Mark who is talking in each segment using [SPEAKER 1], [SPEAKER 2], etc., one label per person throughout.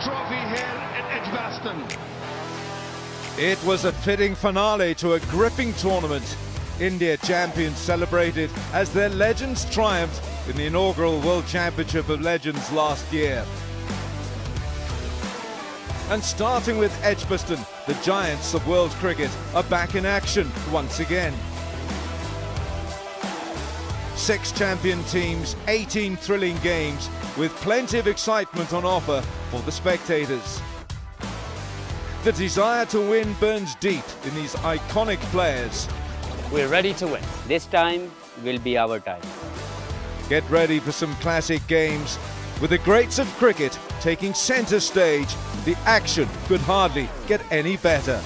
[SPEAKER 1] trophy here at Edgbaston.
[SPEAKER 2] It was a fitting finale to a gripping tournament. India champions celebrated as their legends triumphed in the inaugural World Championship of Legends last year. And starting with Edgbaston, the giants of world cricket are back in action once again. 6 champion teams, 18 thrilling games, with plenty of excitement on offer for the spectators. The desire to win burns deep in these iconic players.
[SPEAKER 3] We're ready to win. This time will be our time.
[SPEAKER 2] Get ready for some classic games. With the greats of cricket taking centre stage, the action could hardly get any better.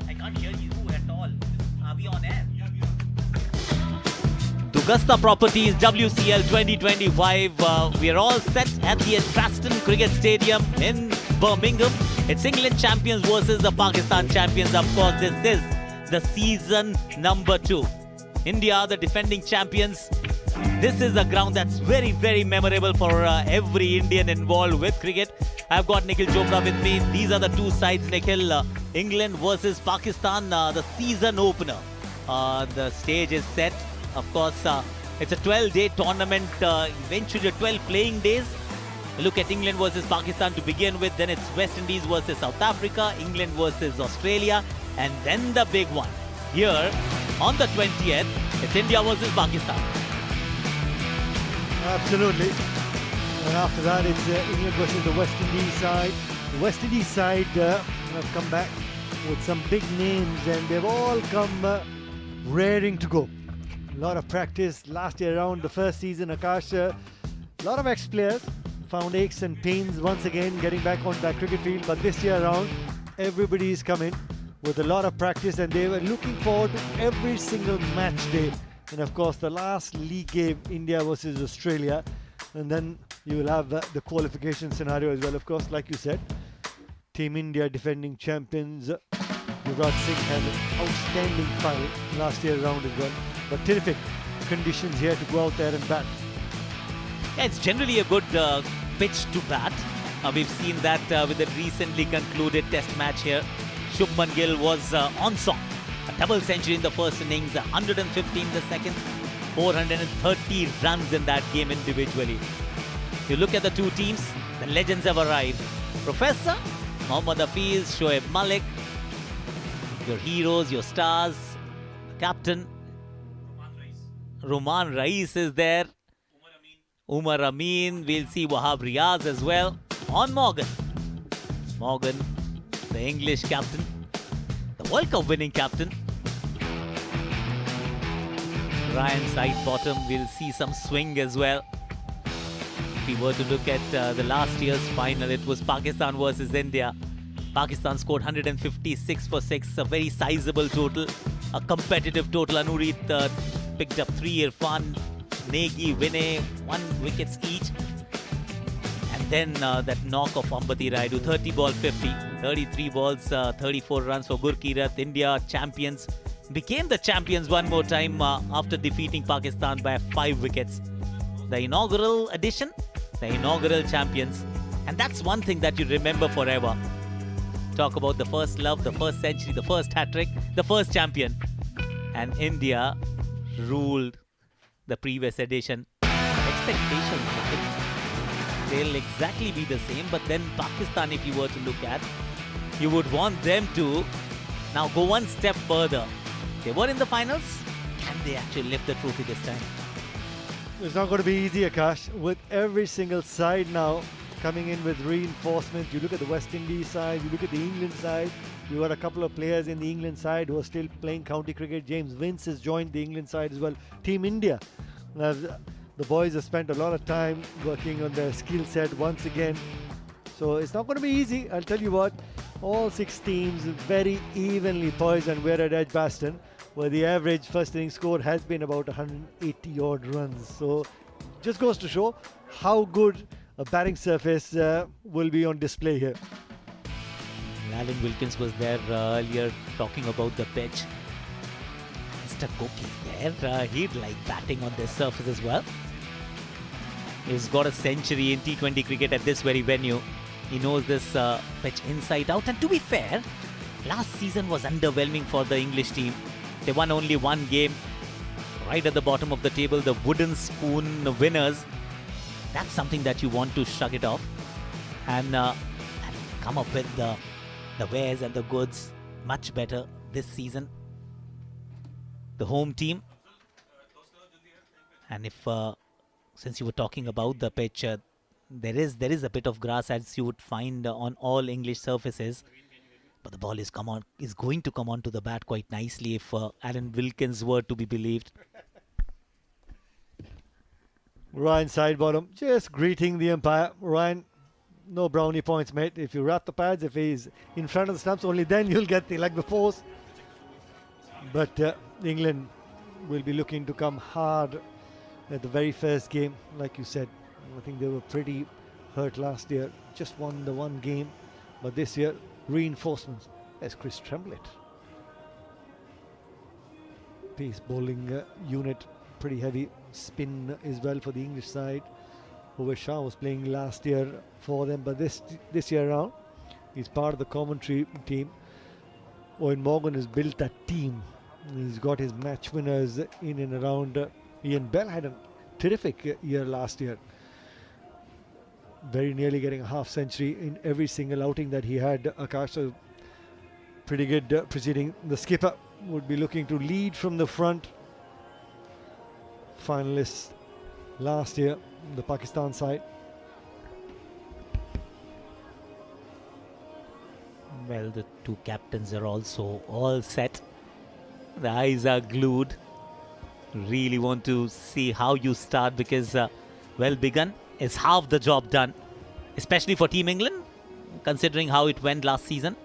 [SPEAKER 4] I can't hear you at all. Are we on air?
[SPEAKER 5] Augusta Properties WCL 2025. We are all set at the Edgbaston Cricket Stadium in Birmingham. It's England champions versus the Pakistan champions. Of course, this is the season number 2. India, the defending champions. This is a ground that's very, very memorable for every Indian involved with cricket. I've got Nikhil Chopra with me. These are the two sides, Nikhil. England versus Pakistan, the season opener. The stage is set. Of course, it's a 12-day tournament, eventually 12 playing days. Look at England versus Pakistan to begin with, then it's West Indies versus South Africa, England versus Australia, and then the big one. Here, on the 20th, it's India versus Pakistan.
[SPEAKER 6] Absolutely. And after that, it's England versus the West Indies side. The West Indies side have come back with some big names, and they've all come raring to go. A lot of practice last year around the first season. Akash, a lot of ex-players found aches and pains once again getting back on that cricket field, but this year around everybody is coming with a lot of practice, and they were looking forward to every single match day. And of course the last league game, India versus Australia, and then you will have the qualification scenario as well. Of course, like you said, Team India defending champions. Yuvraj Singh had an outstanding final last year around as well. But terrific conditions here to go out there and bat.
[SPEAKER 5] Yeah, it's generally a good pitch to bat. We've seen that with the recently concluded test match here. Shubman Gill was on song. A double century in the first innings, 115 in the second, 430 runs in that game individually. You look at the two teams, the legends have arrived. Professor, Mohammad Hafiz, Shoaib Malik, your heroes, your stars, the captain, Roman Rais is there. Umar Amin. We'll see Wahab Riaz as well. On Morgan. Morgan, the English captain. The World Cup winning captain. Ryan Sidebottom. We'll see some swing as well. If we were to look at the last year's final, it was Pakistan versus India. Pakistan scored 156 for 6. A very sizable total. A competitive total. Anurit picked up 3, Irfan, Negi, Vinay, 1 wickets each. And then that knock of Ambati Raidu, 30 ball 50, 33 balls, 34 runs for Gurkirat. India champions, became the champions one more time after defeating Pakistan by 5 wickets. The inaugural edition, the inaugural champions. And that's one thing that you remember forever. Talk about the first love, the first century, the first hat-trick, the first champion. And India ruled the previous edition. Expectations, they'll exactly be the same, but then Pakistan, if you were to look at, you would want them to now go one step further. They were in the finals. Can they actually lift the trophy this time?
[SPEAKER 6] It's not going to be easy, Akash, with every single side now coming in with reinforcements. You look at the West Indies side, you look at the England side. You got a couple of players in the England side who are still playing county cricket. James Vince has joined the England side as well. Team India. The boys have spent a lot of time working on their skill set once again. So it's not going to be easy. I'll tell you what, all 6 teams very evenly poised, and we're at Edgbaston, where the average first innings score has been about 180 odd runs. So just goes to show how good a batting surface will be on display here.
[SPEAKER 5] Alan Wilkins was there earlier talking about the pitch. Mr. Cook is there. He'd like batting on this surface as well. He's got a century in T20 cricket at this very venue. He knows this pitch inside out. And to be fair, last season was underwhelming for the English team. They won only one game. Right at the bottom of the table, the wooden spoon winners. That's something that you want to shrug it off and come up with the wares and the goods much better this season. The home team. And if since you were talking about the pitch, there is a bit of grass as you would find on all English surfaces, but the ball is going to come onto the bat quite nicely if Alan Wilkins were to be believed.
[SPEAKER 6] Ryan side bottom, just greeting the umpire. Ryan, no brownie points, mate. If you wrap the pads, if he's in front of the stumps, only then you'll get the leg befores. But England will be looking to come hard at the very first game, like you said. I think they were pretty hurt last year. Just won the one game, but this year reinforcements. There's Chris Tremblett. Pace bowling unit, pretty heavy. Spin as well for the English side. Over Shah was playing last year for them, but this year around, he's part of the commentary team. Owen Morgan has built that team. He's got his match winners in and around. Ian Bell had a terrific year last year. Very nearly getting a half century in every single outing that he had. Akash, so pretty good proceeding. The skipper would be looking to lead from the front. Finalists last year, the Pakistan side.
[SPEAKER 5] Well, the two captains are also all set. The eyes are glued. Really want to see how you start because well begun is half the job done, especially for Team England, considering how it went last season.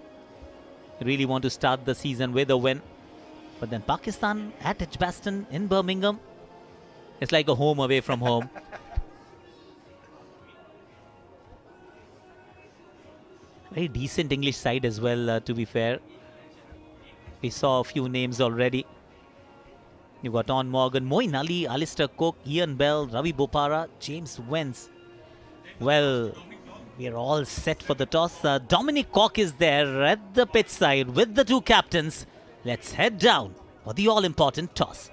[SPEAKER 5] Really want to start the season with a win. But then Pakistan at Edgbaston in Birmingham, it's like a home away from home. Very decent English side as well, to be fair. We saw a few names already. You've got Owen Morgan, Moeen Ali, Alistair Cook, Ian Bell, Ravi Bopara, James Wentz. Well, we are all set for the toss. Dominic Cork is there at the pitch side with the two captains. Let's head down for the all-important toss.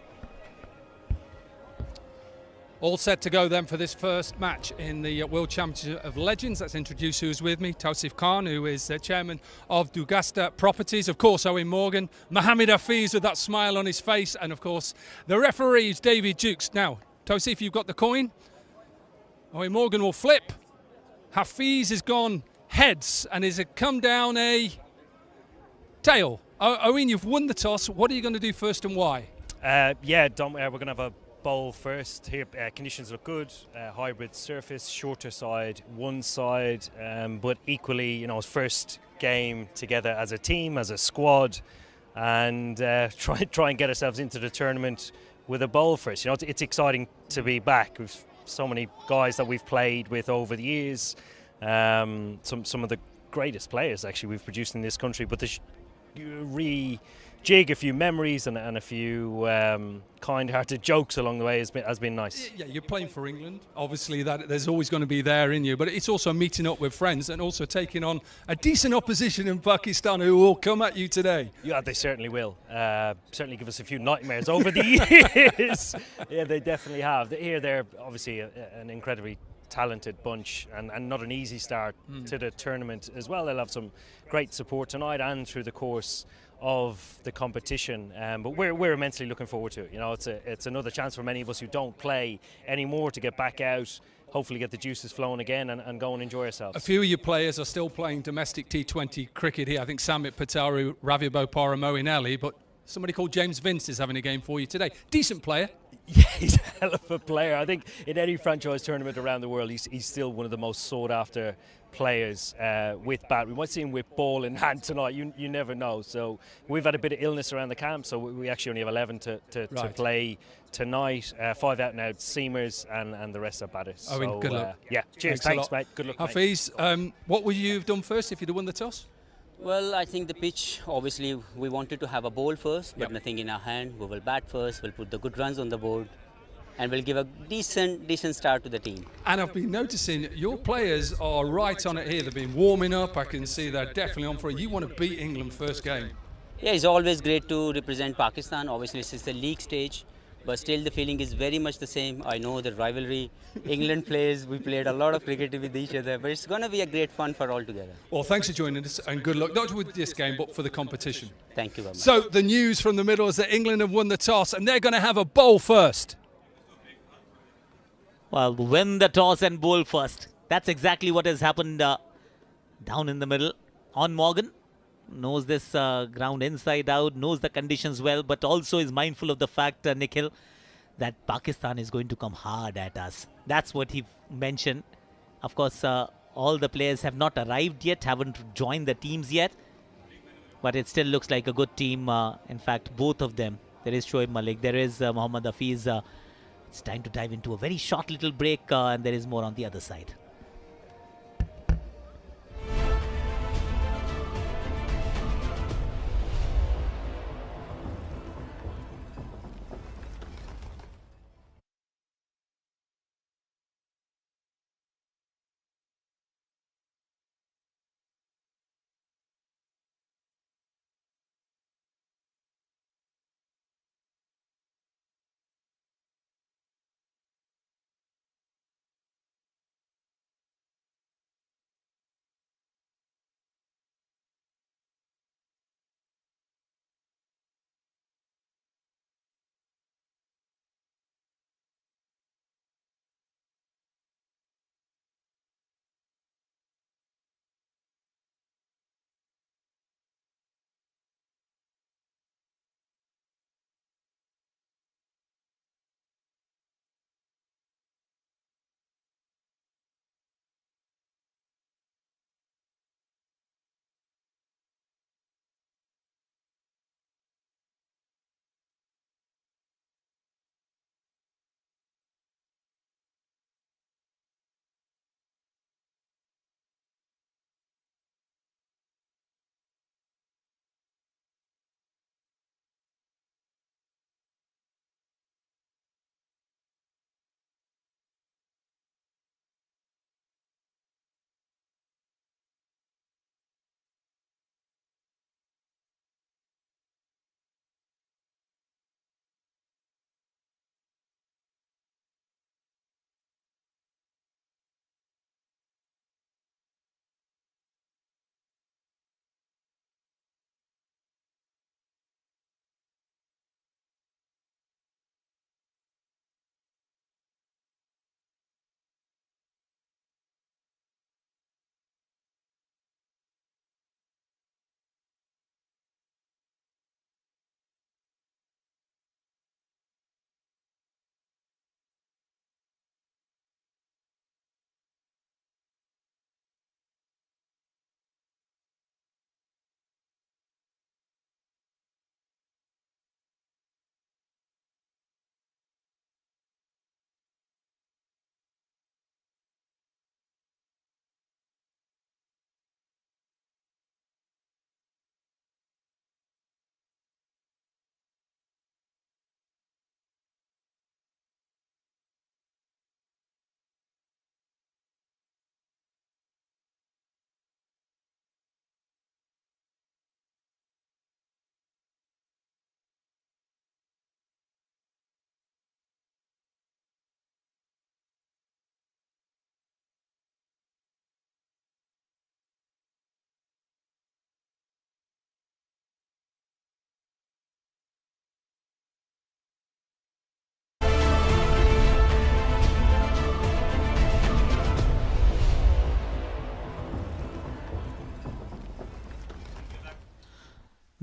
[SPEAKER 7] All set to go then for this first match in the World Championship of Legends. Let's introduce who's with me. Tausif Khan, who is chairman of Dugasta Properties. Of course, Owen Morgan. Mohammed Hafiz with that smile on his face. And of course, the referee is David Dukes. Now, Tausif, you've got the coin. Owen Morgan will flip. Hafiz has gone heads and has come down a tail. Owen, you've won the toss. What are you going to do first and why?
[SPEAKER 8] We're going to have a bowl first here. Conditions look good. Hybrid surface, shorter side, one side, but equally, it's first game together as a team, as a squad, and try and get ourselves into the tournament with a bowl first. It's exciting to be back. We've so many guys that we've played with over the years. Some of the greatest players actually we've produced in this country, but jig a few memories and a few kind-hearted jokes along the way has been nice.
[SPEAKER 7] Yeah, you're playing for England. Obviously, that there's always going to be there in you, but it's also meeting up with friends and also taking on a decent opposition in Pakistan who will come at you today.
[SPEAKER 8] Yeah, they certainly will. Certainly give us a few nightmares over the years. Yeah, they definitely have. They're obviously an incredibly talented bunch and not an easy start to the tournament as well. They'll have some great support tonight and through the course of the competition, but we're immensely looking forward to it. It's another chance for many of us who don't play anymore to get back out, hopefully get the juices flowing again and go and enjoy ourselves.
[SPEAKER 7] A few of your players are still playing domestic T20 cricket here. I think Samit Patel, Ravi Bopara, Moeen Ali, but somebody called James Vince is having a game for you today. Decent player.
[SPEAKER 8] Yeah, he's a hell of a player. I think in any franchise tournament around the world, he's still one of the most sought after players with bat. We might see him with ball in hand tonight. You never know. So we've had a bit of illness around the camp, so we actually only have 11 to play tonight. 5 out and out seamers and the rest are batters.
[SPEAKER 7] Oh,
[SPEAKER 8] so,
[SPEAKER 7] good luck.
[SPEAKER 8] Yeah, cheers. Thanks mate. Good luck.
[SPEAKER 7] Hafiz, what would you have done first if you'd have won the toss?
[SPEAKER 3] Well, I think the pitch, obviously, we wanted to have a bowl first, but
[SPEAKER 7] Yep.
[SPEAKER 3] nothing in our hand. We will bat first, we'll put the good runs on the board, and we'll give a decent start to the team.
[SPEAKER 7] And I've been noticing your players are right on it here. They've been warming up. I can see they're definitely on for it. You want to beat England first game.
[SPEAKER 3] Yeah, it's always great to represent Pakistan. Obviously, this is the league stage, but still the feeling is very much the same. I know the rivalry. England plays, we played a lot of cricket with each other, but it's going to be a great fun for all together.
[SPEAKER 7] Well, thanks for joining us and good luck, not with this game, but for the competition.
[SPEAKER 3] Thank you very much.
[SPEAKER 7] So the news from the middle is that England have won the toss and they're going to have a bowl first.
[SPEAKER 5] Well, win the toss and bowl first. That's exactly what has happened down in the middle. On Morgan knows this ground inside out, knows the conditions well, but also is mindful of the fact, Nikhil, that Pakistan is going to come hard at us. That's what he mentioned. Of course, all the players have not arrived yet, haven't joined the teams yet, but it still looks like a good team. In fact, both of them. There is Shoaib Malik, there is Mohammad Hafiz. It's time to dive into a very short little break, and there is more on the other side.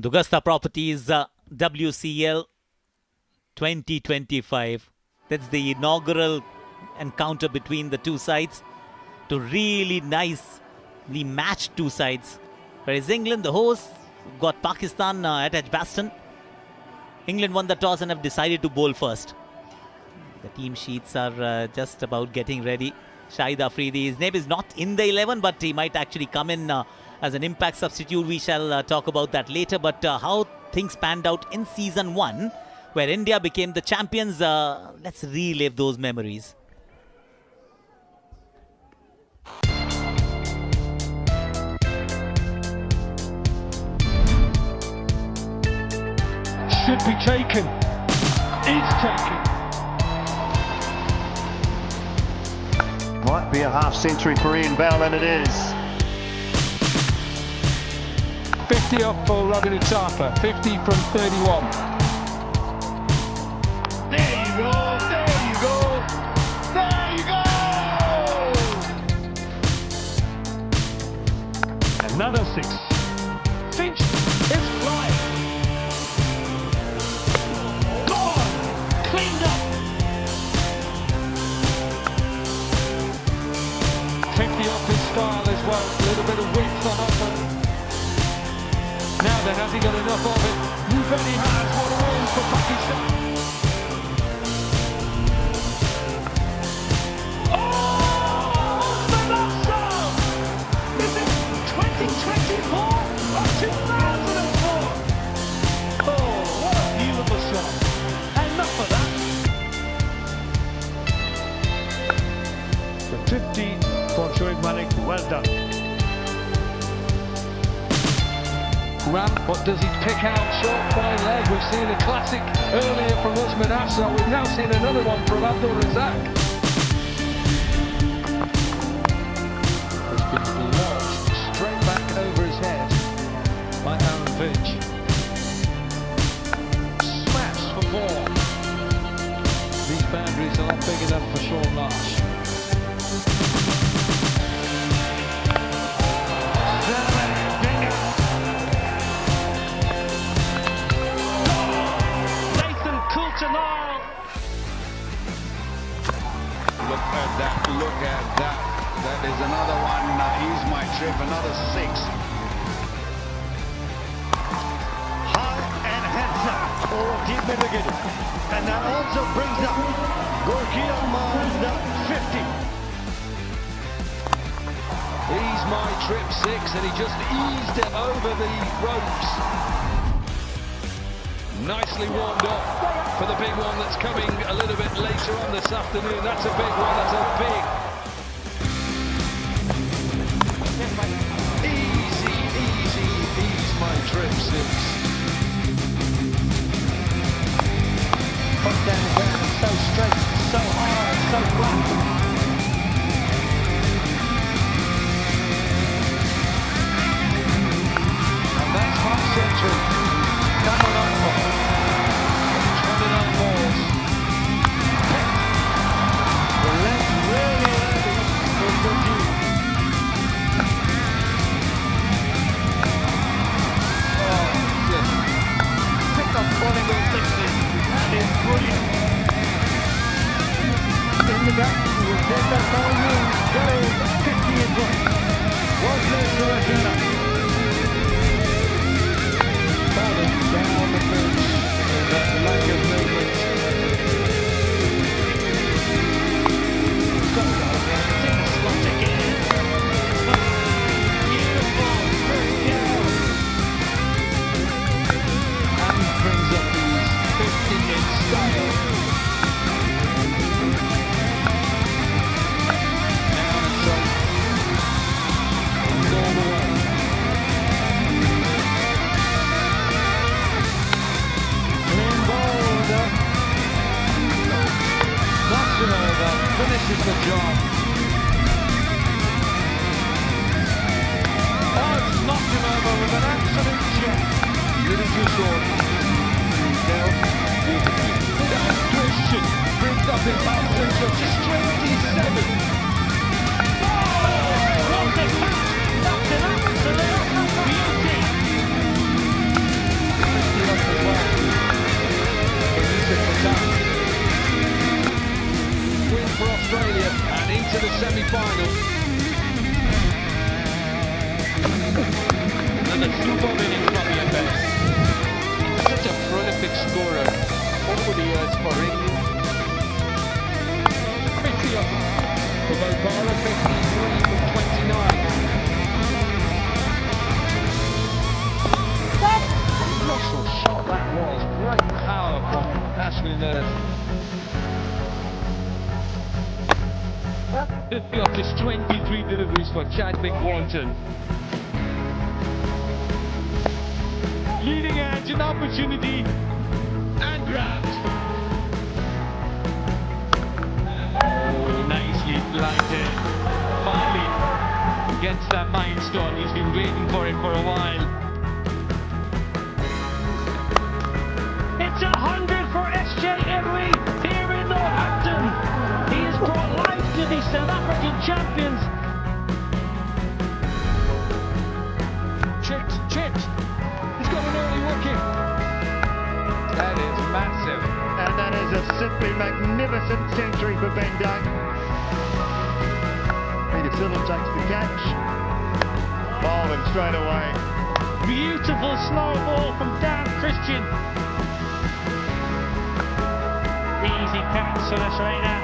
[SPEAKER 5] Dugasta Properties WCL 2025. That's the inaugural encounter between the two sides to really nicely match two sides. Whereas England, the hosts, got Pakistan at Edgbaston. England won the toss and have decided to bowl first. The team sheets are just about getting ready. Shahid Afridi, his name is not in the 11, but he might actually come in as an impact substitute. We shall talk about that later. But how things panned out in season 1, where India became the champions, let's relive those memories.
[SPEAKER 1] Should be taken. Is taken.
[SPEAKER 9] Might be a half century for Ian Bell, and it is.
[SPEAKER 1] 50 off for Robin Utapa. 50 from 31. There you go. There you go. There you go. Another 6. Finch is flying. Gone. Cleaned up. 50 off his style as well. A little bit of width on offer. Now then, has he got enough of it? You bet he has. What a win for Pakistan. Oh, Manassa! Is it 2024 or 2004? Oh, what a beautiful shot. Enough of that. The 50 for Shoaib Malik. Well done. Ram, what does he pick out? Short by leg. We've seen a classic earlier from Usman Afsa. We've now seen another one from Abdul Razak. It's been blocked straight back over his head by Aaron Finch. Smash for 4. These boundaries are not big enough for Sean Marsh.
[SPEAKER 10] Look at that. That is another one. Here's my trip. Another 6.
[SPEAKER 6] High and handsome. Oh, deep middle. And that also brings up Gorky Ahmad 50.
[SPEAKER 1] He's my trip 6, and he just eased it over the ropes. Nicely warmed up for the big one that's coming a little bit later on this afternoon. That's a big one. That's a big. Easy, easy, ease my trip 6.
[SPEAKER 6] Put down the ground, so straight, so hard, so flat.
[SPEAKER 1] And that's half century. Coming on for 29 balls.
[SPEAKER 6] The left really early for Gorky.
[SPEAKER 1] Oh, just pick up bowling those 60s. That is brilliant.
[SPEAKER 6] In the back, with that ball in, goes 50 as well. Was left to Rashana. Bowling down the pitch, that lack of movement. Got it out there, it's in the slot again. Beautiful, very down. And brings up these 50 in style. Now it's on. And all the way. Clean bowled up. Nochinova finishes the job. Oh, it's Nochinova with an absolute jet. Little too short. Now, Christian brings up his half century to 27. Oh, what a catch! That's an absolute beauty. 50 off as well. For Yusuf Pathan.
[SPEAKER 1] Win for Australia and into the semi-final.
[SPEAKER 6] Another superb innings from Ian Bell. Such a prolific scorer over the years for England.
[SPEAKER 1] 50 off for Bopala, 53 from 29. winners. 50 of his 23 deliveries for Chadwick Walton. Leading edge, an opportunity, and grabbed. Oh, nicely blinded. Finally gets that milestone. He's been waiting for it for a while.
[SPEAKER 11] It's 100 for SJ Italy here in Northampton. He has brought life to the South African champions.
[SPEAKER 1] Chipped. He's got an early wicket. That is massive.
[SPEAKER 9] And that is a simply magnificent century for Ben Dunn. Peter Sillon takes the catch. Bowling straight away.
[SPEAKER 11] Beautiful slow ball from Dan Christian. Easy catch, Sulasrena.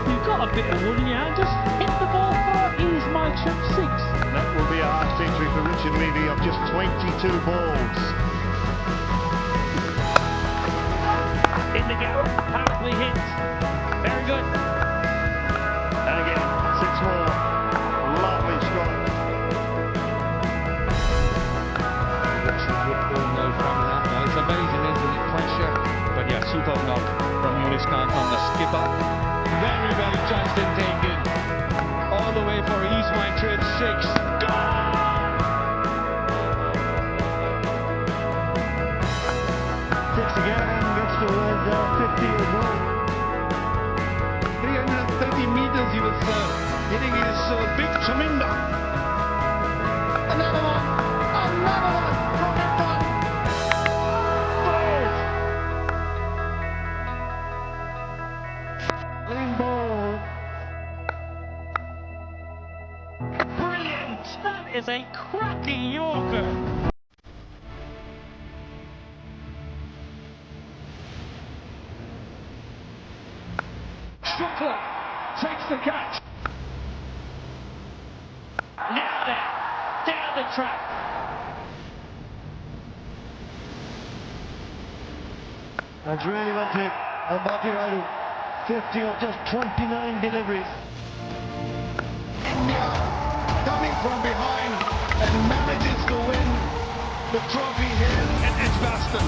[SPEAKER 11] You've got a bit of wood in your hand, just hit the ball for He's my trip 6.
[SPEAKER 9] And that will be a half century for Richard Levy of just 22 balls.
[SPEAKER 11] In the gap, powerfully hit. Very good.
[SPEAKER 9] And again, 6 more. Lovely strike.
[SPEAKER 1] It's amazing, isn't it? Pressure. But yeah, super knock from Yunis Khan from the skipper. Very well judged and taken. All the way for He's My Trip 6.
[SPEAKER 9] Again, gets towards 50 as well.
[SPEAKER 1] 330 meters he was hitting his big Chaminda. Another one from that
[SPEAKER 11] Green ball. Brilliant! That is a cracking Yorker.
[SPEAKER 1] Strickler takes the catch.
[SPEAKER 11] Now then, down the track.
[SPEAKER 9] That's really went to Mbaki Radu. 50 of just 29 deliveries.
[SPEAKER 1] India coming from behind and manages to win the trophy here at Edgbaston.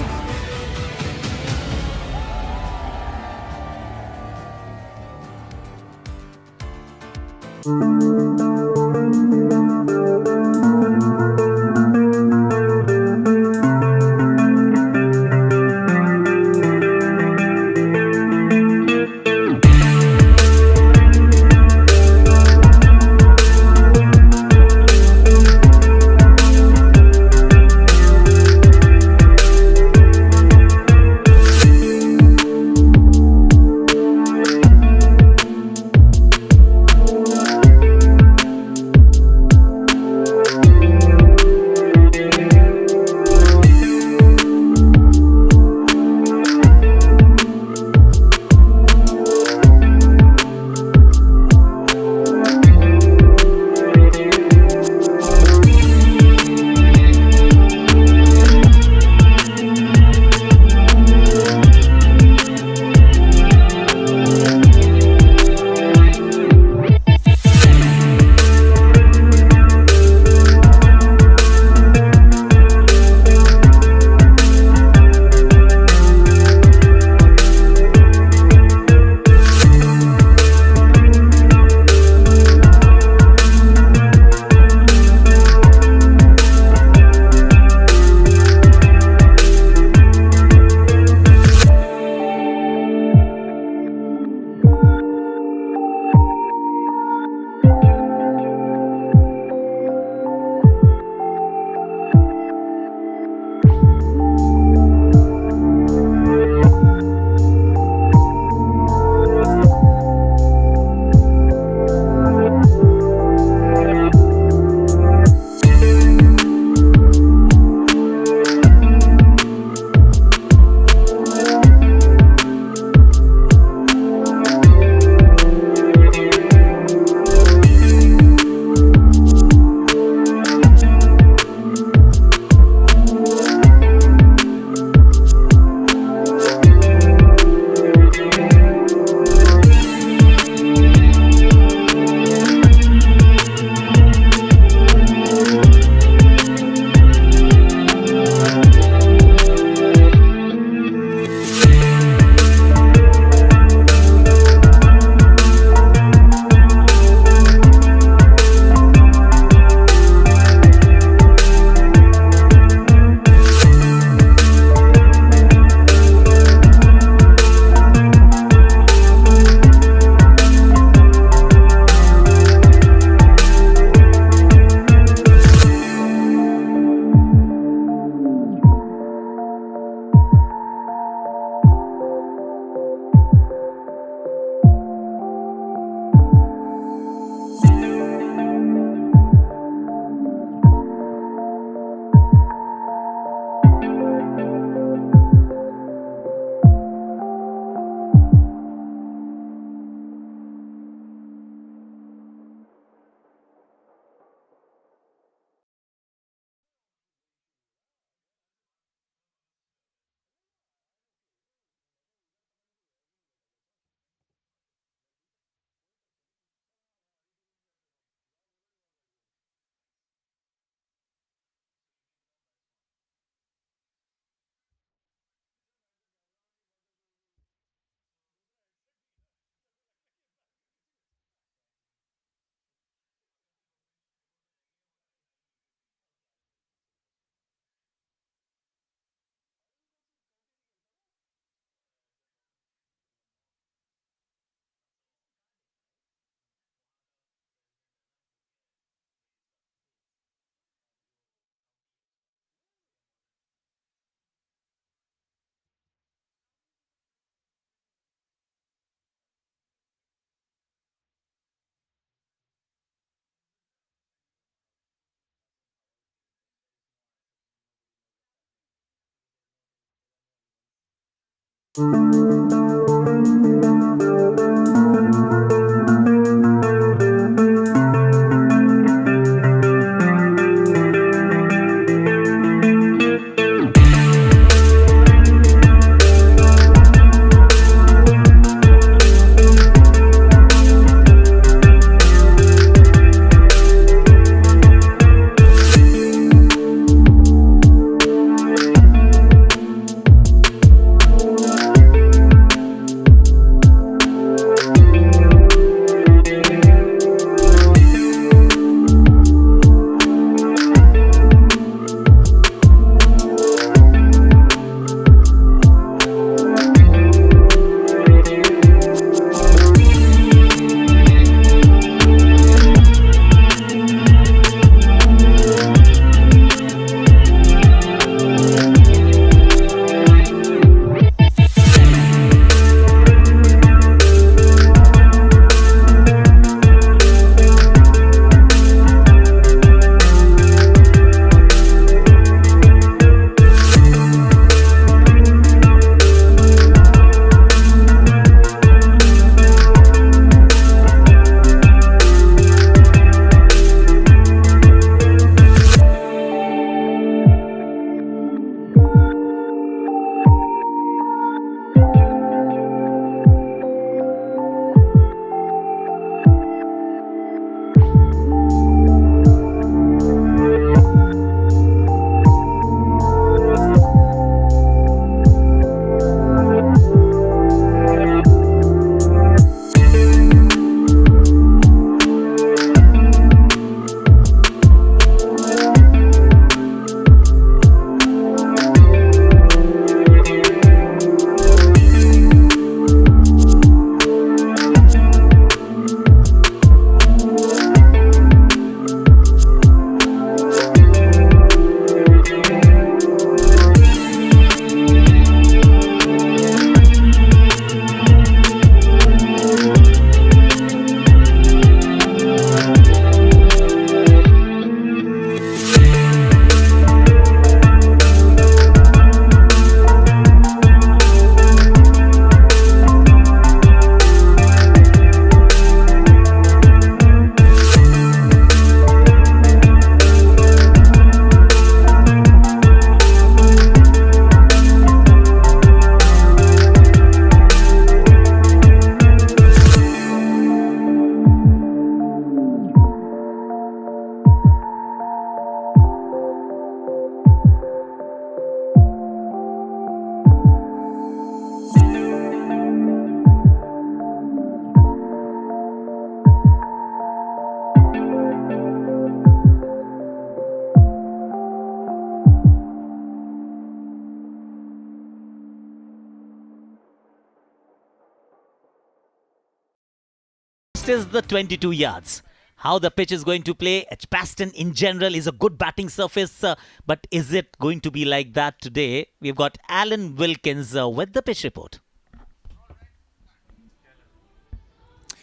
[SPEAKER 5] Is the 22 yards. How the pitch is going to play, Edgbaston in general is a good batting surface, but is it going to be like that today? We've got Alan Wilkins with the pitch report.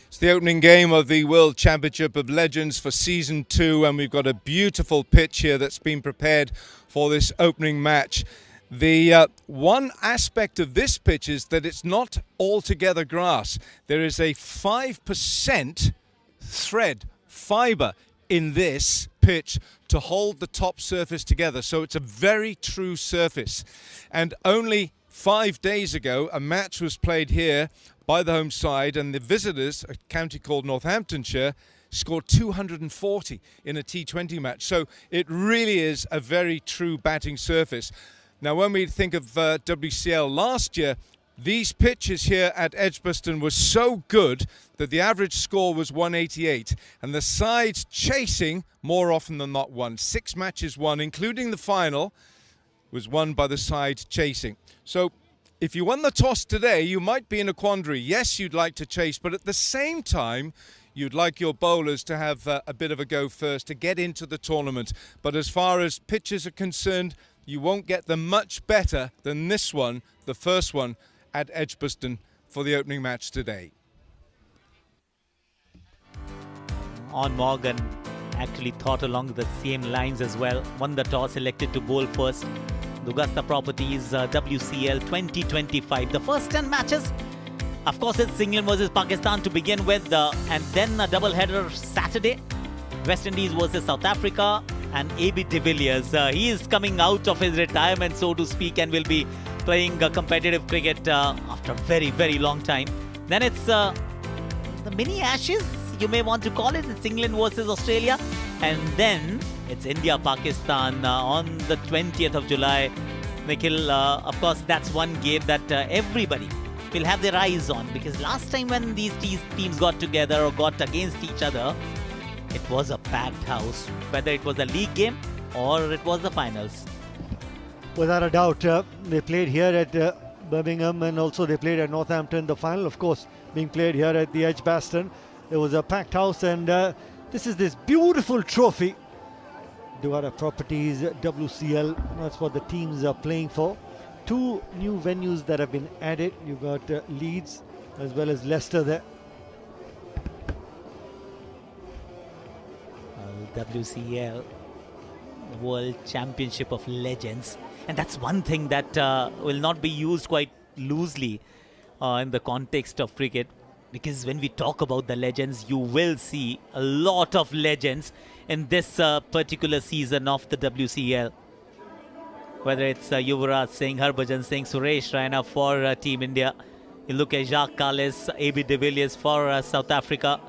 [SPEAKER 2] It's the opening game of the World Championship of Legends for Season 2, and we've got a beautiful pitch here that's been prepared for this opening match. The one aspect of this pitch is that it's not altogether grass. There is a 5% thread fibre in this pitch to hold the top surface together. So it's a very true surface. And only 5 days ago, a match was played here by the home side, and the visitors, a county called Northamptonshire, scored 240 in a T20 match. So it really is a very true batting surface. Now, when we think of WCL last year, these pitches here at Edgbaston were so good that the average score was 188, and the sides chasing more often than not won. 6 matches won, including the final, was won by the side chasing. So if you won the toss today, you might be in a quandary. Yes, you'd like to chase, but at the same time, you'd like your bowlers to have a bit of a go first to get into the tournament. But as far as pitches are concerned, you won't get them much better than this one, the first one at Edgbaston for the opening match today.
[SPEAKER 5] On Morgan actually thought along the same lines as well. Won the toss, elected to bowl first. Dugasta Properties WCL 2025. The first 10 matches, of course, it's England versus Pakistan to begin with, and then a double-header Saturday, West Indies versus South Africa, and AB de Villiers. He is coming out of his retirement, so to speak, and will be playing competitive cricket after a very, very long time. Then it's the mini Ashes, you may want to call it. It's England versus Australia, and then it's India-Pakistan on the 20th of July. Nikhil, of course, that's one game that everybody will have their eyes on, because last time when these teams got together or got against each other, it was a packed house, whether it was a league game or it was the finals.
[SPEAKER 6] Without a doubt, they played here at Birmingham, and also they played at Northampton. The final, of course, being played here at the Edgbaston. It was a packed house, and this is this beautiful trophy. Dugasta Properties WCL, that's what the teams are playing for. Two new venues that have been added. You've got Leeds as well as Leicester there.
[SPEAKER 5] WCL, World Championship of Legends, and that's one thing that will not be used quite loosely in the context of cricket, because when we talk about the legends, you will see a lot of legends in this particular season of the WCL. Whether it's Yuvraj Singh, Harbhajan Singh, Suresh Raina for Team India. You look at Jacques Kallis, AB de Villiers for South Africa.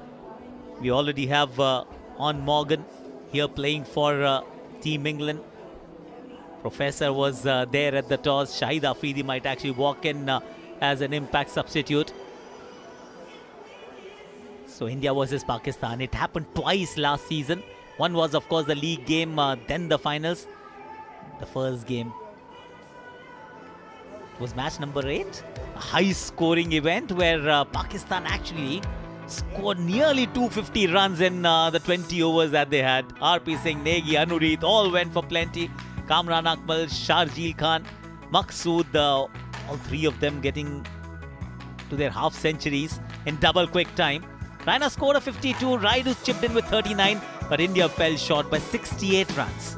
[SPEAKER 5] We already have on Morgan here playing for Team England. Professor was there at the toss. Shahid Afridi might actually walk in as an impact substitute. So India versus Pakistan. It happened twice last season. One was, of course, the league game, then the finals. The first game was match number 8, a high-scoring event where Pakistan actually scored nearly 250 runs in the 20 overs that they had. RP Singh, Negi, Anureet all went for plenty. Kamran Akmal, Sharjeel Khan, Maqsood, all three of them getting to their half centuries in double quick time. Raina scored a 52, Raidu chipped in with 39, but India fell short by 68 runs.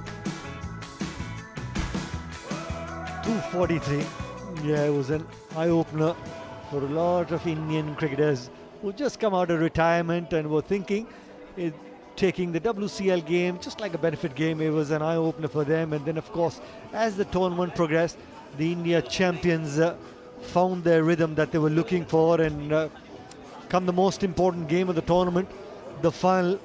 [SPEAKER 6] 243. Yeah, it was an eye-opener for a lot of Indian cricketers who just come out of retirement and were thinking taking the WCL game just like a benefit game. It was an eye-opener for them, and then of course as the tournament progressed, the India champions found their rhythm that they were looking for, and come the most important game of the tournament, the final,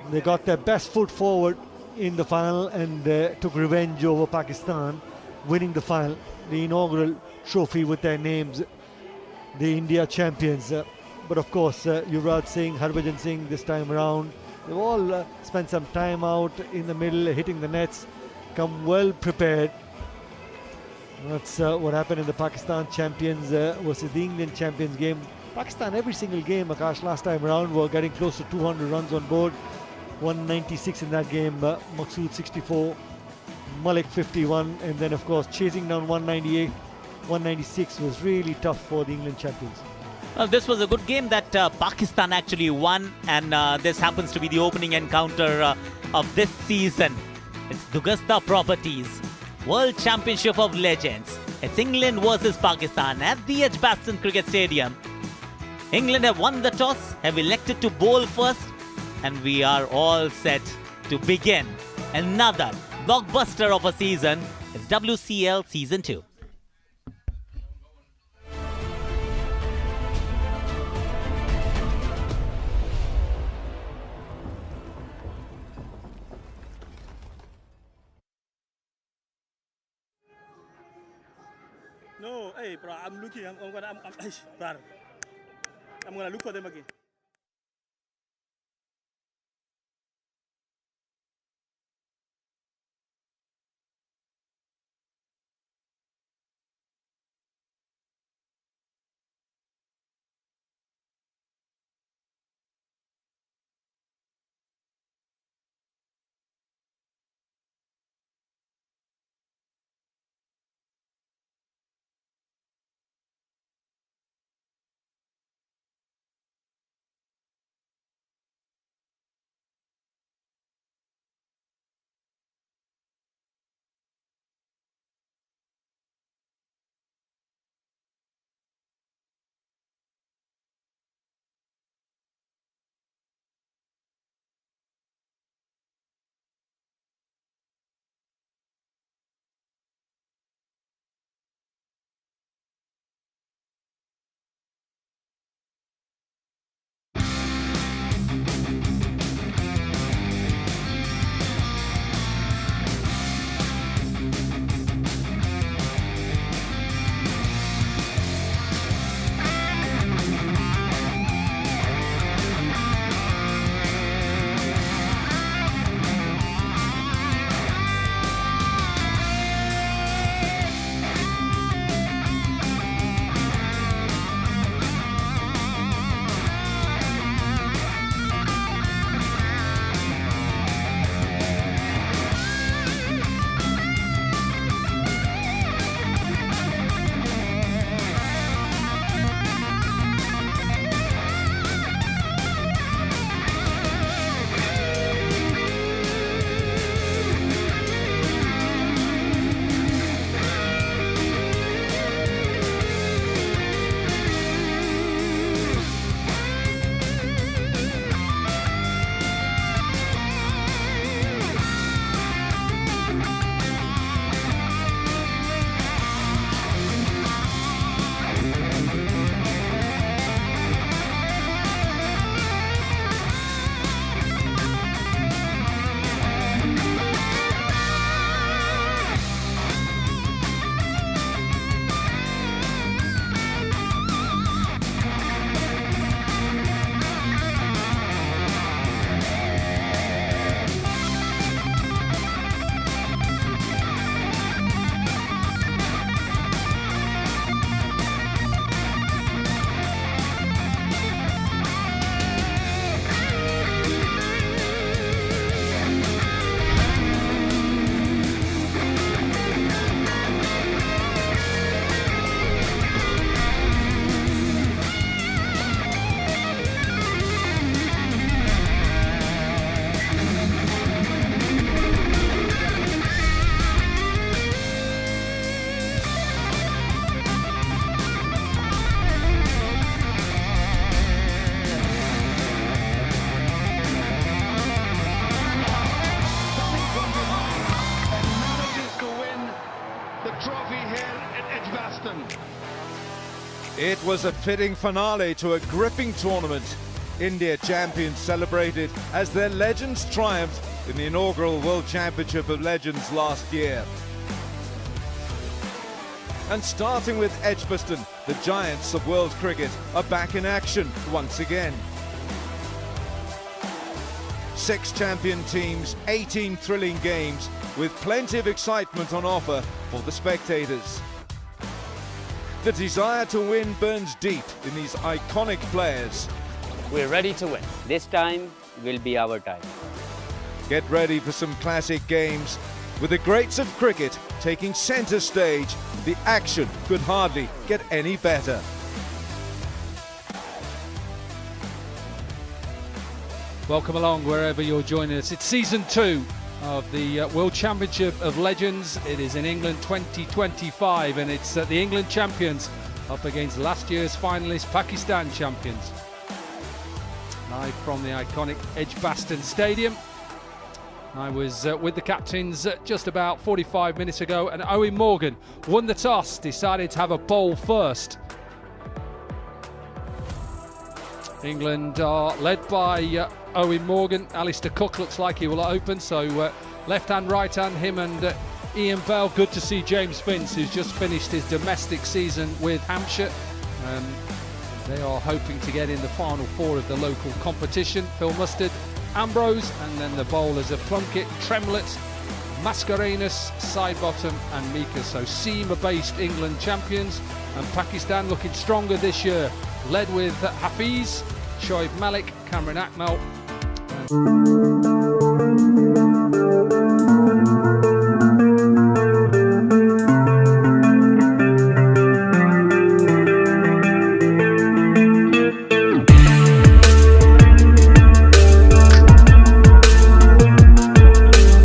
[SPEAKER 6] they got their best foot forward in the final and took revenge over Pakistan, winning the final, the inaugural trophy with their names, the India champions. But of course, Yuvraj Singh, Harbhajan Singh this time around, they've all spent some time out in the middle, hitting the nets, come well prepared. That's what happened in the Pakistan champions versus the England champions game. Pakistan, every single game, Akash, last time around, were getting close to 200 runs on board. 196 in that game, Maqsood 64, Malik 51, and then of course chasing down 198, 196 was really tough for the England champions.
[SPEAKER 5] Well, this was a good game that Pakistan actually won, and this happens to be the opening encounter of this season. It's Dugasta Properties, World Championship of Legends. It's England versus Pakistan at the Edgbaston Cricket Stadium. England have won the toss, have elected to bowl first, and we are all set to begin another blockbuster of a season. It's WCL Season 2.
[SPEAKER 12] No, hey, bro, I'm looking. I'm gonna look for them again.
[SPEAKER 2] It was a fitting finale to a gripping tournament. India champions celebrated as their legends triumphed in the inaugural World Championship of Legends last year. And starting with Edgbaston, the giants of world cricket are back in action once again. 6 champion teams, 18 thrilling games, with plenty of excitement on offer for the spectators. The desire to win burns deep in these iconic players.
[SPEAKER 3] We're ready to win. This time will be our time.
[SPEAKER 2] Get ready for some classic games. With the greats of cricket taking centre stage, the action could hardly get any better.
[SPEAKER 7] Welcome along wherever you're joining us. It's season 2 of the World Championship of Legends. It is in England 2025 and it's the England champions up against last year's finalist Pakistan champions. Live from the iconic Edgbaston Stadium. I was with the captains just about 45 minutes ago, and Owen Morgan won the toss, decided to have a bowl first. England are led by Owen Morgan. Alistair Cook looks like he will open, so left hand, right hand, him and Ian Bell. Good to see James Vince, who's just finished his domestic season with Hampshire. They are hoping to get in the final 4 of the local competition. Phil Mustard, Ambrose, and then the bowlers of Plunkett, Tremlett, Mascarenhas, Sidebottom and Mika. So seamer-based England champions, and Pakistan looking stronger this year, led with Hafiz, Shoaib Malik, Cameron Akmal.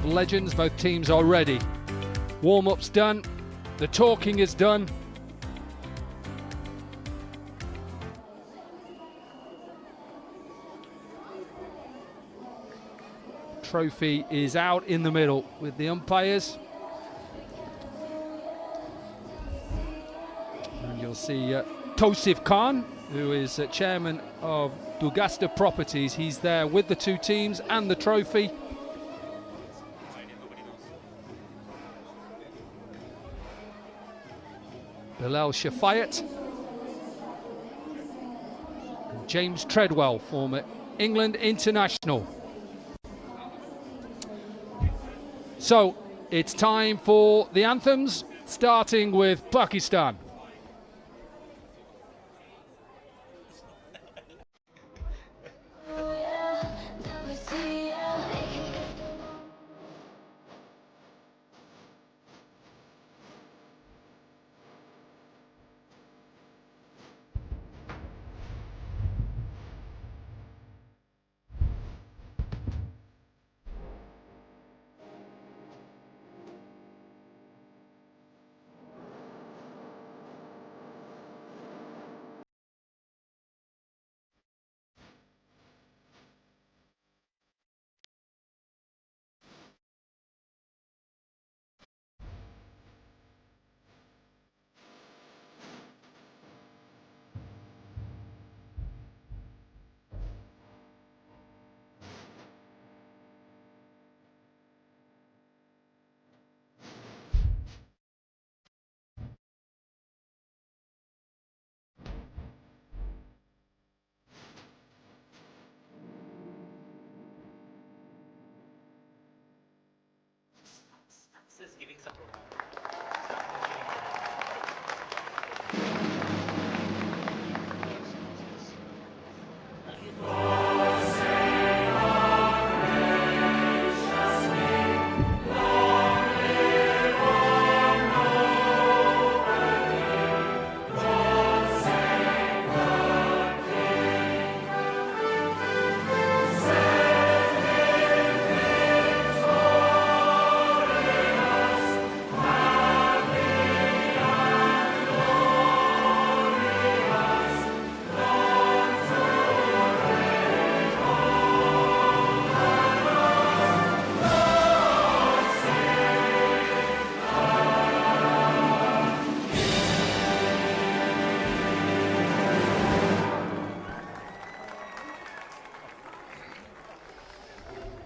[SPEAKER 7] Legends, both teams are ready. Warm-up's done, the talking is done. Trophy is out in the middle with the umpires. And you'll see Tausif Khan, who is chairman of Dugasta Properties. He's there with the 2 teams and the trophy. Bilal Shafayat and James Treadwell, former England international. So it's time for the anthems, starting with Pakistan.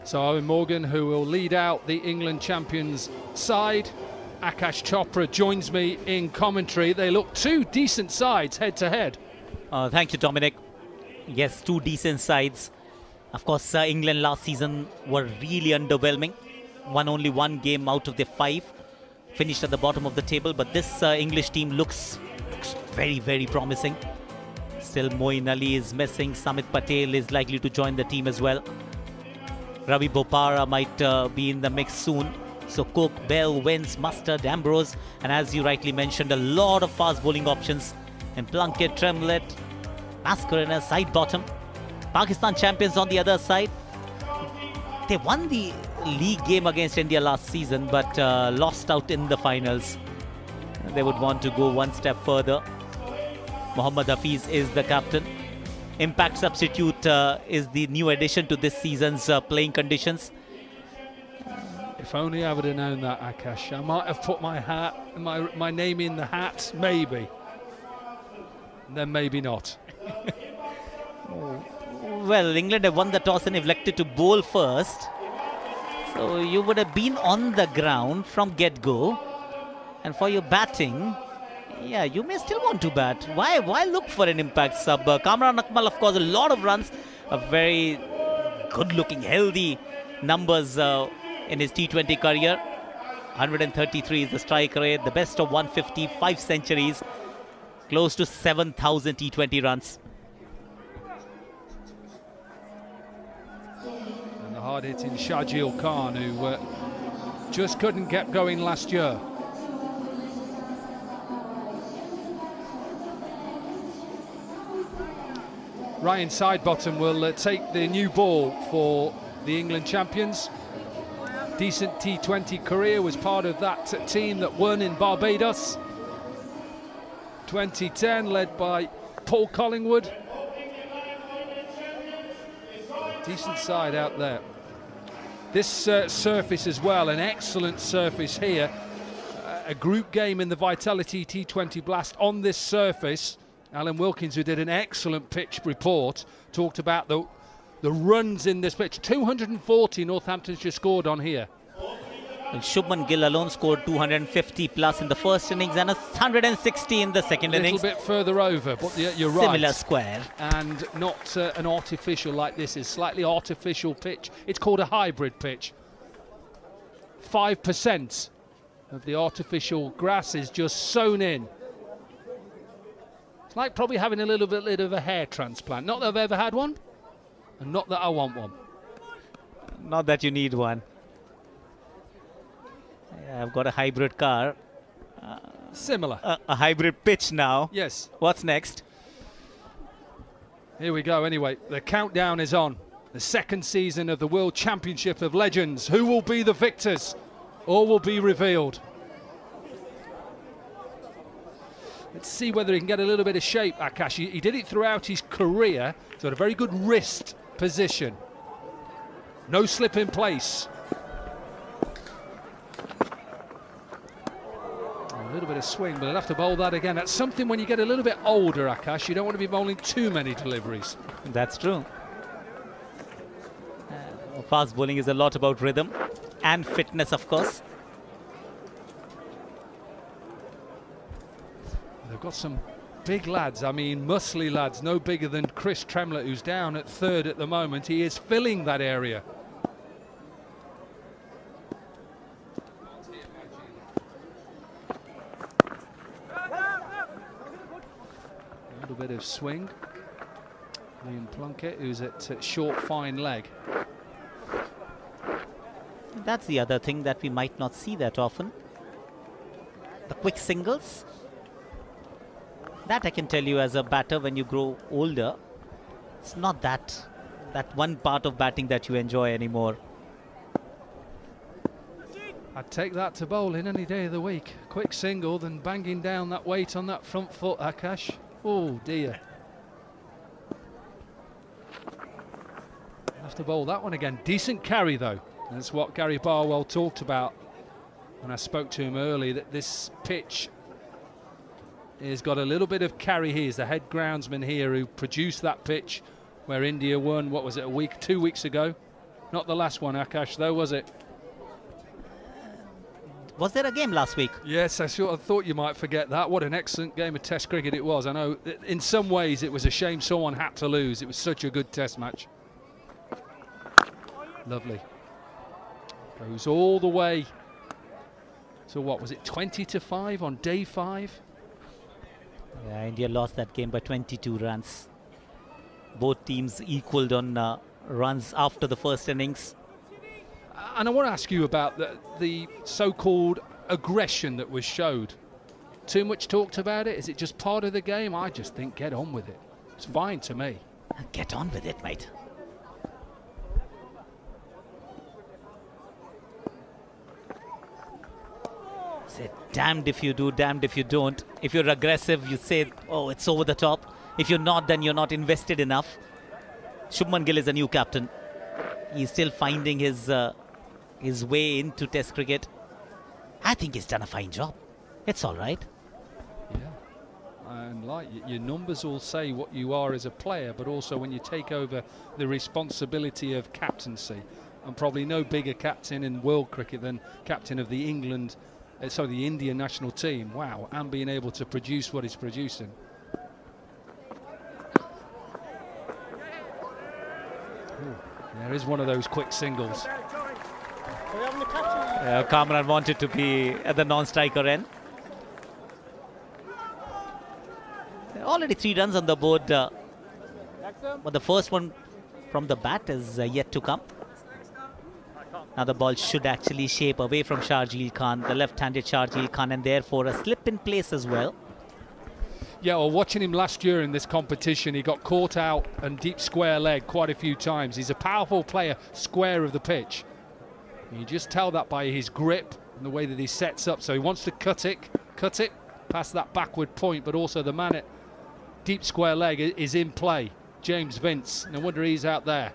[SPEAKER 7] So Owen Morgan, who will lead out the England champions side. Akash Chopra joins me in commentary. They look two decent sides head to head.
[SPEAKER 5] Thank you, Dominic. Yes, two decent sides. Of course, England last season were really underwhelming. Won only one game out of their 5. Finished at the bottom of the table. But this English team looks very, very promising. Still, Moeen Ali is missing. Samit Patel is likely to join the team as well. Ravi Bopara might be in the mix soon. So Cook, Bell, Wentz, Mustard, Ambrose, and as you rightly mentioned, a lot of fast bowling options. And Plunkett, Tremlett, Mascarenas, side bottom. Pakistan champions on the other side. They won the league game against India last season, but lost out in the finals. They would want to go one step further. Mohammad Hafiz is the captain. Impact substitute is the new addition to this season's playing conditions.
[SPEAKER 7] If only I would have known that, Akash. I might have put my name in the hat, maybe. And then maybe not.
[SPEAKER 5] Well, England have won the toss and elected to bowl first. So you would have been on the ground from get-go. And for your batting, yeah, you may still want to bat. Why look for an impact sub? Kamran Akmal, of course, a lot of runs. A very good-looking, healthy numbers in his T20 career. 133 is the strike rate. The best of 150, 5 centuries. Close to 7,000 T20 runs.
[SPEAKER 7] And the hard-hitting Shajil Khan, who just couldn't get going last year. Ryan Sidebottom will take the new ball for the England champions. Decent T20 career, was part of that team that won in Barbados 2010, led by Paul Collingwood. Decent side out there. This surface as well, an excellent surface here. A group game in the Vitality T20 Blast on this surface. Alan Wilkins, who did an excellent pitch report, talked about the runs in this pitch. 240 Northamptonshire just scored on here.
[SPEAKER 5] And Shubman Gill alone scored 250 plus in the first innings and 160 in the second innings.
[SPEAKER 7] A little bit further over, but you're right.
[SPEAKER 5] Similar square.
[SPEAKER 7] And not an artificial like this is. Slightly artificial pitch. It's called a hybrid pitch. 5% of the artificial grass is just sown in. It's like probably having a little bit of a hair transplant. Not that I've ever had one, and not that I want one.
[SPEAKER 5] Not that you need one. Yeah, I've got a hybrid car.
[SPEAKER 7] Similar.
[SPEAKER 5] A hybrid pitch now.
[SPEAKER 7] Yes.
[SPEAKER 5] What's next?
[SPEAKER 7] Here we go anyway. The countdown is on. The second season of the World Championship of Legends. Who will be the victors? All will be revealed. Let's see whether he can get a little bit of shape, Akash. He did it throughout his career. He's got a very good wrist position. No slip in place. A little bit of swing, but he'll have to bowl that again. That's something when you get a little bit older, Akash. You don't want to be bowling too many deliveries.
[SPEAKER 5] That's true. Fast bowling is a lot about rhythm and fitness, of course.
[SPEAKER 7] They've got some big lads, I mean muscly lads, no bigger than Chris Tremlett, who's down at third at the moment. He is filling that area. A little bit of swing. Liam Plunkett, who's at short, fine leg.
[SPEAKER 5] That's the other thing that we might not see that often. The quick singles. That I can tell you as a batter, when you grow older, it's not that one part of batting that you enjoy anymore.
[SPEAKER 7] I'd take that to bowling any day of the week. Quick single than banging down that weight on that front foot, Akash. Oh dear. I'll have to bowl that one again. Decent carry though. That's what Gary Barwell talked about when I spoke to him earlier, that this pitch has got a little bit of carry. He is the head groundsman here who produced that pitch where India won, what was it, 2 weeks ago? Not the last one, Akash, though, was it?
[SPEAKER 5] Was there a game last week?
[SPEAKER 7] Yes, I thought you might forget that. What an excellent game of Test cricket it was. I know in some ways it was a shame someone had to lose. It was such a good Test match. Lovely. Goes all the way. So what was it, 20-5 on day 5?
[SPEAKER 5] Yeah, India lost that game by 22 runs. Both teams equaled on runs after the first innings.
[SPEAKER 7] And I want to ask you about the so-called aggression that was showed. Too much talked about it? Is it just part of the game? I just think get on with it. It's fine to me.
[SPEAKER 5] Get on with it, mate. Say, damned if you do, damned if you don't. If you're aggressive, you say, oh, it's over the top. If you're not, then you're not invested enough. Shubman Gill is a new captain. He's still finding his way into Test cricket. I think he's done a fine job. It's all right.
[SPEAKER 7] Yeah, and like your numbers will say what you are as a player, but also when you take over the responsibility of captaincy, and probably no bigger captain in world cricket than captain of the the Indian national team. Wow, and being able to produce what he's producing. Ooh, there is one of those quick singles.
[SPEAKER 5] Kamran wanted to be at the non-striker end. Already 3 runs on the board, but the first one from the bat is yet to come. Now the ball should actually shape away from Sharjeel Khan, the left-handed Sharjeel Khan, and therefore a slip in place as well.
[SPEAKER 7] Yeah, well, watching him last year in this competition, he got caught out and deep square leg quite a few times. He's a powerful player, square of the pitch. You just tell that by his grip and the way that he sets up. So he wants to cut it past that backward point, but also the man at deep square leg is in play. James Vince, no wonder he's out there.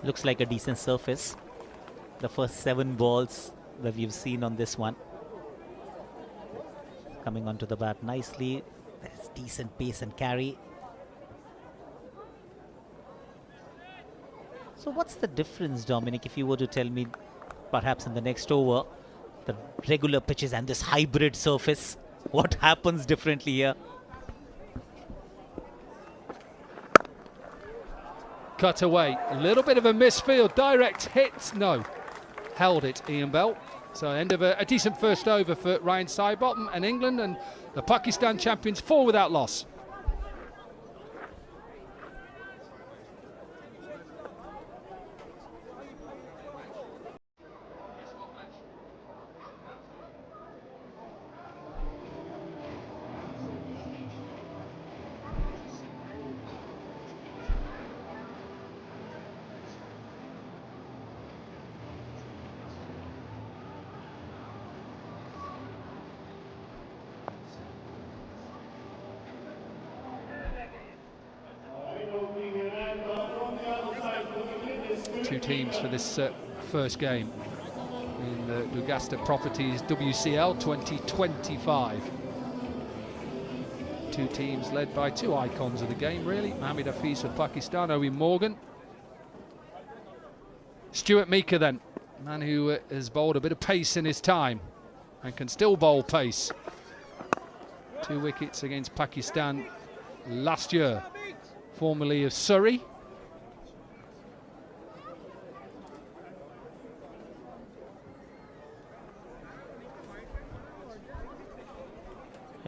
[SPEAKER 5] Looks like a decent surface. The first 7 balls that we've seen on this one. Coming onto the bat nicely. There's decent pace and carry. So what's the difference, Dominic, if you were to tell me perhaps in the next over, the regular pitches and this hybrid surface, what happens differently here?
[SPEAKER 7] Cut away, a little bit of a misfield, direct hit, no. Held it, Ian Bell. So end of a decent first over for Ryan Sidebottom and England, and the Pakistan champions fall without loss. Two teams for this first game in the Dugasta Properties WCL 2025. Two teams led by 2 icons of the game, really. Mohammad Hafiz for Pakistan, Owen Morgan. Stuart Meeker then, a man who has bowled a bit of pace in his time and can still bowl pace. 2 wickets against Pakistan last year, formerly of Surrey.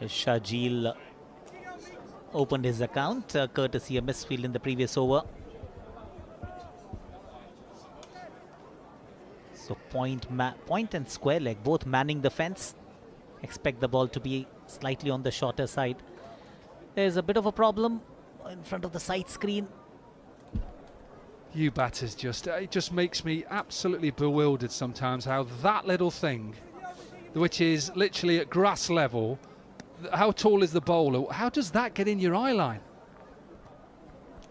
[SPEAKER 5] Sharjeel opened his account courtesy of misfield in the previous over. So point and square leg, both manning the fence. Expect the ball to be slightly on the shorter side. There's a bit of a problem in front of the side screen.
[SPEAKER 7] You batters it just makes me absolutely bewildered sometimes how that little thing, which is literally at grass level, how tall is the bowler? How does that get in your eye line?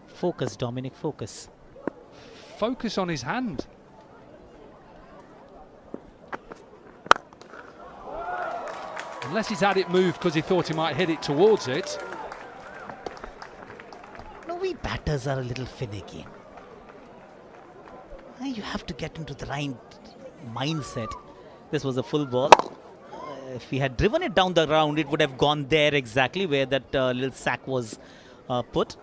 [SPEAKER 5] Focus, Dominic, focus.
[SPEAKER 7] Focus on his hand. Unless he's had it moved because he thought he might hit it towards it.
[SPEAKER 5] we batters are a little finicky. You have to get into the right mindset. This was a full ball. If we had driven it down the ground, it would have gone there exactly where that little sack was put.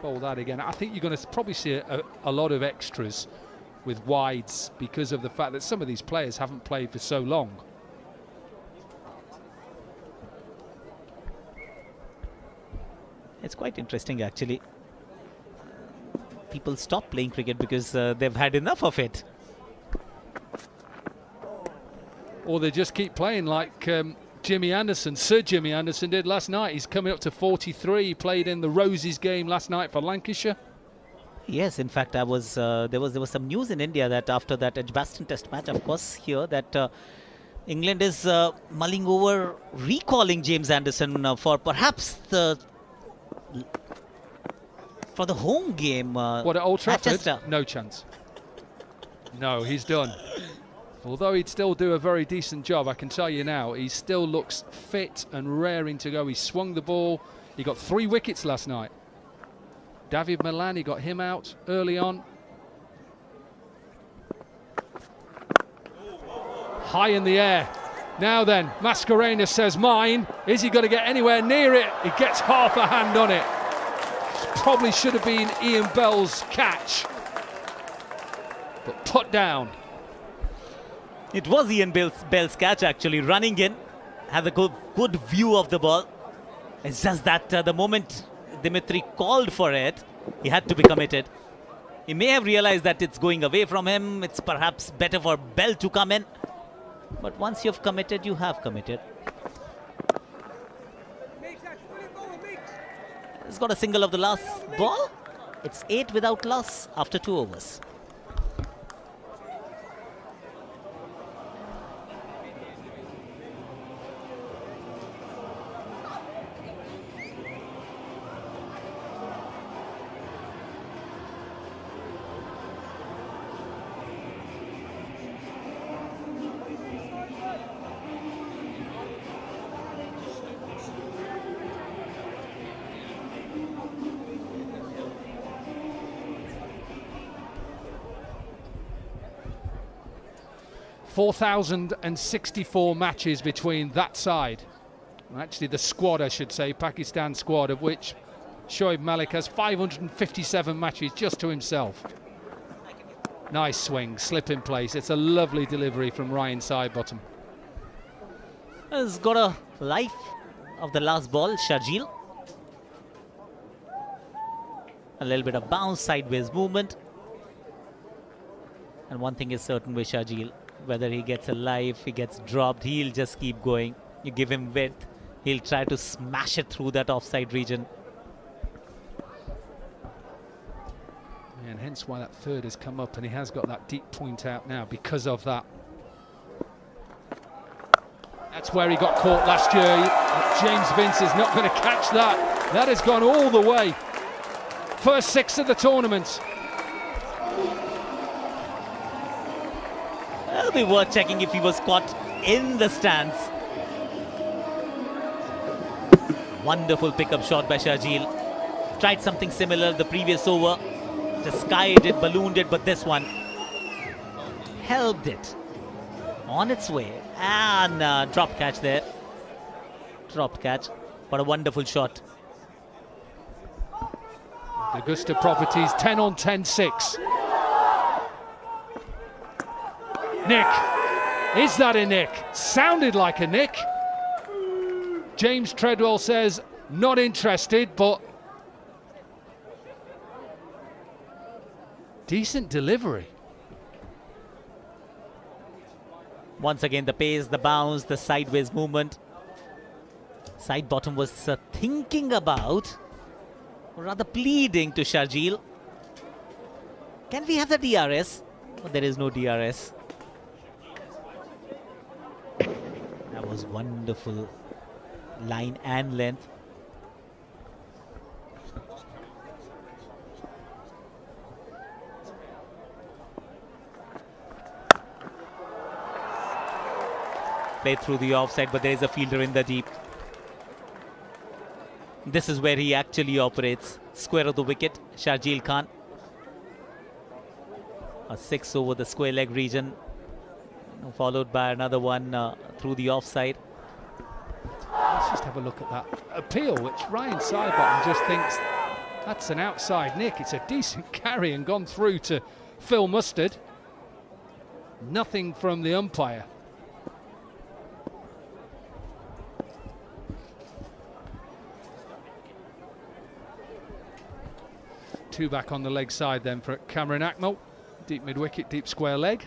[SPEAKER 7] Bowl that again. I think you're going to probably see a lot of extras with wides because of the fact that some of these players haven't played for so long.
[SPEAKER 5] It's quite interesting actually. People stop playing cricket because they've had enough of it.
[SPEAKER 7] Or they just keep playing like Jimmy Anderson, Sir Jimmy Anderson did last night. He's coming up to 43. He played in the Roses game last night for Lancashire.
[SPEAKER 5] Yes, in fact, there was some news in India that after that Edgbaston Test match, of course, here that England is mulling over recalling James Anderson for perhaps the home game.
[SPEAKER 7] What, at Old Trafford?
[SPEAKER 5] Manchester.
[SPEAKER 7] No chance. No, he's done. Although he'd still do a very decent job, I can tell you now, he still looks fit and raring to go. He swung the ball. He got 3 wickets last night. David Milan, he got him out early on. High in the air. Now then, Mascarenas says mine. Is he going to get anywhere near it? He gets half a hand on it. Probably should have been Ian Bell's catch. But put down.
[SPEAKER 5] It was Ian Bell's catch actually, running in, had a good view of the ball. It's just that the moment Dimitri called for it, he had to be committed. He may have realized that it's going away from him. It's perhaps better for Bell to come in. But once you've committed, you have committed. He's got a single of the last ball. It's 8 without loss after 2 overs.
[SPEAKER 7] .4,064 matches between that side. Actually, the squad, I should say, Pakistan squad, of which Shoaib Malik has 557 matches just to himself. Nice swing, slip in place. It's a lovely delivery from Ryan Sidebottom.
[SPEAKER 5] Has got a life of the last ball, Sharjeel. A little bit of bounce, sideways movement. And one thing is certain with Sharjeel, whether he gets a life, he gets dropped, he'll just keep going. You give him width, he'll try to smash it through that offside region.
[SPEAKER 7] And hence why that third has come up, and he has got that deep point out now because of that. That's where he got caught last year. James Vince is not going to catch that. That has gone all the way. First 6 of the tournament.
[SPEAKER 5] It'll be worth checking if he was caught in the stands. Wonderful pickup shot by Sharjeel. Tried something similar the previous over. Just skied it, ballooned it, but this one helped it on its way. And drop catch there. Dropped catch, but a wonderful shot.
[SPEAKER 7] Augusta Properties 10 on 10-6. Nick. Is that a nick? Sounded like a nick. James Treadwell says not interested, but decent delivery.
[SPEAKER 5] Once again, the pace, the bounce, the sideways movement. Sidebottom was thinking about, or rather pleading to Sharjeel. Can we have the DRS? Oh, there is no DRS. That was wonderful line and length. Played through the offside, but there is a fielder in the deep. This is where he actually operates. Square of the wicket, Sharjeel Khan. A 6 over the square leg region, followed by another one through the offside.
[SPEAKER 7] Let's just have a look at that appeal, which Ryan Sidebottom just thinks that's an outside nick. It's a decent carry and gone through to Phil Mustard. Nothing from the umpire. Two back on the leg side then for Cameron Akmal. Deep mid-wicket, deep square leg.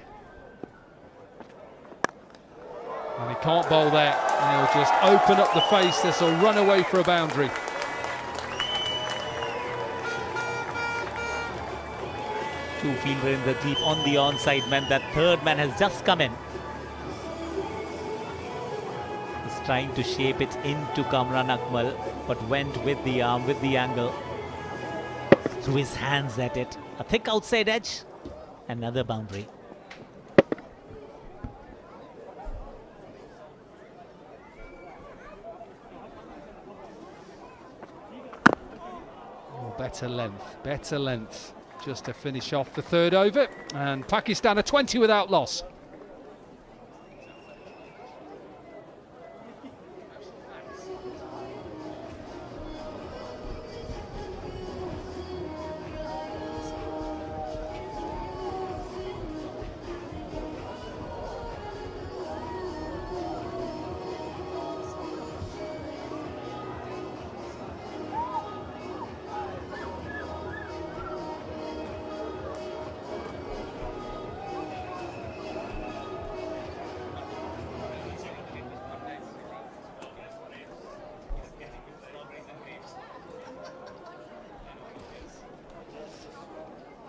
[SPEAKER 7] And he can't bowl there. And he'll just open up the face. This will run away for a boundary.
[SPEAKER 5] Two fielder in the deep on the onside man. That third man has just come in. He's trying to shape it into Kamran Akmal, but went with the arm, with the angle. Threw his hands at it. A thick outside edge. Another boundary.
[SPEAKER 7] Oh, better length. Just to finish off the third over. And Pakistan are 20 without loss.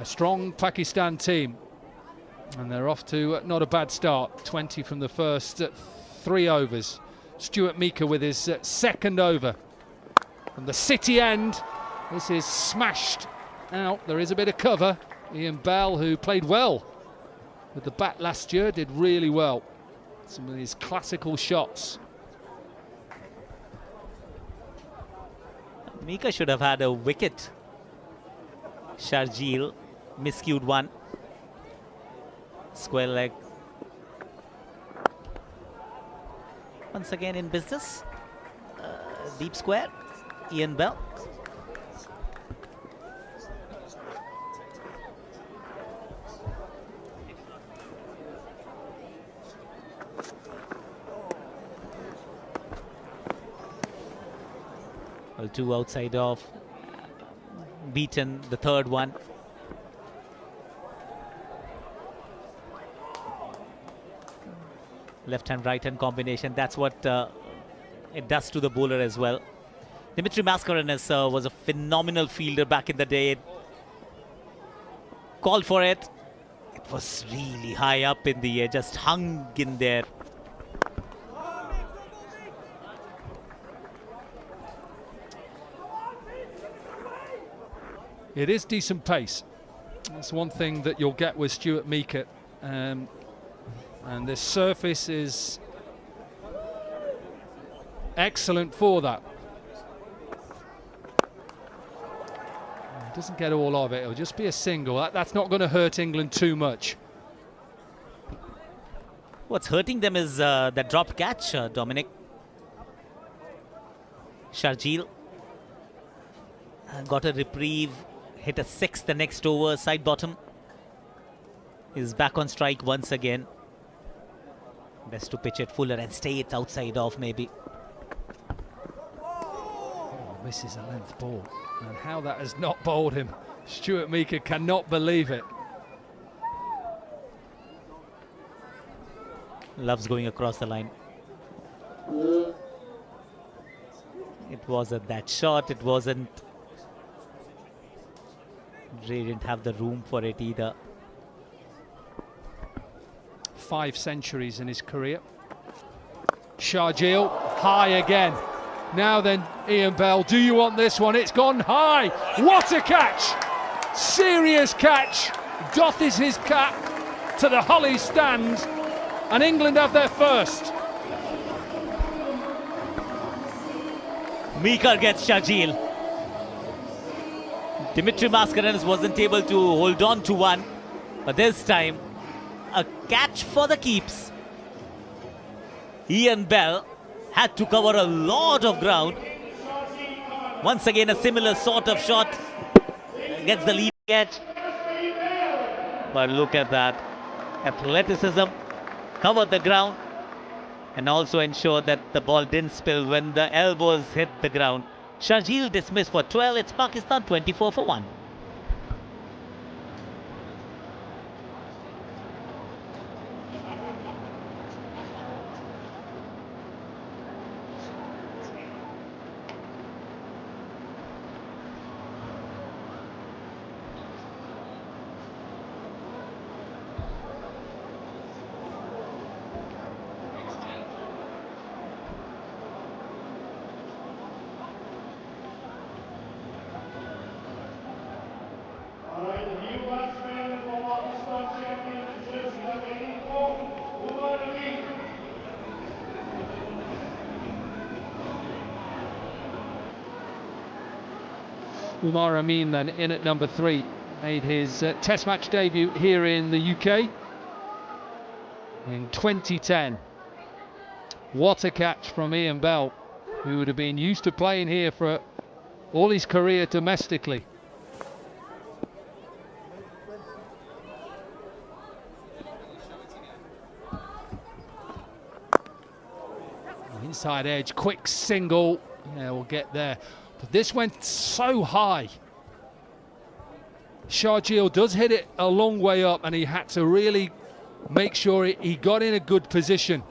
[SPEAKER 7] A strong Pakistan team, and they're off to not a bad start. 20 from the first 3 overs. Stuart Meeker with his second over. From the City end, this is smashed out. There is a bit of cover. Ian Bell, who played well with the bat last year, did really well. Some of these classical shots.
[SPEAKER 5] Meeker should have had a wicket. Sharjeel, miscued one. Square leg. Once again in business. Deep square. Ian Bell. Well, 2 outside off. Beaten the third one. Left hand, right hand combination. That's what it does to the bowler as well. Dimitri Mascarenas was a phenomenal fielder back in the day. Called for it. It was really high up in the air, just hung in there.
[SPEAKER 7] It is decent pace. That's one thing that you'll get with Stuart Meeker. And this surface is excellent for that. He doesn't get all of it. It'll just be a single. That's not going to hurt England too much.
[SPEAKER 5] What's hurting them is that drop catch, Dominic. Sharjeel got a reprieve. Hit a 6 the next over, side bottom. Is back on strike once again. Best to pitch it fuller and stay it outside off maybe.
[SPEAKER 7] Oh, misses a length ball. And how that has not bowled him. Stuart Meeker cannot believe it.
[SPEAKER 5] Loves going across the line. It wasn't that shot. It wasn't. Ray didn't have the room for it either.
[SPEAKER 7] 5 centuries in his career. Sharjeel, high again. Now then, Ian Bell, do you want this one? It's gone high. What a catch! Serious catch. Doffs his cap to the Holly stand, and England have their first.
[SPEAKER 5] Meeker gets Shajil. Dimitri Mascarenhas wasn't able to hold on to one, but this time a catch for the keeps. Ian Bell had to cover a lot of ground. Once again, a similar sort of shot. Gets the lead edge. But look at that. Athleticism. Covered the ground. And also ensured that the ball didn't spill when the elbows hit the ground. Shajil dismissed for 12. It's Pakistan 24 for 1.
[SPEAKER 1] Umar Amin then in at number 3, made his Test match debut here in the UK in 2010. What a catch from Ian Bell, who would have been used to playing here for all his career domestically. Inside edge, quick single. Yeah, we'll get there. But this went so high. Shajil does hit it a long way up, and he had to really make sure he got in a good position.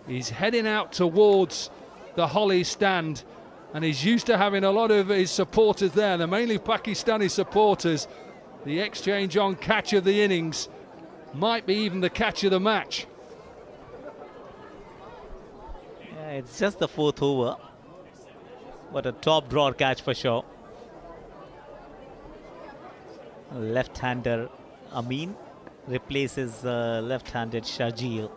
[SPEAKER 1] He's heading out towards the Holly stand, and he's used to having a lot of his supporters there. They're mainly Pakistani supporters. The exchange on catch of the innings might be even the catch of the match.
[SPEAKER 5] Yeah, it's just the 4th over. But a top draw catch for sure. Left-hander Amin replaces left-handed Shajil.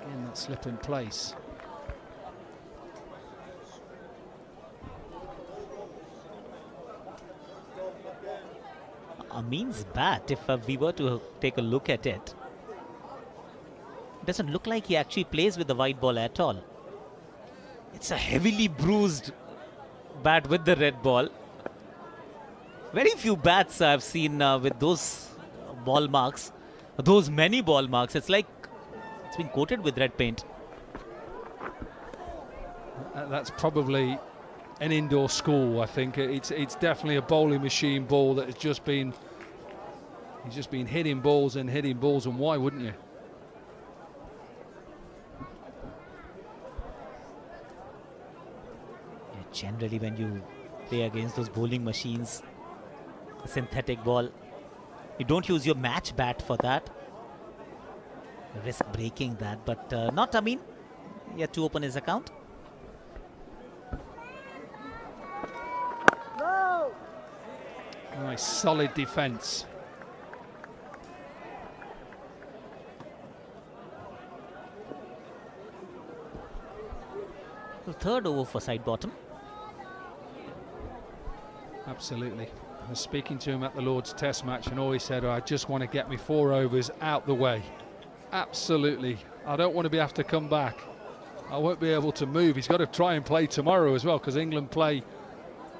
[SPEAKER 1] Again, that slip in place.
[SPEAKER 5] Amin's bat, if we were to take a look at it, doesn't look like he actually plays with the white ball at all. It's a heavily bruised bat with the red ball. Very few bats I've seen with those ball marks, those many ball marks. It's like it's been coated with red paint.
[SPEAKER 1] That's probably an indoor school, I think. It's definitely a bowling machine ball that has just been, he's just been hitting balls, and why wouldn't you?
[SPEAKER 5] Generally, when you play against those bowling machines, a synthetic ball, you don't use your match bat for that. Risk breaking that, but not Amin. Yet to open his account.
[SPEAKER 1] No. Nice solid defence.
[SPEAKER 5] The 3rd over for side bottom.
[SPEAKER 1] Absolutely. I was speaking to him at the Lord's Test match, and all he said, I just want to get me 4 overs out the way. Absolutely. I don't want to have to come back. I won't be able to move. He's got to try and play tomorrow as well, because England play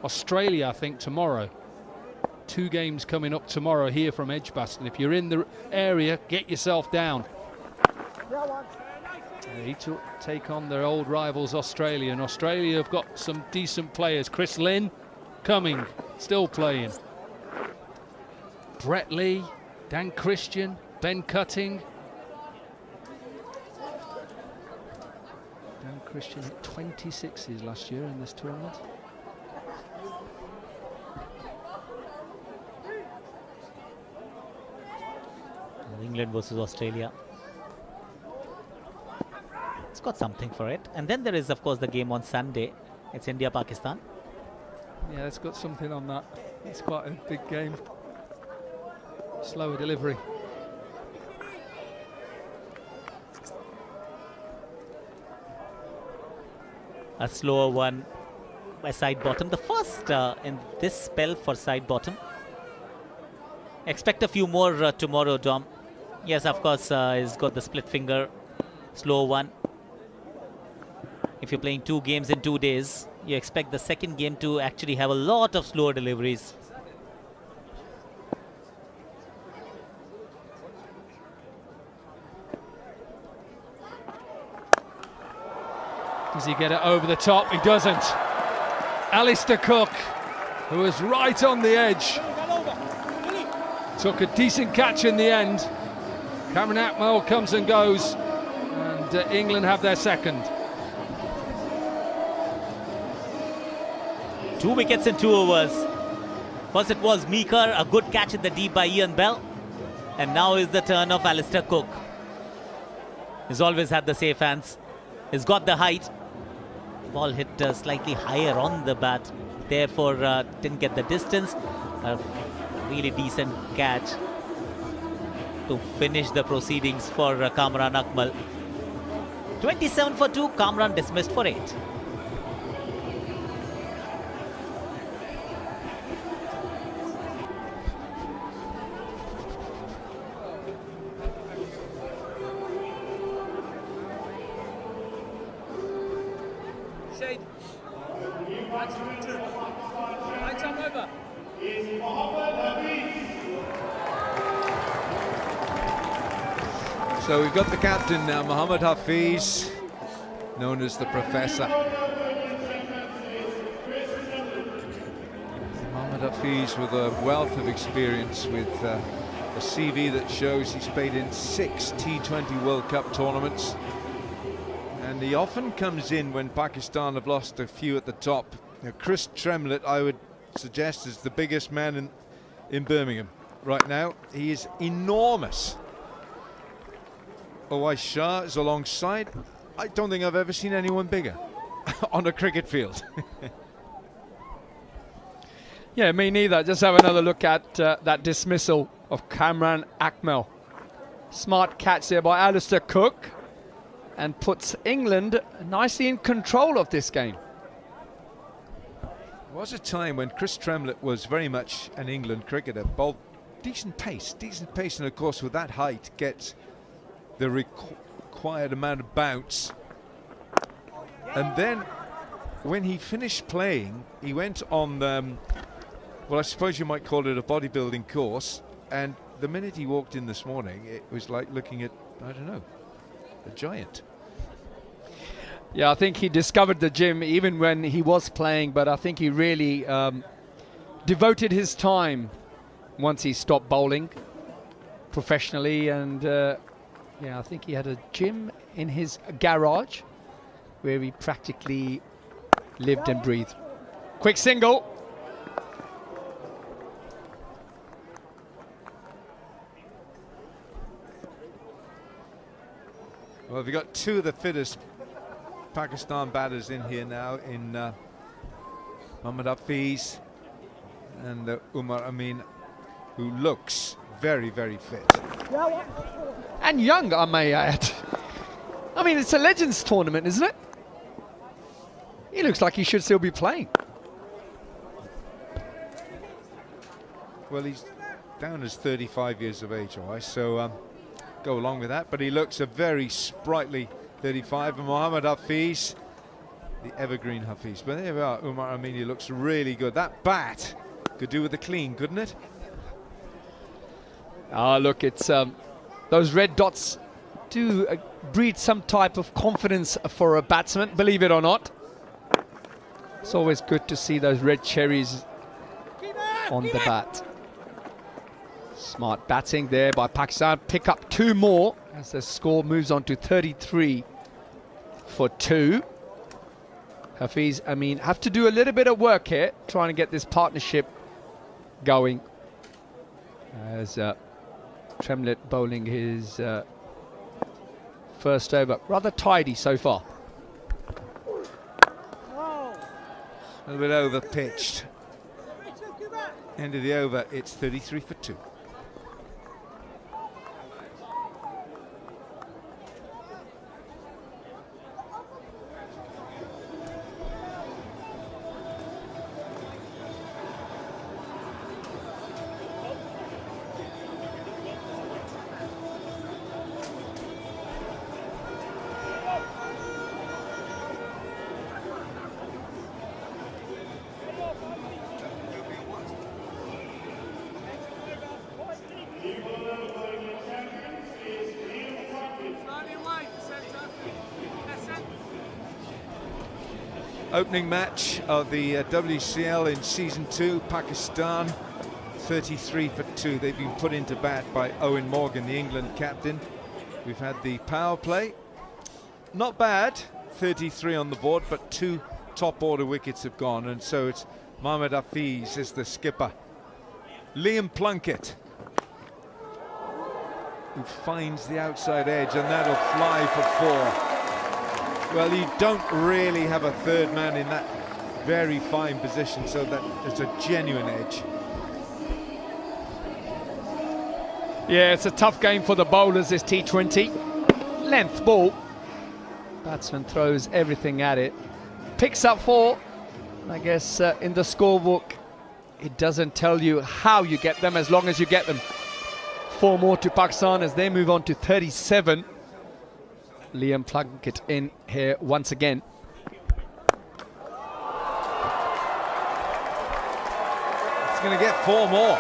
[SPEAKER 1] Australia, I think, tomorrow. 2 games coming up tomorrow here from Edgbaston. If you're in the area, get yourself down. They take on their old rivals Australia, and Australia have got some decent players. Chris Lynn coming, still playing. Brett Lee, Dan Christian, Ben Cutting. Dan Christian hit 26s last year in this tournament.
[SPEAKER 5] England versus Australia. It's got something for it. And then there is, of course, the game on Sunday. It's India-Pakistan.
[SPEAKER 1] Yeah, it's got something on that. It's quite a big game. Slower delivery.
[SPEAKER 5] A slower one by side bottom. The first in this spell for side bottom. Expect a few more tomorrow, Dom. Yes, of course, he's got the split finger. Slow one. If you're playing 2 games in 2 days, you expect the second game to actually have a lot of slower deliveries.
[SPEAKER 7] Does he get it over the top? He doesn't. Alistair Cook, who was right on the edge, took a decent catch in the end. Cameron Atmel comes and goes, and England have their second.
[SPEAKER 5] 2 wickets in 2 overs. First it was Meeker, a good catch in the deep by Ian Bell. And now is the turn of Alistair Cook. He's always had the safe hands. He's got the height. Ball hit slightly higher on the bat. Therefore, didn't get the distance. A really decent catch to finish the proceedings for Kamran Akmal. 27 for 2, Kamran dismissed for 8.
[SPEAKER 12] Shade. Right time over.
[SPEAKER 2] So we've got the captain now, Mohammad Hafiz, known as the Professor. Mohammad Hafiz with a wealth of experience, with a CV that shows he's played in 6 T20 World Cup tournaments. And he often comes in when Pakistan have lost a few at the top. Now, Chris Tremlett, I would suggest, is the biggest man in Birmingham right now. He is enormous. Awais Shah is alongside. I don't think I've ever seen anyone bigger on a cricket field.
[SPEAKER 7] Yeah, me neither. Just have another look at that dismissal of Kamran Akmal. Smart catch there by Alistair Cook, and puts England nicely in control of this game.
[SPEAKER 2] There was a time when Chris Tremlett was very much an England cricketer. Bowled decent pace, and of course with that height gets the required amount of bounce. And then when he finished playing, he went on, well, I suppose you might call it a bodybuilding course, and the minute he walked in this morning, it was like looking at, I don't know, a giant.
[SPEAKER 7] Yeah, I think he discovered the gym even when he was playing, but I think he really devoted his time once he stopped bowling professionally. And yeah, I think he had a gym in his garage where he practically lived and breathed. Quick single.
[SPEAKER 2] Well, we've got 2 of the fittest Pakistan batters in here now, in Mohammad Hafiz and Umar Amin, who looks very, very fit.
[SPEAKER 7] And young, I may add. I mean, it's a Legends tournament, isn't it? He looks like he should still be playing.
[SPEAKER 2] Well, he's down as 35 years of age, all right, so go along with that, but he looks a very sprightly 35. And Mohammad Hafiz, the evergreen Hafiz. But there we are, Umar Amin, he looks really good. That bat could do with a clean, couldn't it?
[SPEAKER 7] Ah, look, it's those red dots do breed some type of confidence for a batsman, believe it or not. It's always good to see those red cherries on the bat. Smart batting there by Pakistan. Pick up 2 more as the score moves on to 33 for 2. Hafiz, I mean, have to do a little bit of work here, trying to get this partnership going. As Tremlett bowling his first over. Rather tidy so far.
[SPEAKER 2] A little bit over pitched. End of the over, it's 33 for 2. Opening match of the WCL in Season 2, Pakistan, 33 for 2. They've been put into bat by Owen Morgan, the England captain. We've had the power play. Not bad, 33 on the board, but 2 top order wickets have gone, and so it's Mohammad Hafiz as the skipper. Liam Plunkett, who finds the outside edge, and that'll fly for 4. Well, you don't really have a third man in that very fine position, so that it's a genuine edge.
[SPEAKER 13] Yeah, it's a tough game for the bowlers, this T20. Length ball. Batsman throws everything at it. Picks up 4. I guess in the scorebook, it doesn't tell you how you get them, as long as you get them. 4 more to Pakistan as they move on to 37. Liam Plunkett in here once again.
[SPEAKER 2] It's going to get 4 more.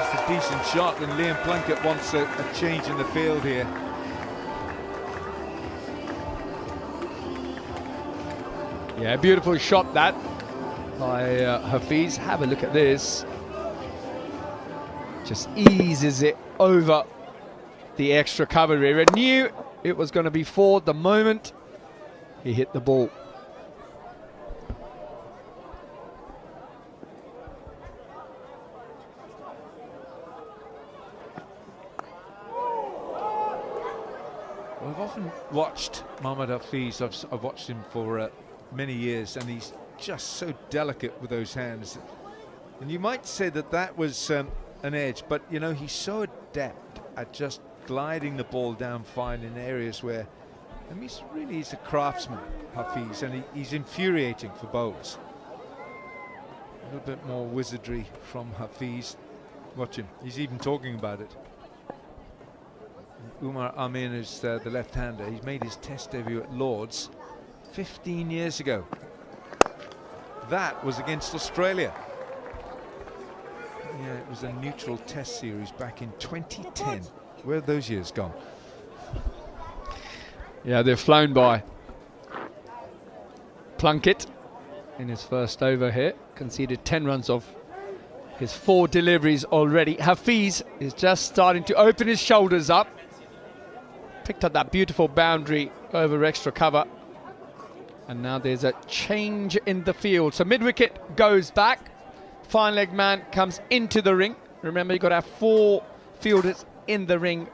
[SPEAKER 2] It's a decent shot, and Liam Plunkett wants a change in the field here.
[SPEAKER 13] Yeah, beautiful shot that by Hafiz. Have a look at this. Just eases it over the extra cover area. Knew it was going to be 4 the moment he hit the ball.
[SPEAKER 2] Well, I've often watched Mohammad Hafiz. I've watched him for many years, and he's just so delicate with those hands. And you might say that that was an edge, but you know, he's so adept at just gliding the ball down fine in areas where, I mean, he's a craftsman, Hafiz, and he's infuriating for bowlers. A little bit more wizardry from Hafiz. Watch him, he's even talking about it. And Umar Amin is the left-hander. He's made his test debut at Lord's 15 years ago. That was against Australia. Yeah, it was a neutral test series back in 2010. Where have those years gone?
[SPEAKER 13] Yeah, they've flown by. Plunkett in his first over here conceded 10 runs off his 4 deliveries already. Hafiz is just starting to open his shoulders up. Picked up that beautiful boundary over extra cover. And now there's a change in the field. So mid-wicket goes back. Fine leg man comes into the ring. Remember, you've got to have 4 fielders in the ring.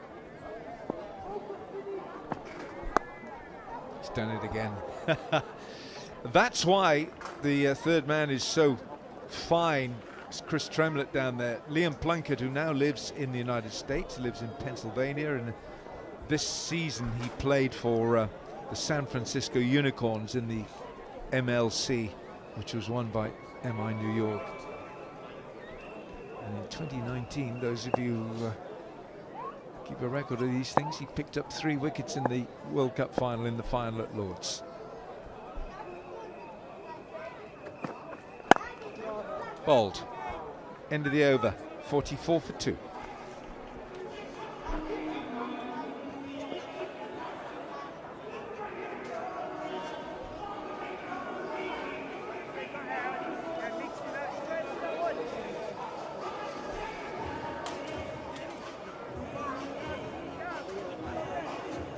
[SPEAKER 2] He's done it again. That's why the third man is so fine. It's Chris Tremlett down there. Liam Plunkett, who now lives in the United States, lives in Pennsylvania, and this season he played for the San Francisco Unicorns in the MLC, which was won by MI New York. And in 2019, those of you who keep a record of these things, he picked up 3 wickets in the World Cup final, in the final at Lord's. Bowled. End of the over, 44 for 2.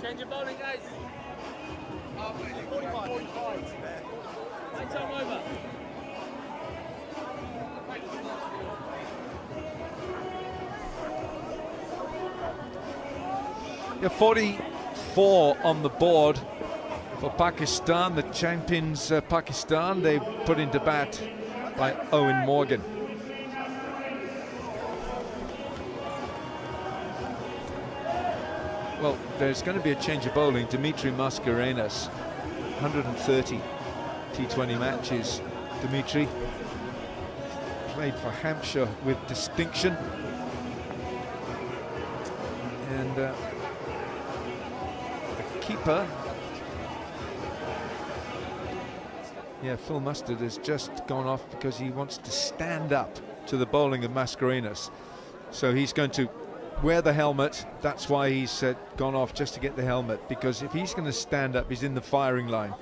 [SPEAKER 12] Change your bowling, guys. 45. Right time over.
[SPEAKER 2] Yeah, 44 on the board for Pakistan, the champions Pakistan. They put into bat by Owen Morgan. Well, there's going to be a change of bowling. Dimitri Mascarenhas, 130 T20 matches. Dimitri played for Hampshire with distinction. And the keeper, yeah, Phil Mustard has just gone off because he wants to stand up to the bowling of Mascarenhas. So he's going to wear the helmet. That's why he's gone off, just to get the helmet, because if he's going to stand up, he's in the firing line.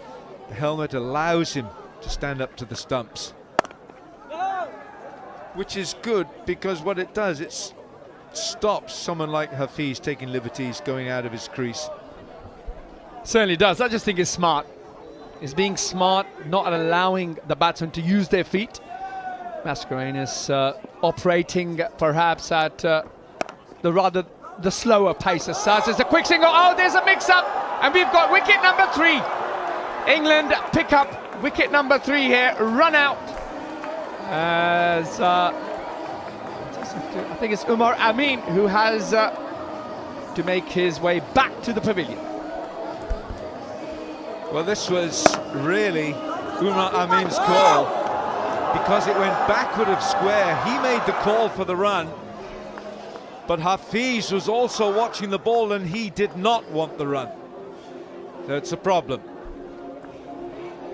[SPEAKER 2] The helmet allows him to stand up to the stumps, which is good because what it does, it stops someone like Hafiz taking liberties going out of his crease.
[SPEAKER 13] Certainly does. I just think it's smart. It's being smart, not allowing the batsmen to use their feet. Mascarenhas operating perhaps at the slower pace as such. It's a quick single. Oh, there's a mix-up, and we've got wicket number 3. England pick up wicket number 3 here. Run out. As I think it's Umar Amin who has to make his way back to the pavilion.
[SPEAKER 2] Well, this was really Umar Amin's call because it went backward of square. He made the call for the run, but Hafiz was also watching the ball and he did not want the run. So it's a problem.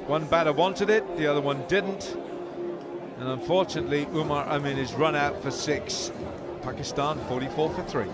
[SPEAKER 2] One batter wanted it, the other one didn't. And unfortunately, Umar Amin is run out for 6. Pakistan 44 for 3.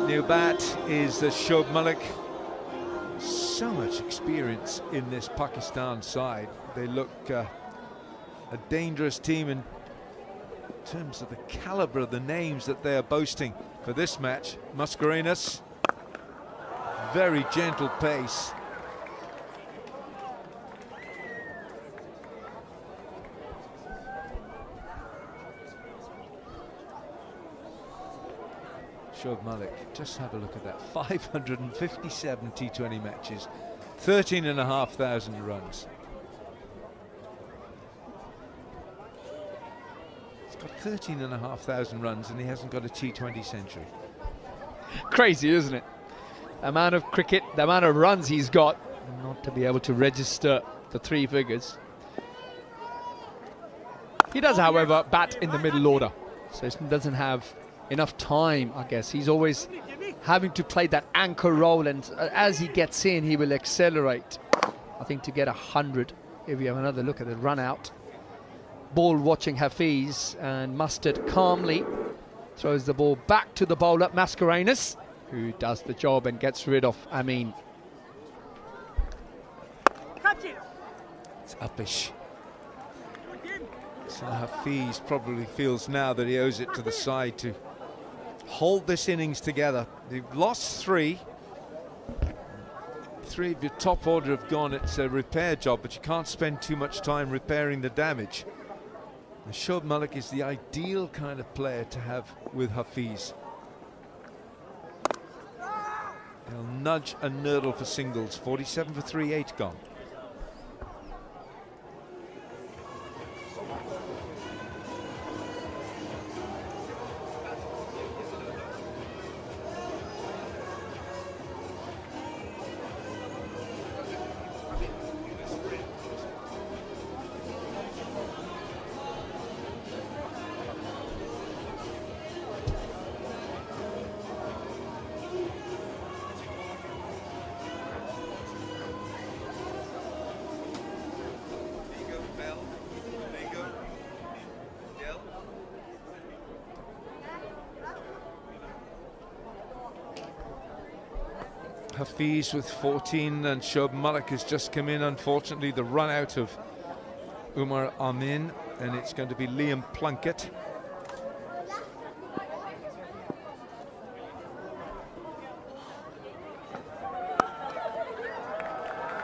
[SPEAKER 2] New bat is Shoaib Malik. So much experience in this Pakistan side. They look a dangerous team in terms of the calibre of the names that they are boasting for this match. Mascarenhas, very gentle pace. Shoaib Malik, just have a look at that. 557 T20 matches, 13,500 runs. He's got 13,500 runs and he hasn't got a T20 century.
[SPEAKER 13] Crazy, isn't it? The amount of cricket, the amount of runs he's got, and not to be able to register the 3 figures. He does, however, bat in the middle order, so he doesn't have enough time, I guess. He's always having to play that anchor role, and as he gets in, he will accelerate. I think to get 100, if you have another look at the run out. Ball watching Hafiz, and Mustard calmly throws the ball back to the bowler, Mascarenhas, who does the job and gets rid of Amin.
[SPEAKER 2] It's uppish. So Hafiz probably feels now that he owes it to the side to hold this innings together. They've lost 3. 3 of your top order have gone. It's a repair job, but you can't spend too much time repairing the damage. And Shoaib Malik is the ideal kind of player to have with Hafiz. He'll nudge and nurdle for singles. 47 for 3, 8 gone. Hafiz with 14 and Shoaib Malik has just come in. Unfortunately, the run out of Umar Amin, and it's going to be Liam Plunkett.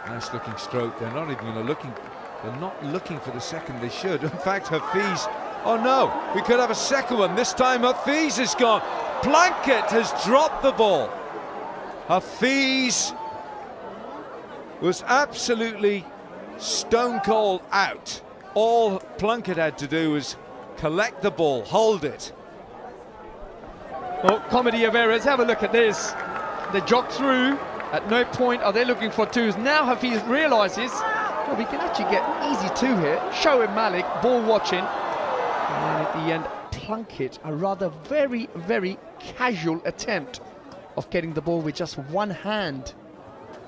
[SPEAKER 2] Nice looking stroke. They're not even going to looking. They're not looking for the second they should. In fact, Hafiz. Oh no, we could have a second one. This time Hafiz is gone. Plunkett has dropped the ball. Hafiz was absolutely stone cold out. All Plunkett had to do was collect the ball, hold it.
[SPEAKER 13] Well, comedy of errors, have a look at this. They jog through, at no point are they looking for twos. Now Hafiz realises, well, we can actually get easy two here. Shoaib Malik, ball watching. And then at the end, Plunkett, a rather very, very casual attempt of getting the ball with just one hand.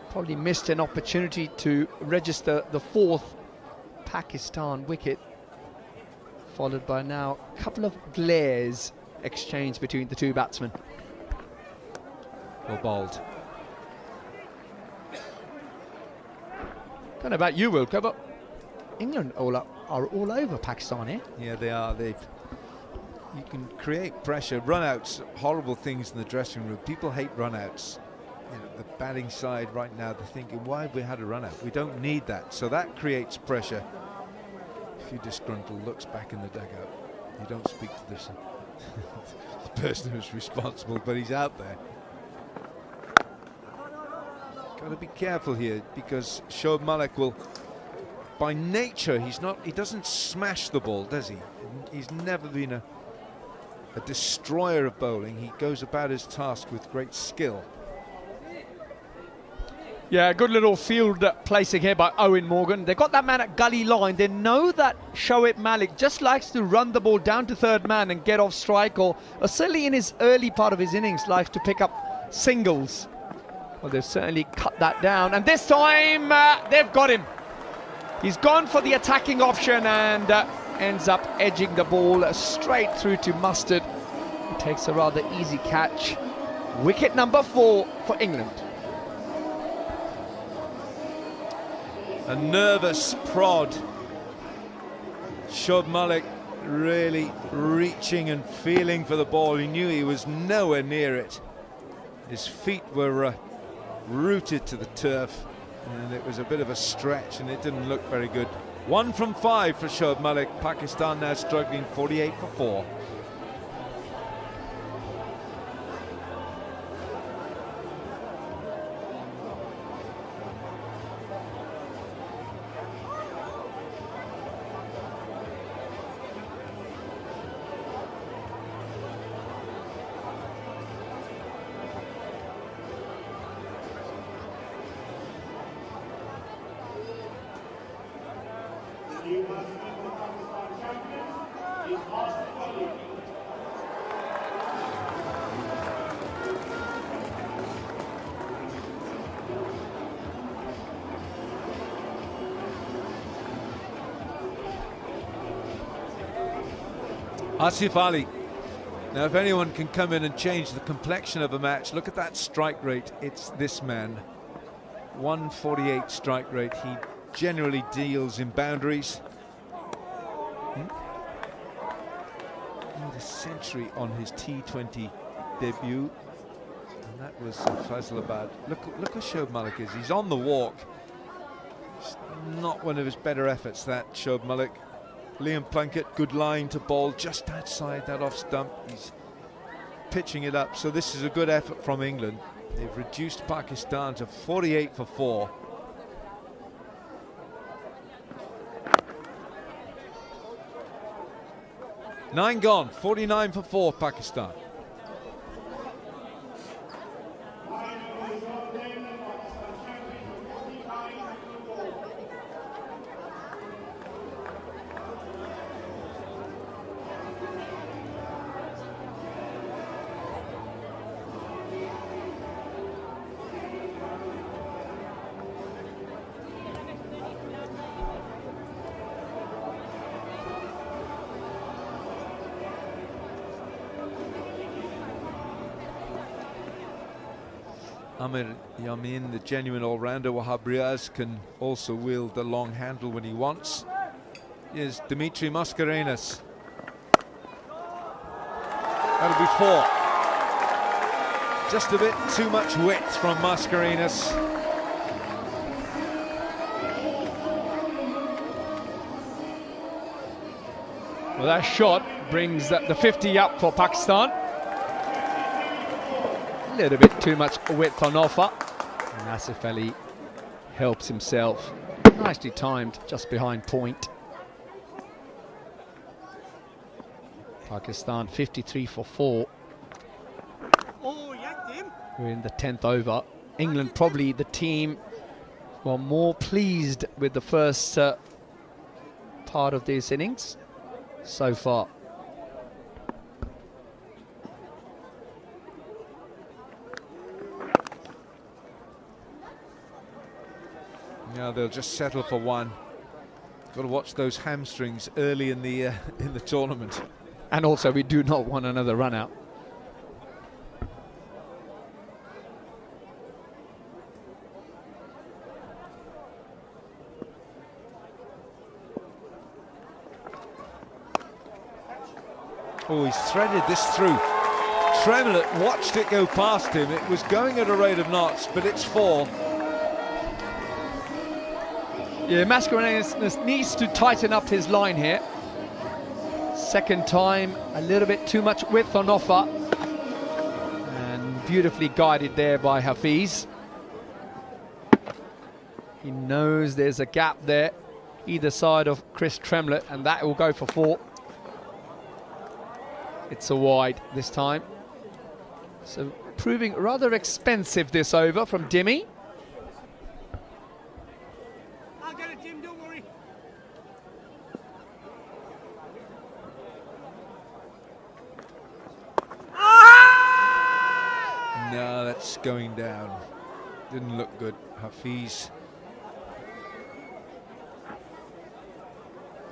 [SPEAKER 13] Probably missed an opportunity to register the fourth Pakistan wicket. Followed by now a couple of glares exchanged between the two batsmen.
[SPEAKER 2] Well bowled.
[SPEAKER 13] Don't know about you, Wilco, but England are all over Pakistan here.
[SPEAKER 2] Yeah, they are. You can create pressure. Run-outs, horrible things in the dressing room. People hate run-outs. You know, the batting side right now, they're thinking, why have we had a run-out? We don't need that. So that creates pressure. A few disgruntled looks back in the dugout. You don't speak to this the person who's responsible, but he's out there. Got to be careful here, because Shoaib Malik will, by nature, he doesn't smash the ball, does he? He's never been a destroyer of bowling. He goes about his task with great skill.
[SPEAKER 13] Yeah, good little field placing here by Owen Morgan. They got that man at gully line. They know that Shoaib Malik just likes to run the ball down to third man and get off strike, or certainly in his early part of his innings likes to pick up singles. Well, they've certainly cut that down, and this time they've got him. He's gone for the attacking option and ends up edging the ball straight through to Mustard. He takes a rather easy catch. Wicket number 4 for England.
[SPEAKER 2] A nervous prod. Shoaib Malik really reaching and feeling for the ball. He knew he was nowhere near it. His feet were rooted to the turf, and it was a bit of a stretch, and it didn't look very good. 1 from 5 for Shoaib Malik. Pakistan now struggling, 48 for 4. Asif Ali. Now, if anyone can come in and change the complexion of a match, look at that strike rate. It's this man. 148 strike rate. He generally deals in boundaries. He had a century on his T20 debut, and that was Faisalabad. Look how Shoaib Malik is. He's on the walk. It's not one of his better efforts, that Shoaib Malik. Liam Plunkett, good line to bowl just outside that off stump. He's pitching it up, so this is a good effort from England. They've reduced Pakistan to 48 for 4. Nine gone, 49 for 4 Pakistan. Amir Yamin, the genuine all-rounder. Wahab Riaz can also wield the long handle when he wants. Here's Dimitri Mascarenhas. That'll be 4. Just a bit too much width from Mascarenhas.
[SPEAKER 13] Well, that shot brings the 50 up for Pakistan. A little bit too much width on offer. And Asif Ali helps himself. Nicely timed, just behind point. Pakistan 53 for 4.
[SPEAKER 12] Oh, yanked him.
[SPEAKER 13] We're in the 10th over. England probably the team who are more pleased with the first part of this innings so far.
[SPEAKER 2] Now they'll just settle for one. Got to watch those hamstrings early in the tournament.
[SPEAKER 13] And also we do not want another run out.
[SPEAKER 2] Oh, he's threaded this through. Tremlett watched it go past him. It was going at a rate of knots, but it's 4.
[SPEAKER 13] Yeah, Mascarenhas needs to tighten up his line here. Second time, a little bit too much width on offer. And beautifully guided there by Hafiz. He knows there's a gap there, either side of Chris Tremlett, and that will go for 4. It's a wide this time. So proving rather expensive this over from Dimmy.
[SPEAKER 12] I'll get it, Jim, don't worry.
[SPEAKER 2] No, that's going down. Didn't look good. Hafiz.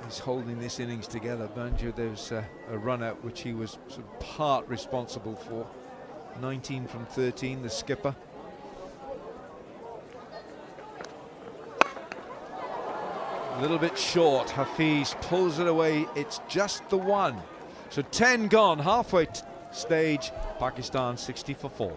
[SPEAKER 2] He's holding this innings together. Banjo, there's a run out which he was sort of part responsible for. 19 from 13, the skipper. A little bit short. Hafiz pulls it away. It's just the 1. So 10 gone, halfway stage. Pakistan 60 for 4.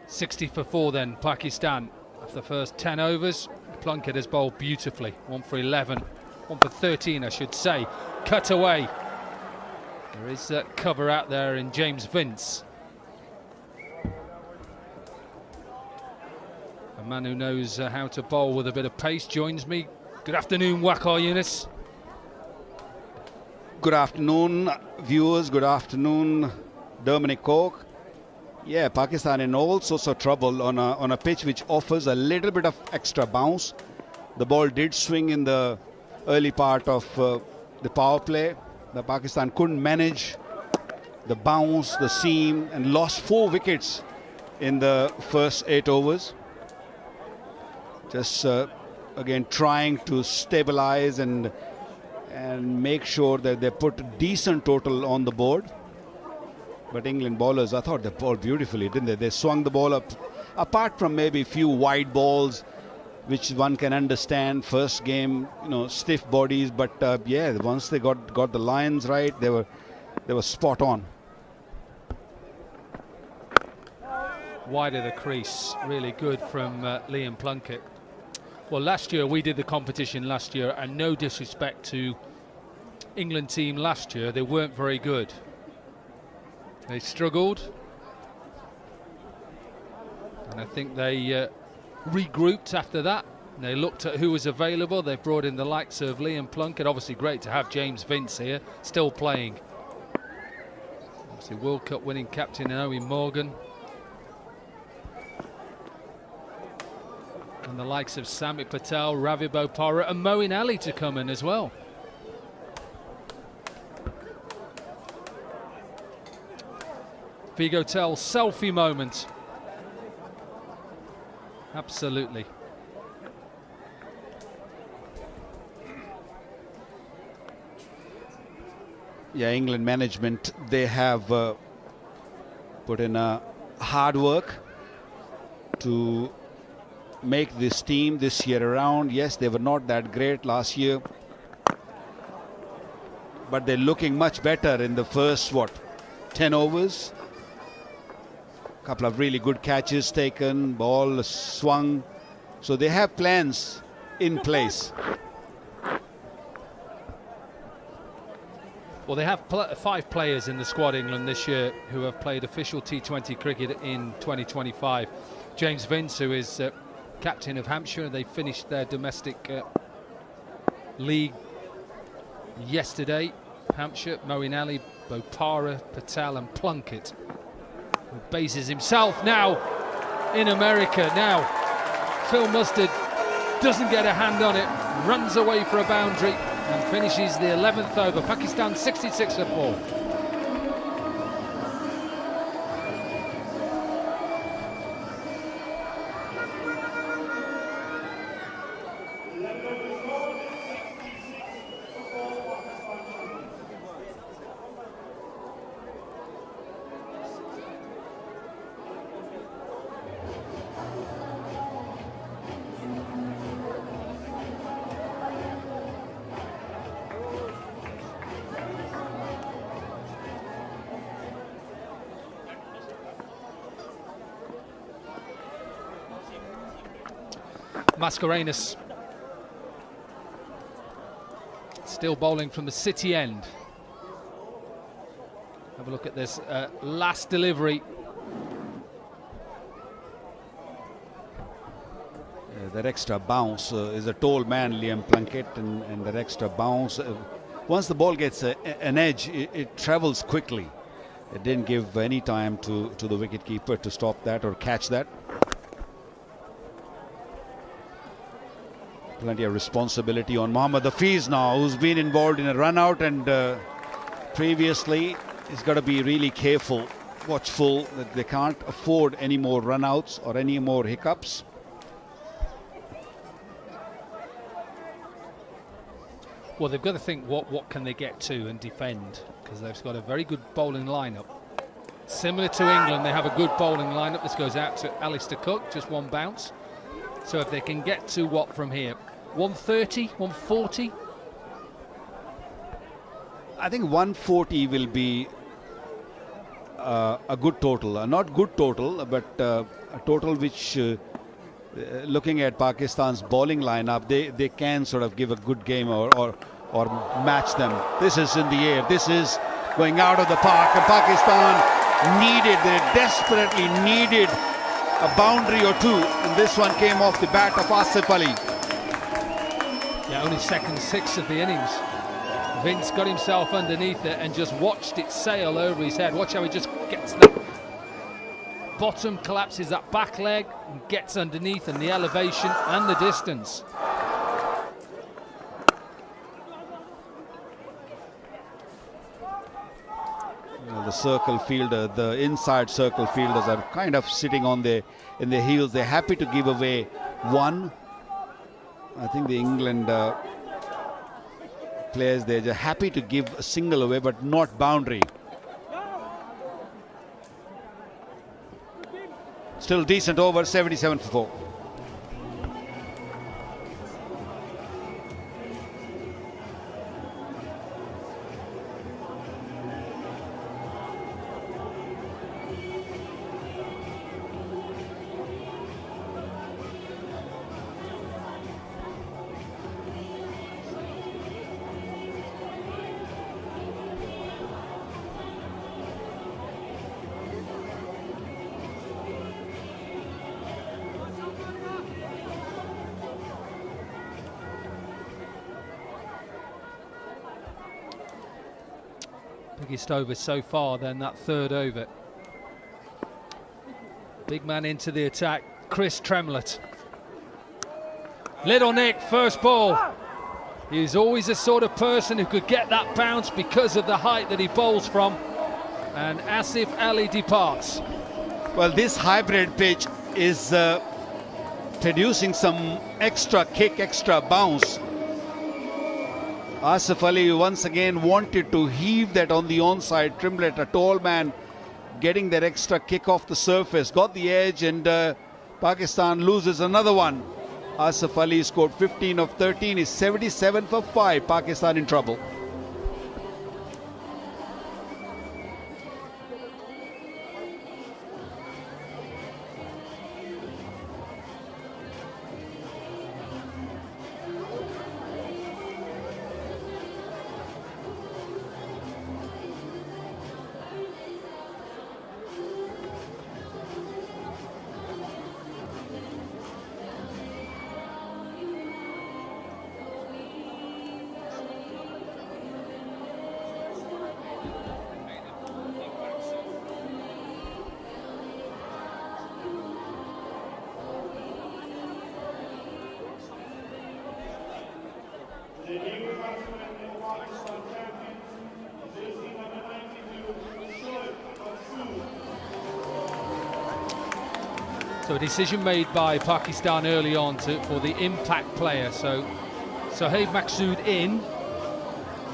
[SPEAKER 7] $60 for 4 then, Pakistan. After the first 10 overs, Plunkett has bowled beautifully. 1 for 11, 1 for 13 I should say. Cut away. There is cover out there in James Vince. A man who knows how to bowl with a bit of pace joins me. Good afternoon, Waqar Yunus.
[SPEAKER 14] Good afternoon, viewers. Good afternoon, Dominic Cork. Yeah, Pakistan in all sorts of trouble on a pitch which offers a little bit of extra bounce. The ball did swing in the early part of the power play. The Pakistan couldn't manage the bounce, the seam, and lost 4 wickets in the first 8 overs. Just again trying to stabilize and make sure that they put a decent total on the board. But England bowlers, I thought they bowled beautifully, didn't they? They swung the ball up, apart from maybe a few wide balls, which one can understand. First game, you know, stiff bodies, but yeah, once they got the lines right, they were spot on.
[SPEAKER 7] Wide of the crease, really good from Liam Plunkett. Well, last year we did the competition last year, and no disrespect to England team last year, they weren't very good. They struggled, and I think they regrouped after that. They looked at who was available. They brought in the likes of Liam Plunkett. Obviously great to have James Vince here, still playing. Obviously World Cup winning captain Owen Morgan. And the likes of Sami Patel, Ravi Bopara and Moeen Ali to come in as well. Vigo Tell selfie moment. Absolutely.
[SPEAKER 14] Yeah, England management, they have put in a hard work to make this team this year around. Yes, they were not that great last year, but they're looking much better in the first, 10 overs. A couple of really good catches taken, ball swung. So they have plans in place.
[SPEAKER 7] Well, they have 5 players in the squad, England, this year who have played official T20 cricket in 2025. James Vince, who is captain of Hampshire, they finished their domestic league yesterday. Hampshire, Moeen Ali, Bopara, Patel and Plunkett, who bases himself now in America. Now, Phil Mustard doesn't get a hand on it, runs away for a boundary and finishes the 11th over. Pakistan 66 for 4. Mascarenhas still bowling from the City end. Have a look at this last delivery.
[SPEAKER 14] That extra bounce is a tall man, Liam Plunkett, and that extra bounce. Once the ball gets an edge, it travels quickly. It didn't give any time to the wicketkeeper to stop that or catch that. Plenty of responsibility on Mohammad Hafiz now, who's been involved in a run out, and previously he's got to be really careful, watchful that they can't afford any more run outs or any more hiccups.
[SPEAKER 7] Well, they've got to think what can they get to and defend, because they've got a very good bowling lineup. Similar to England, they have a good bowling lineup. This goes out to Alistair Cook, just one bounce. So if they can get to what from here? 130, 140?
[SPEAKER 14] I think 140 will be a good total. Not good total, but a total which, looking at Pakistan's bowling lineup, they can sort of give a good game or match them. This is in the air. This is going out of the park. And Pakistan they desperately needed a boundary or two, and this one came off the bat of Asif Ali.
[SPEAKER 7] Yeah, only second 6 of the innings. Vince got himself underneath it and just watched it sail over his head. Watch how he just gets that bottom, collapses that back leg and gets underneath, and the elevation and the distance.
[SPEAKER 14] The circle fielder, the inside circle fielders are kind of sitting on in their heels. They're happy to give away one. I think the England players, they're just happy to give a single away, but not boundary. Still decent over, 77 for 4.
[SPEAKER 7] Biggest over so far then, that third over. Big man into the attack, Chris Tremlett. Little Nick, first ball. He's always the sort of person who could get that bounce because of the height that he bowls from. And Asif Ali departs.
[SPEAKER 14] Well, this hybrid pitch is producing some extra kick, extra bounce. Asif Ali once again wanted to heave that on the onside. Trimblett, a tall man, getting that extra kick off the surface, got the edge, and Pakistan loses another one. Asif Ali scored 15 of 13, is 77 for 5. Pakistan in trouble.
[SPEAKER 7] So a decision made by Pakistan early on for the impact player. So Sohaib Maksud in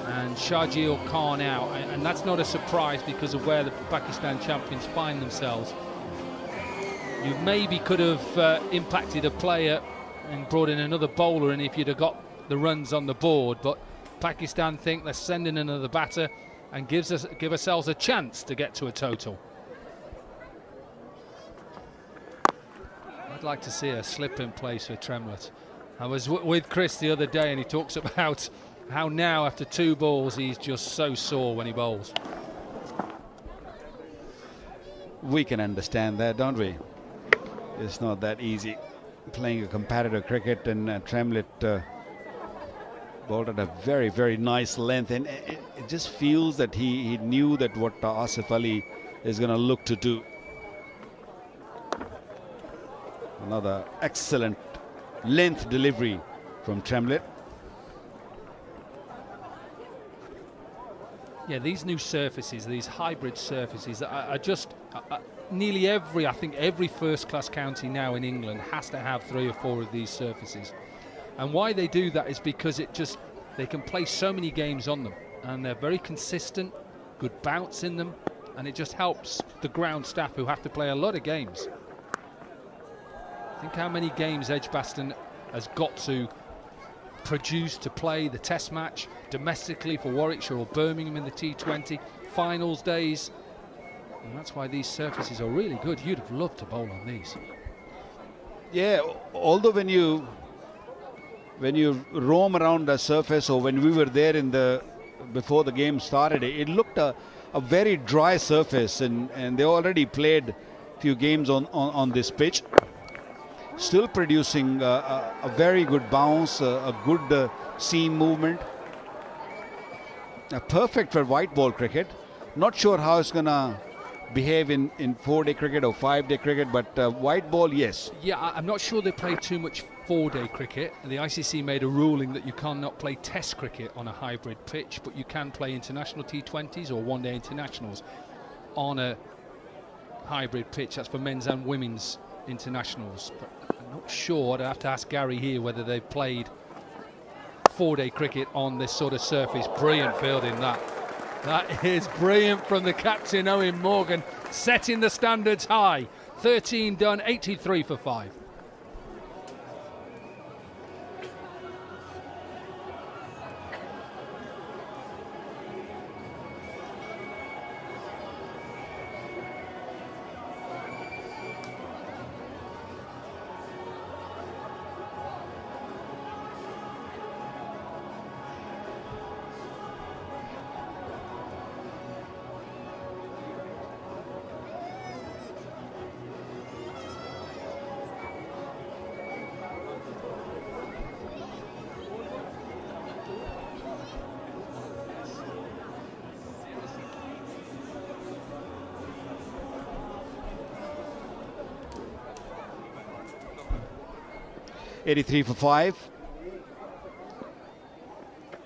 [SPEAKER 7] and Shahjeel Khan out. And that's not a surprise because of where the Pakistan champions find themselves. You maybe could have impacted a player and brought in another bowler in if you'd have got the runs on the board. But Pakistan think they're sending another batter and give ourselves a chance to get to a total. I'd like to see a slip in place for Trimblett. I was with Chris the other day and he talks about how now after 2 balls he's just so sore when he bowls.
[SPEAKER 14] We can understand that, don't we? It's not that easy playing a competitive cricket, and Trimblett bowled at a very, very nice length, and it just feels that he knew that what Asif Ali is going to look to do. Another excellent length delivery from Trimblett.
[SPEAKER 7] Yeah, these new surfaces, these hybrid surfaces, are just nearly I think every first-class county now in England has to have 3 or 4 of these surfaces. And why they do that is because they can play so many games on them, and they're very consistent, good bounce in them, and it just helps the ground staff who have to play a lot of games. Think how many games Edgbaston has got to produce to play the test match domestically for Warwickshire or Birmingham in the T20, finals days. And that's why these surfaces are really good. You'd have loved to bowl on these.
[SPEAKER 14] Yeah, although when you roam around the surface, or when we were there before the game started, it looked a very dry surface, and they already played a few games on this pitch. Still producing a very good bounce, a good seam movement. Perfect for white ball cricket. Not sure how it's going to behave in 4-day cricket or 5-day cricket, but white ball, yes.
[SPEAKER 7] Yeah, I'm not sure they play too much 4-day cricket. The ICC made a ruling that you cannot play test cricket on a hybrid pitch, but you can play international T20s or 1-day internationals on a hybrid pitch. That's for men's and women's internationals. But I'm not sure. I'd have to ask Gary here whether they've played 4-day cricket on this sort of surface. Brilliant fielding that. That is brilliant from the captain, Owen Morgan, setting the standards high. 13 done, 83 for 5.
[SPEAKER 14] .83 for 5.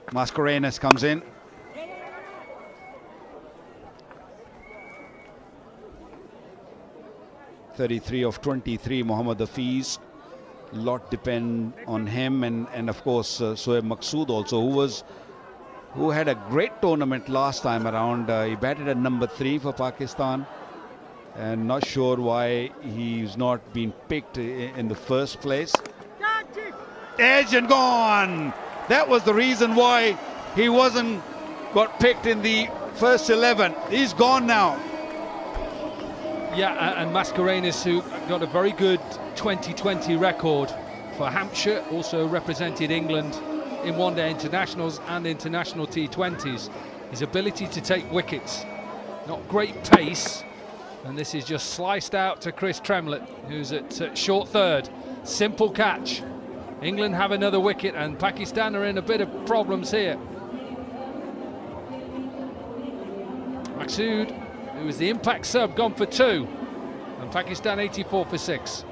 [SPEAKER 14] Mascarenas comes in. .33 of 23, Mohammad Hafiz. Lot depend on him, and of course Sohaib Maksud also, who was who had a great tournament last time around. He batted at number 3 for Pakistan, and not sure why he's not been picked in the first place. Edge and gone. That was the reason why he got picked in the first 11. He's gone now.
[SPEAKER 7] Yeah, and Mascarenas, who got a very good 2020 record for Hampshire, also represented England in one-day internationals and international T20s. His ability to take wickets, not great pace, and this is just sliced out to Chris Tremlett, who's at short third. Simple catch. England have another wicket, and Pakistan are in a bit of problems here. Masood, who was the impact sub, gone for 2, and Pakistan 84 for 6.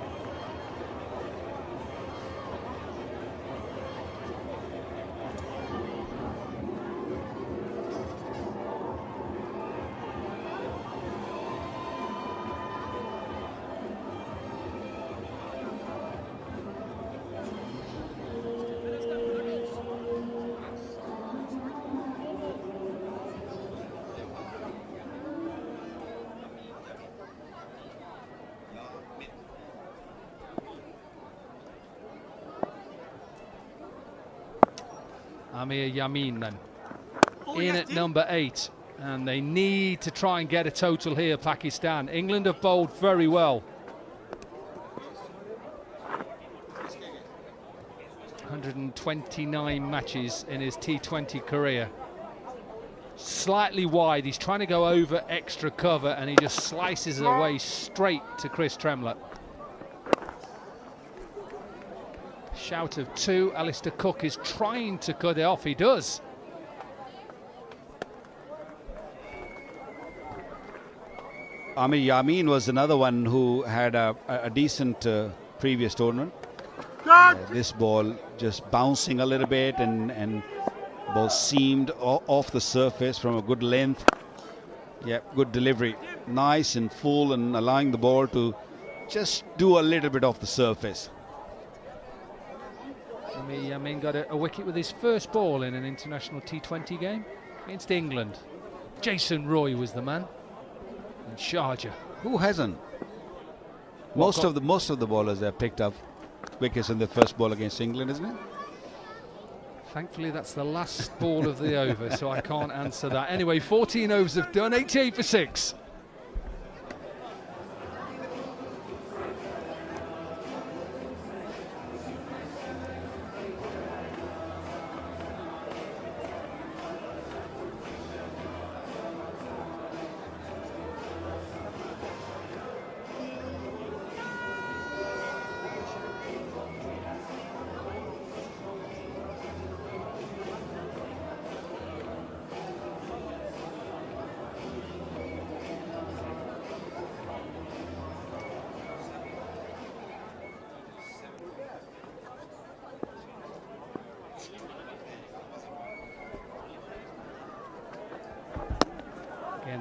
[SPEAKER 7] Amir Yamin then in at number 8, and they need to try and get a total here, Pakistan. England have bowled very well. 129 matches in his T20 career. Slightly wide, he's trying to go over extra cover, and he just slices it away straight to Chris Tremlett. Shout of 2. Alistair Cook is trying to cut it off. He does.
[SPEAKER 14] Amir Yamin was another one who had a decent previous tournament. This ball just bouncing a little bit, and ball seamed off the surface from a good length. Yeah, good delivery. Nice and full, and allowing the ball to just do a little bit off the surface.
[SPEAKER 7] Yamin got a wicket with his first ball in an international T20 game against England. Jason Roy was the man in Sharjah.
[SPEAKER 14] Who hasn't? Most of the bowlers have picked up wickets in their first ball against England, isn't it?
[SPEAKER 7] Thankfully, that's the last ball of the over, so I can't answer that. Anyway, 14 overs have done, 88 for 6.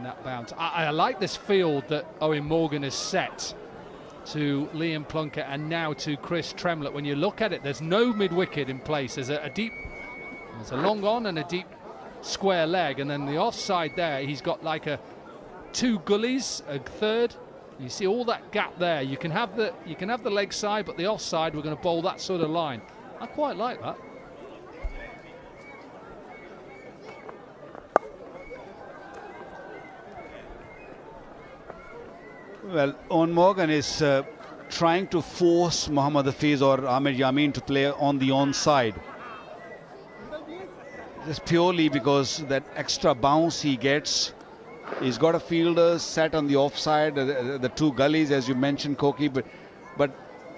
[SPEAKER 7] That bounce. I like this field that Owen Morgan has set to Liam Plunkett and now to Chris Tremlett. When you look at it, there's no mid-wicket in place. There's a long on and a deep square leg, and then the offside there, he's got like 2 gullies, a third. You see all that gap there. You can have the leg side, but the offside, we're going to bowl that sort of line. I quite like that.
[SPEAKER 14] Well, Owen Morgan is trying to force Mohammad Hafiz or Amir Yamin to play on the onside. Just purely because that extra bounce he gets. He's got a fielder set on the offside, the 2 gullies, as you mentioned, Koki, but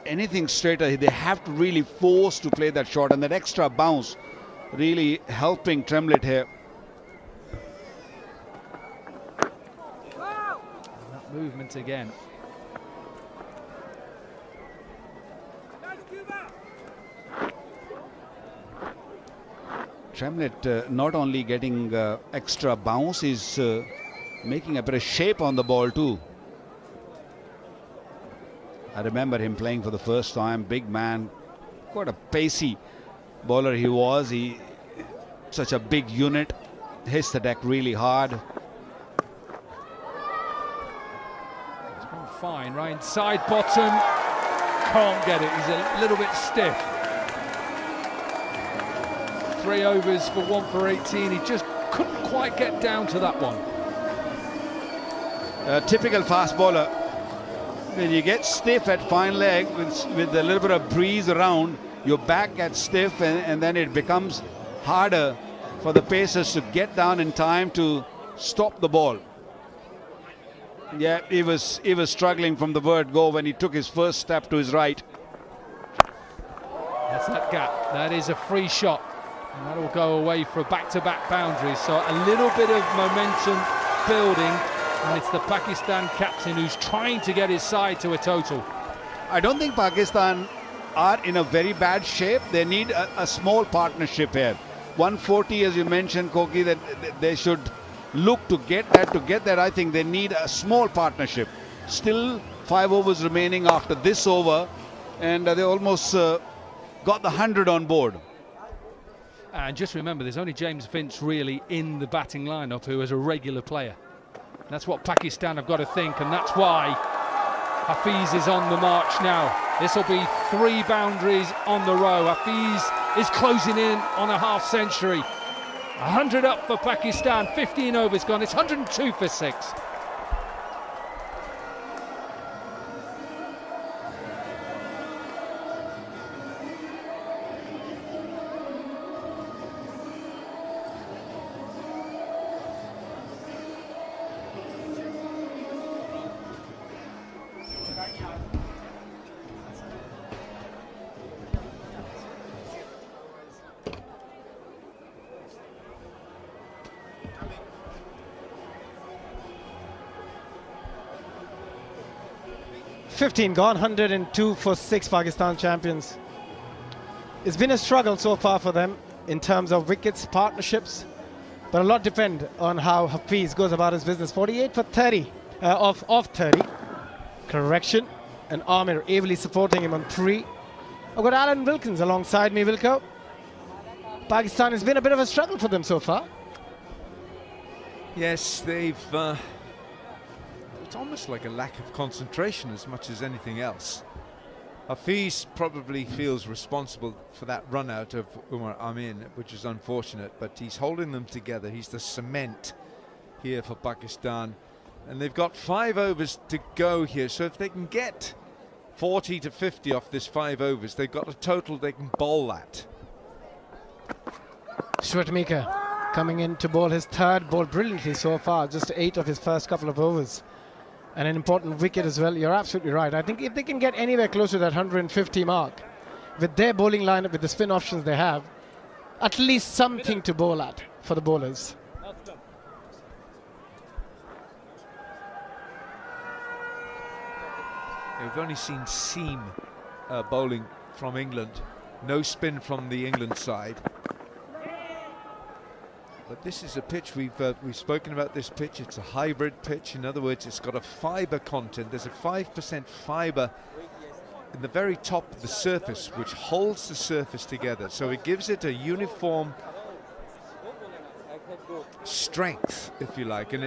[SPEAKER 14] anything straighter, they have to really force to play that shot, and that extra bounce really helping Tremlett here.
[SPEAKER 7] Movement again.
[SPEAKER 14] Tremlett not only getting extra bounce, he's making a bit of shape on the ball too. I remember him playing for the first time, big man, quite a pacey bowler he was. He such a big unit, hits the deck really hard.
[SPEAKER 7] It's gone fine, right inside bottom. Can't get it, he's a little bit stiff. 3 overs for 1 for 18, he just couldn't quite get down to that one.
[SPEAKER 14] A typical fast bowler. When you get stiff at fine leg with a little bit of breeze around, your back gets stiff and then it becomes harder for the pacers to get down in time to stop the ball. Yeah, he was struggling from the word go when he took his first step to his right.
[SPEAKER 7] That's that gap. That is a free shot. And that will go away for back-to-back boundaries. So a little bit of momentum building. And it's the Pakistan captain who's trying to get his side to a total.
[SPEAKER 14] I don't think Pakistan are in a very bad shape. They need a small partnership here. 140, as you mentioned, Koki, that they should look to get that. I think they need a small partnership. Still 5 overs remaining after this over, and they almost got the 100 on board.
[SPEAKER 7] And just remember, there's only James Finch really in the batting lineup who is a regular player. That's what Pakistan have got to think, and that's why Hafiz is on the march now. This will be 3 boundaries on the row. Hafiz is closing in on a half century. 100 up for Pakistan, 15 overs gone. It's 102 for 6.
[SPEAKER 15] $15 gone, 102 for 6 Pakistan champions. It's been a struggle so far for them in terms of wickets, partnerships, but a lot depend on how Hafiz goes about his business. 48 for 30, off 30. Correction, and Amir ably supporting him on 3. I've got Alan Wilkins alongside me, Wilco. Pakistan has been a bit of a struggle for them so far.
[SPEAKER 2] Yes, they've... it's almost like a lack of concentration as much as anything else. Hafiz probably feels responsible for that run out of Umar Amin, which is unfortunate, but he's holding them together. He's the cement here for Pakistan. And they've got 5 overs to go here, so if they can get 40 to 50 off this 5 overs, they've got a total they can bowl at.
[SPEAKER 15] Shwetmika coming in to bowl his 3rd, bowled brilliantly so far, just 8 of his first couple of overs. And an important wicket as well. You're absolutely right. I think if they can get anywhere close to that 150 mark, with their bowling lineup, with the spin options they have, at least something to bowl at for the bowlers.
[SPEAKER 2] We've only seen seam bowling from England, no spin from the England side. But this is a pitch we've spoken about. This pitch, it's a hybrid pitch. In other words, it's got a fibre content. There's a 5% fibre in the very top of the surface, which holds the surface together. So it gives it a uniform strength, if you like, and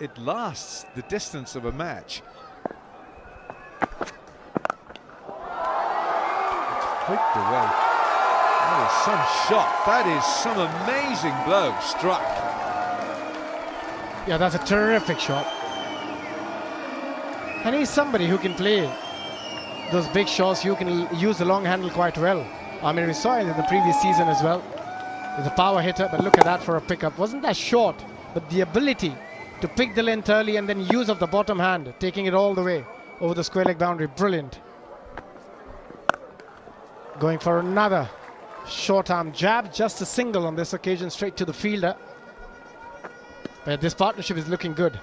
[SPEAKER 2] it lasts the distance of a match. It's whipped away. That is some shot. That is some amazing blow struck.
[SPEAKER 15] Yeah, that's a terrific shot. And he's somebody who can play those big shots. You can use the long handle quite well. I mean, we saw it in the previous season as well. He's a power hitter, but look at that for a pickup. Wasn't that short, but the ability to pick the length early and then use of the bottom hand, taking it all the way over the square leg boundary. Brilliant. Going for another short arm jab, just a single on this occasion, straight to the fielder. But this partnership is looking good.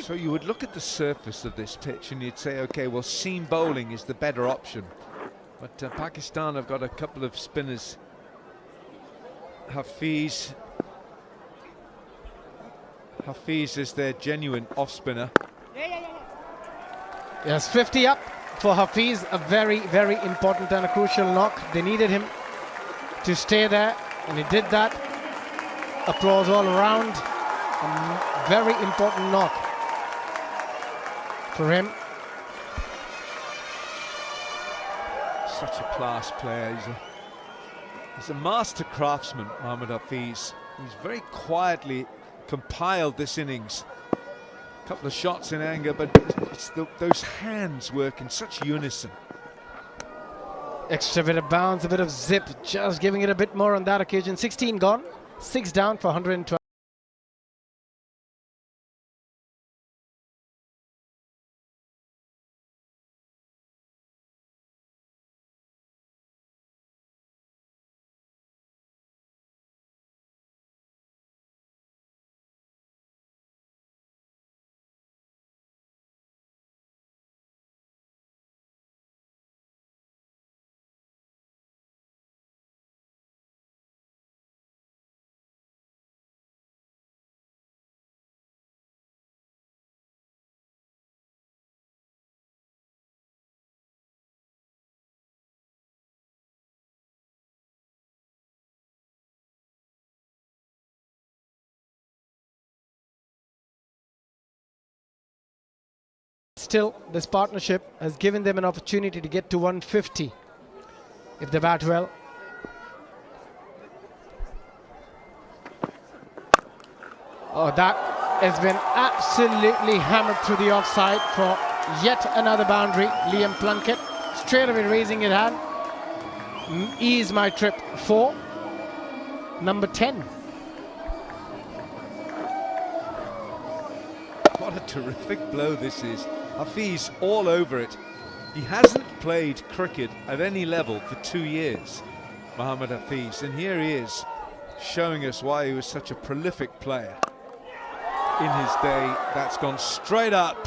[SPEAKER 2] So you would look at the surface of this pitch and you'd say, okay, well, seam bowling is the better option. But Pakistan have got a couple of spinners. Hafiz is their genuine off spinner.
[SPEAKER 15] Yes, 50 up for Hafiz, a very, very important and a crucial knock. They needed him to stay there And he did that. Applause all around. A very important knock for him.
[SPEAKER 2] Such a class player. He's a master craftsman, Mohammad Hafiz. He's very quietly compiled this innings. A couple of shots in anger, but it's those hands work in such unison.
[SPEAKER 15] Extra bit of bounce, a bit of zip, just giving it a bit more on that occasion. 16 gone, 6 down for 112. Still, this partnership has given them an opportunity to get to 150 if they bat well. Oh, that has been absolutely hammered through the offside for yet another boundary. Liam Plunkett straight away raising his hand. Ease my trip 4, number 10.
[SPEAKER 2] What a terrific blow this is. Hafiz all over it. He hasn't played cricket at any level for 2 years, Mohammad Hafiz, and here he is showing us why he was such a prolific player in his day. That's gone straight up,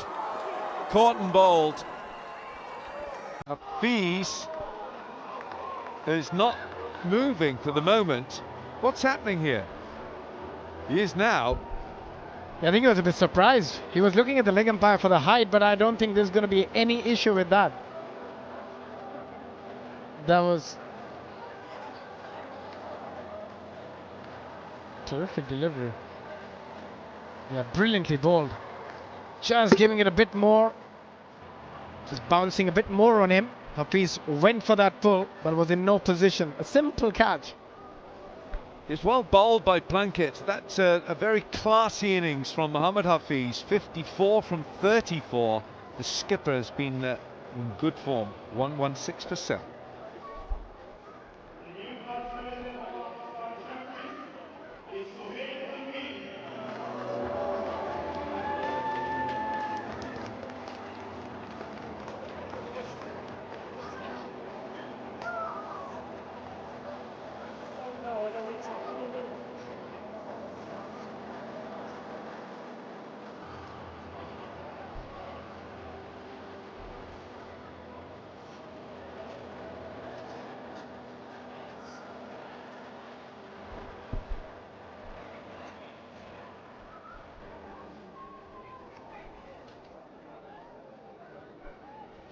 [SPEAKER 2] caught and bowled. Hafiz is not moving for the moment. What's happening here? He is now.
[SPEAKER 15] I think he was a bit surprised. He was looking at the leg umpire for the height, but I don't think there's going to be any issue with that. That was terrific delivery. Yeah, brilliantly bowled. Just giving it a bit more. Just bouncing a bit more on him. Hafiz went for that pull, but was in no position. A simple catch.
[SPEAKER 2] It's well bowled by Plunkett. That's a very classy innings from Mohammad Hafiz. 54 from 34. The skipper has been in good form. 116%.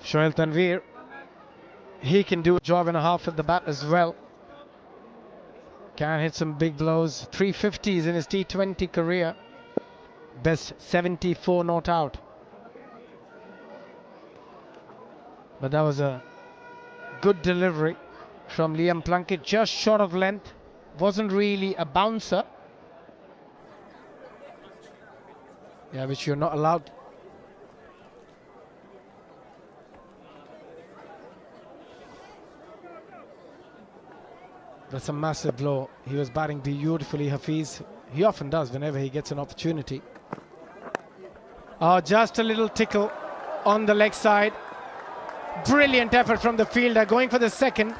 [SPEAKER 15] Shoaib Tanveer, he can do a job and a half at the bat as well. Can hit some big blows. 350s in his T20 career. Best 74 not out. But that was a good delivery from Liam Plunkett, just short of length. Wasn't really a bouncer. Yeah, which you're not allowed. That's a massive blow. He was batting beautifully, Hafiz. He often does whenever he gets an opportunity. Oh, just a little tickle on the leg side. Brilliant effort from the fielder, going for the second.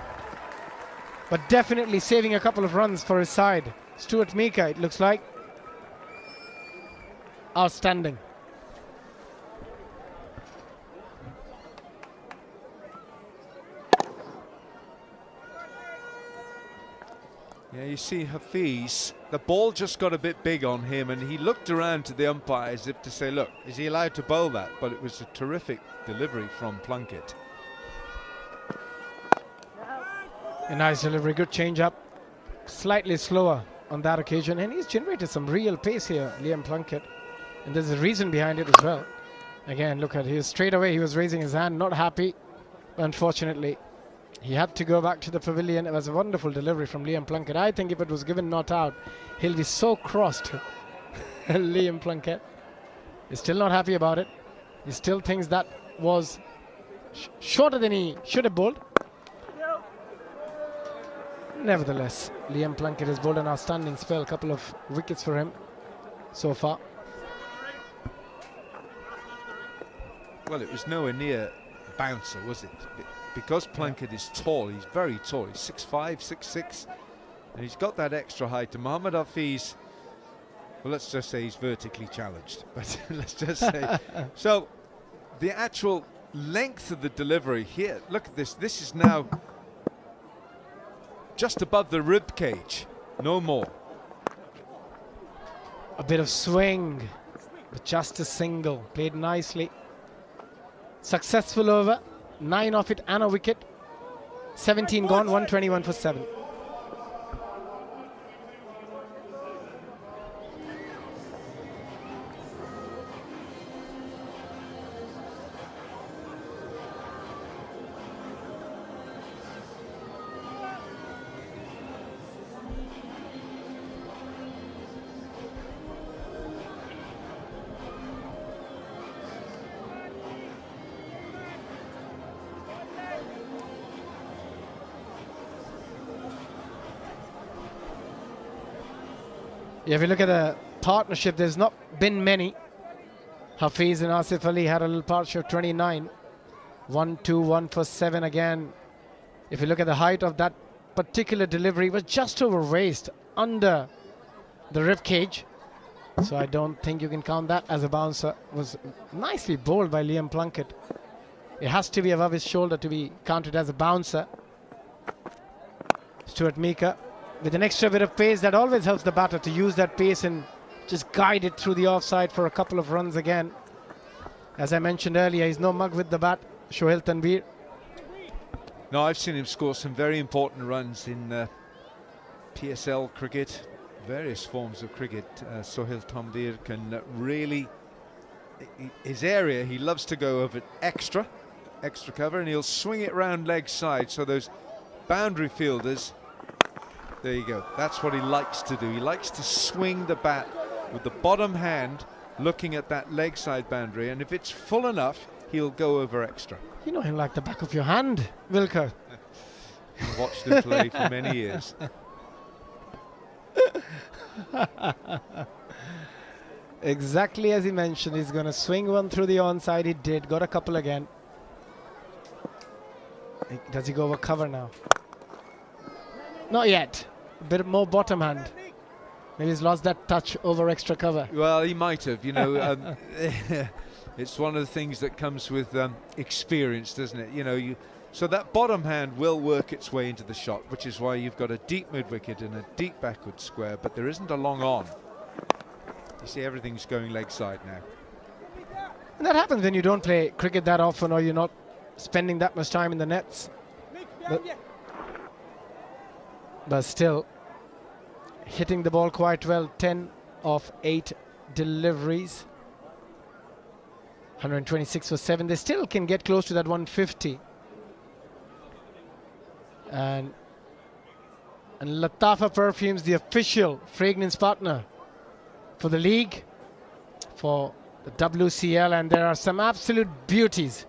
[SPEAKER 15] But definitely saving a couple of runs for his side. Stuart Mika, it looks like. Outstanding.
[SPEAKER 2] Yeah, you see Hafiz, the ball just got a bit big on him and he looked around to the umpire as if to say, look, is he allowed to bowl that? But it was a terrific delivery from Plunkett.
[SPEAKER 15] A nice delivery, good change up. slightly slower on that occasion, and he's generated some real pace here, Liam Plunkett, and there's a reason behind it as well. Again, look at his straight away, he was raising his hand, not happy. Unfortunately, he had to go back to the pavilion. It was a wonderful delivery from Liam Plunkett. I think if it was given not out, he'll be so crossed. Liam Plunkett is still not happy about it. He still thinks that was shorter than he should have bowled. Nevertheless, Liam Plunkett has bowled an outstanding spell. Couple of wickets for him so far.
[SPEAKER 2] Well, it was nowhere near a bouncer, was it? Because Plunkett is tall, he's very tall. He's 6'5", 6'6", and he's got that extra height. And Mohammad Hafiz, well, let's just say he's vertically challenged. But let's just say. So, the actual length of the delivery here, look at this. This is now just above the rib cage, no more.
[SPEAKER 15] A bit of swing, but just a single. Played nicely. Successful over, 9 off it and a wicket. 17 gone, 121 for 7. Yeah, if you look at the partnership, there's not been many. Hafiz and Asif Ali had a little partnership of 29. 1-2, 1 for 7 again. If you look at the height of that particular delivery, it was just over waist, under the rib cage. So I don't think you can count that as a bouncer. It was nicely bowled by Liam Plunkett. It has to be above his shoulder to be counted as a bouncer. Stuart Meeker with an extra bit of pace. That always helps the batter to use that pace and just guide it through the offside for a couple of runs again. As I mentioned earlier, he's no mug with the bat, Shoaib Tanveer.
[SPEAKER 2] No, I've seen him score some very important runs in PSL cricket, various forms of cricket. Sohail Tanveer can really, his area, he loves to go over extra cover, and he'll swing it round leg side, so those boundary fielders, there you go, that's what he likes to do. He likes to swing the bat with the bottom hand looking at that leg side boundary, and if it's full enough, he'll go over extra.
[SPEAKER 15] You know him like the back of your hand, Wilco.
[SPEAKER 2] I've watched him play for many years.
[SPEAKER 15] Exactly as he mentioned, he's going to swing one through the onside. He did, got a couple again. Does he go over cover now? Not yet. A bit more bottom hand. Maybe he's lost that touch over extra cover.
[SPEAKER 2] Well, he might have, you know. It's one of the things that comes with experience, doesn't it? You know, so that bottom hand will work its way into the shot, which is why you've got a deep mid-wicket and a deep backward square, but there isn't a long on. You see, everything's going leg side now.
[SPEAKER 15] And that happens when you don't play cricket that often, or you're not spending that much time in the nets. But still, hitting the ball quite well. 10 of 8 deliveries. 126 for 7. They still can get close to that 150. And Latafa Perfumes, the official fragrance partner for the league, for the WCL, and there are some absolute beauties.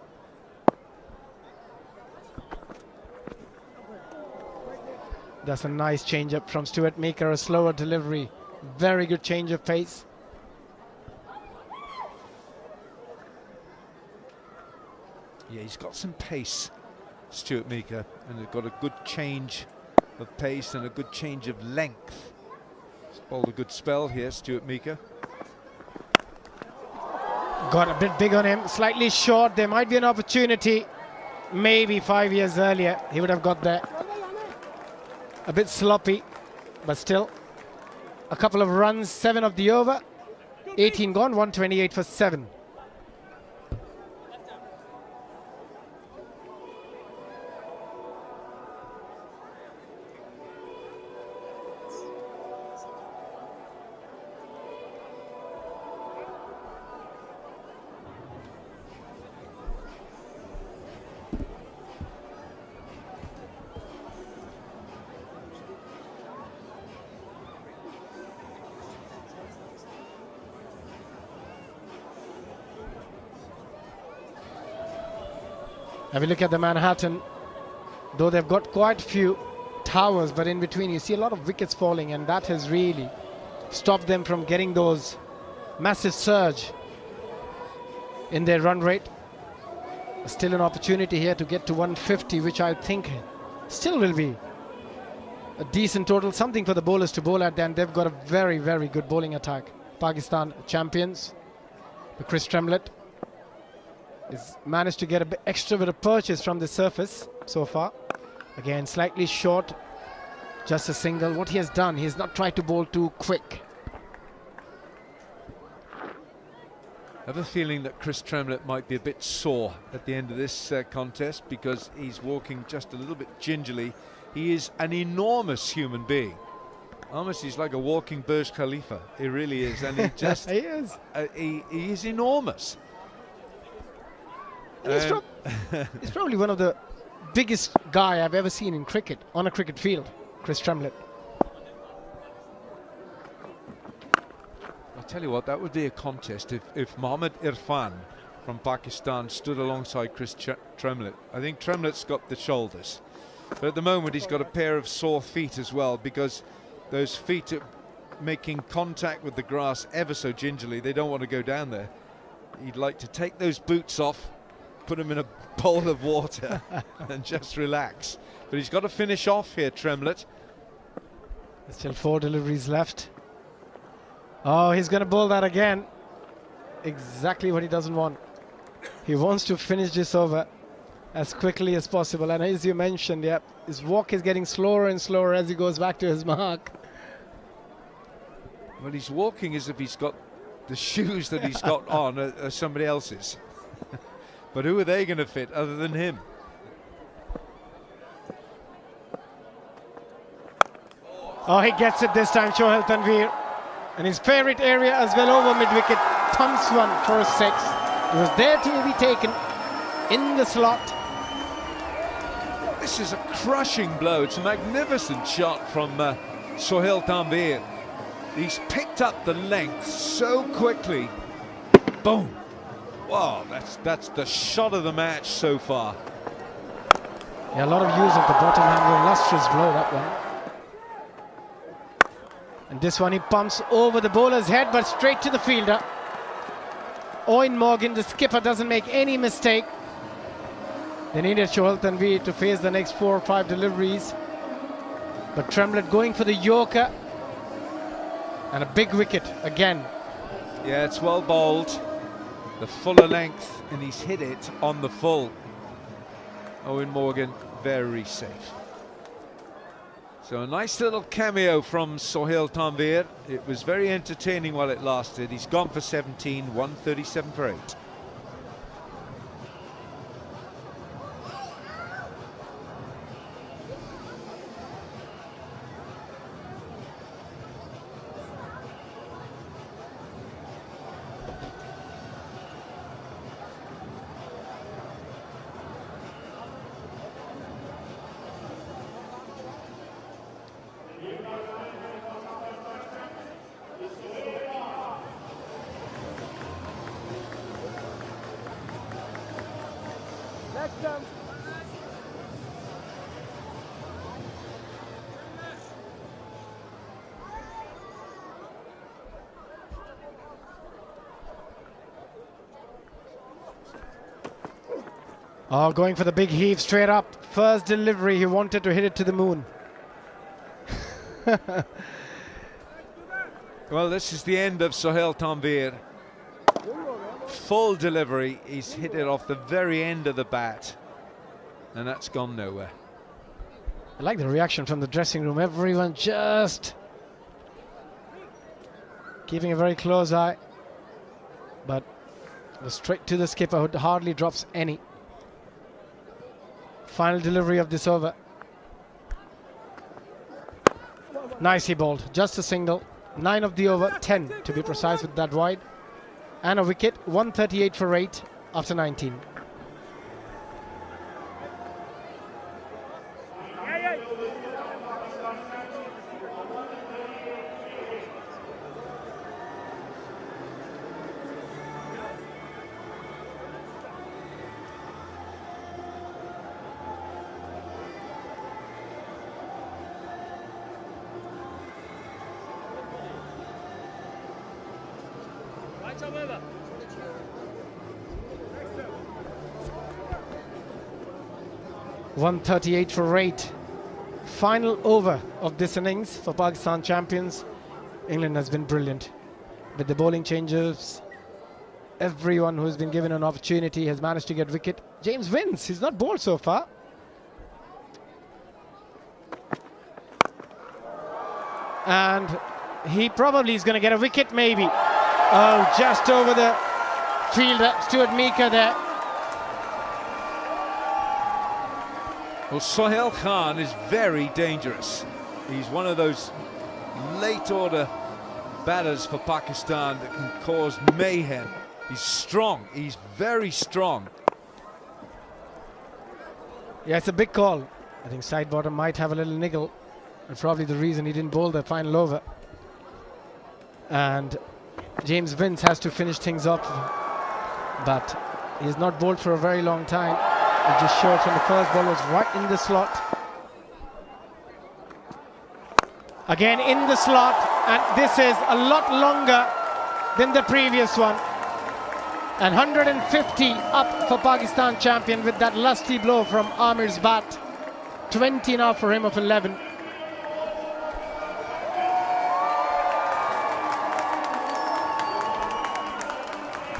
[SPEAKER 15] That's a nice change up from Stuart Meeker, a slower delivery. Very good change of pace.
[SPEAKER 2] Yeah, he's got some pace, Stuart Meeker, and he's got a good change of pace and a good change of length. He's bowled a good spell here, Stuart Meeker.
[SPEAKER 15] Got a bit big on him, slightly short. There might be an opportunity. Maybe 5 years earlier, he would have got there. A bit sloppy, but still. A couple of runs, 7 of the over. 18 gone, 128 for 7. Have a look at the Manhattan. Though they've got quite a few towers, but in between you see a lot of wickets falling, and that has really stopped them from getting those massive surge in their run rate. Still an opportunity here to get to 150, which I think still will be a decent total, something for the bowlers to bowl at. Then they've got a very, very good bowling attack. Pakistan champions. But Chris Tremlett has managed to get a bit extra bit of purchase from the surface so far. Again, slightly short, just a single. What he has done, he has not tried to bowl too quick.
[SPEAKER 2] I have a feeling that Chris Tremlett might be a bit sore at the end of this contest, because he's walking just a little bit gingerly. He is an enormous human being. Almost, he's like a walking Burj Khalifa. He really is, and he just
[SPEAKER 15] he is.
[SPEAKER 2] He is enormous.
[SPEAKER 15] He's probably one of the biggest guy I've ever seen in cricket on a cricket field, Chris Tremlett.
[SPEAKER 2] I'll tell you what, that would be a contest if Mohammad Irfan from Pakistan stood alongside Chris Tremlett. I think Tremlett's got the shoulders, but at the moment he's got a pair of sore feet as well, because those feet are making contact with the grass ever so gingerly. They don't want to go down there. He'd like to take those boots off, put them in a bowl of water and just relax. But he's got to finish off here, Tremlett.
[SPEAKER 15] There's still 4 deliveries left. Oh, he's going to bowl that again. Exactly what he doesn't want. He wants to finish this over as quickly as possible. And as you mentioned, yeah, his walk is getting slower and slower as he goes back to his mark.
[SPEAKER 2] Well, he's walking as if he's got the shoes that he's got on are somebody else's. But who are they going to fit other than him?
[SPEAKER 15] Oh, he gets it this time, Shoaib Tanveer. And his favourite area as well, over mid-wicket. Thumps one for a 6. It was there to be taken in the slot.
[SPEAKER 2] This is a crushing blow. It's a magnificent shot from Sohail Tanveer. He's picked up the length so quickly. Boom. Wow, that's the shot of the match so far.
[SPEAKER 15] Yeah, a lot of use of the bottom hand. Lustrous blow, that one. And this one he pumps over the bowler's head, but straight to the fielder. Owen Morgan, the skipper, doesn't make any mistake. They needed Shoaib Tanveer to face the next 4 or 5 deliveries. But Tremlett going for the Yorker. And a big wicket again.
[SPEAKER 2] Yeah, it's well bowled. The fuller length, and he's hit it on the full. Owen Morgan, very safe. So a nice little cameo from Sohail Tanveer. It was very entertaining while it lasted. He's gone for 17, 137 for 8.
[SPEAKER 15] Oh, going for the big heave straight up. First delivery, he wanted to hit it to the moon.
[SPEAKER 2] Well, this is the end of Sohail Tanveer. Full delivery, he's hit it off the very end of the bat, and that's gone nowhere.
[SPEAKER 15] I like the reaction from the dressing room. Everyone just keeping a very close eye, but it was straight to the skipper, who hardly drops any. Final delivery of this over. Nicely bowled, just a single. 9 of the over, 10 to be precise with that wide. And a wicket, 138 for 8 after 19. .138 for 8. Final over of this innings for Pakistan champions. England has been brilliant with the bowling changes. Everyone who's been given an opportunity has managed to get wicket. James wins. He's not bowled so far. And he probably is going to get a wicket, maybe. Oh, just over the fielder, Stuart Meeker there.
[SPEAKER 2] Well, Sohail Khan is very dangerous. He's one of those late order batters for Pakistan that can cause mayhem. He's strong. He's very strong.
[SPEAKER 15] Yeah, it's a big call. I think side bottom might have a little niggle. That's probably the reason he didn't bowl the final over. And James Vince has to finish things up. But he's not bowled for a very long time. It just showed from the first ball was right in the slot. Again in the slot, and this is a lot longer than the previous one. And 150 up for Pakistan champion with that lusty blow from Amir's bat. 20 now for him of 11.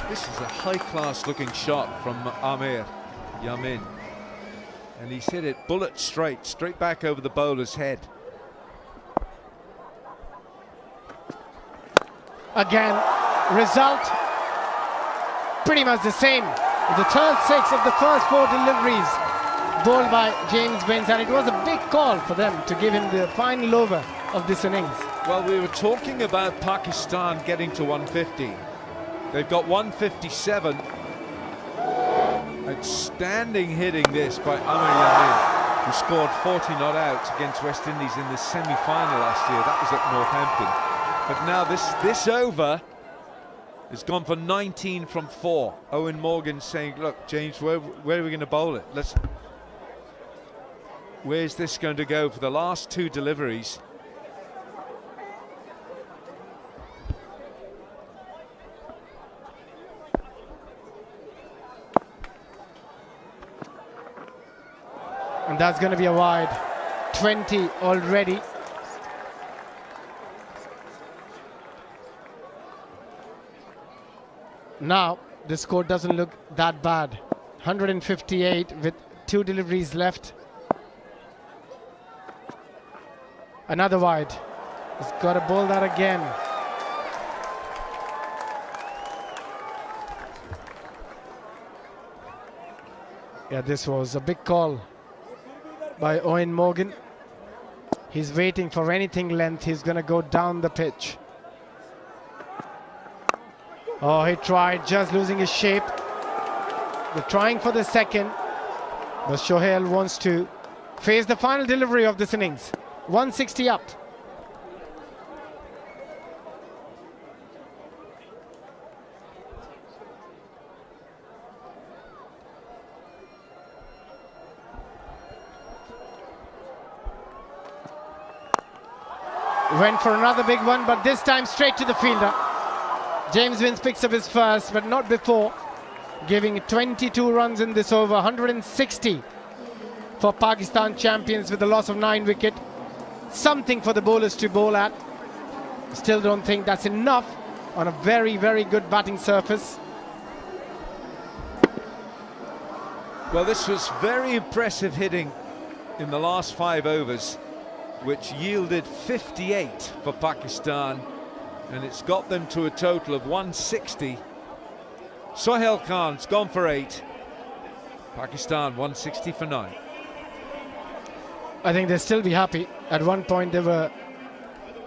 [SPEAKER 2] This is a high-class looking shot from Amir Yamin. And he's hit it bullet straight back over the bowler's head.
[SPEAKER 15] Again, result pretty much the same. The third 6 of the first 4 deliveries bowled by James Vince, and it was a big call for them to give him the final over of this innings.
[SPEAKER 2] Well, we were talking about Pakistan getting to 150. They've got 157. Outstanding hitting this by Amir Yamin, who scored 40 not out against West Indies in the semi-final last year. That was at Northampton. But now this over has gone for 19 from 4. Owen Morgan saying, look, James, where are we going to bowl it? Where's this going to go for the last 2 deliveries?
[SPEAKER 15] And that's going to be a wide. 20 already. Now, the score doesn't look that bad. 158 with 2 deliveries left. Another wide. He's got to bowl that again. Yeah, this was a big call by Owen Morgan. He's waiting for anything length. He's going to go down the pitch. Oh, he tried, just losing his shape. They're trying for the second, but Sohail wants to face the final delivery of this innings. 160 up. Went for another big one, but this time straight to the fielder. James Vince picks up his first, but not before, giving 22 runs in this over. 160 for Pakistan champions with a loss of 9 wicket. Something for the bowlers to bowl at. Still don't think that's enough on a very, very good batting surface.
[SPEAKER 2] Well, this was very impressive hitting in the last 5 overs, which yielded 58 for Pakistan, and it's got them to a total of 160. Sohail Khan's gone for 8. Pakistan 160 for 9.
[SPEAKER 15] I think they'll still be happy. At one point they were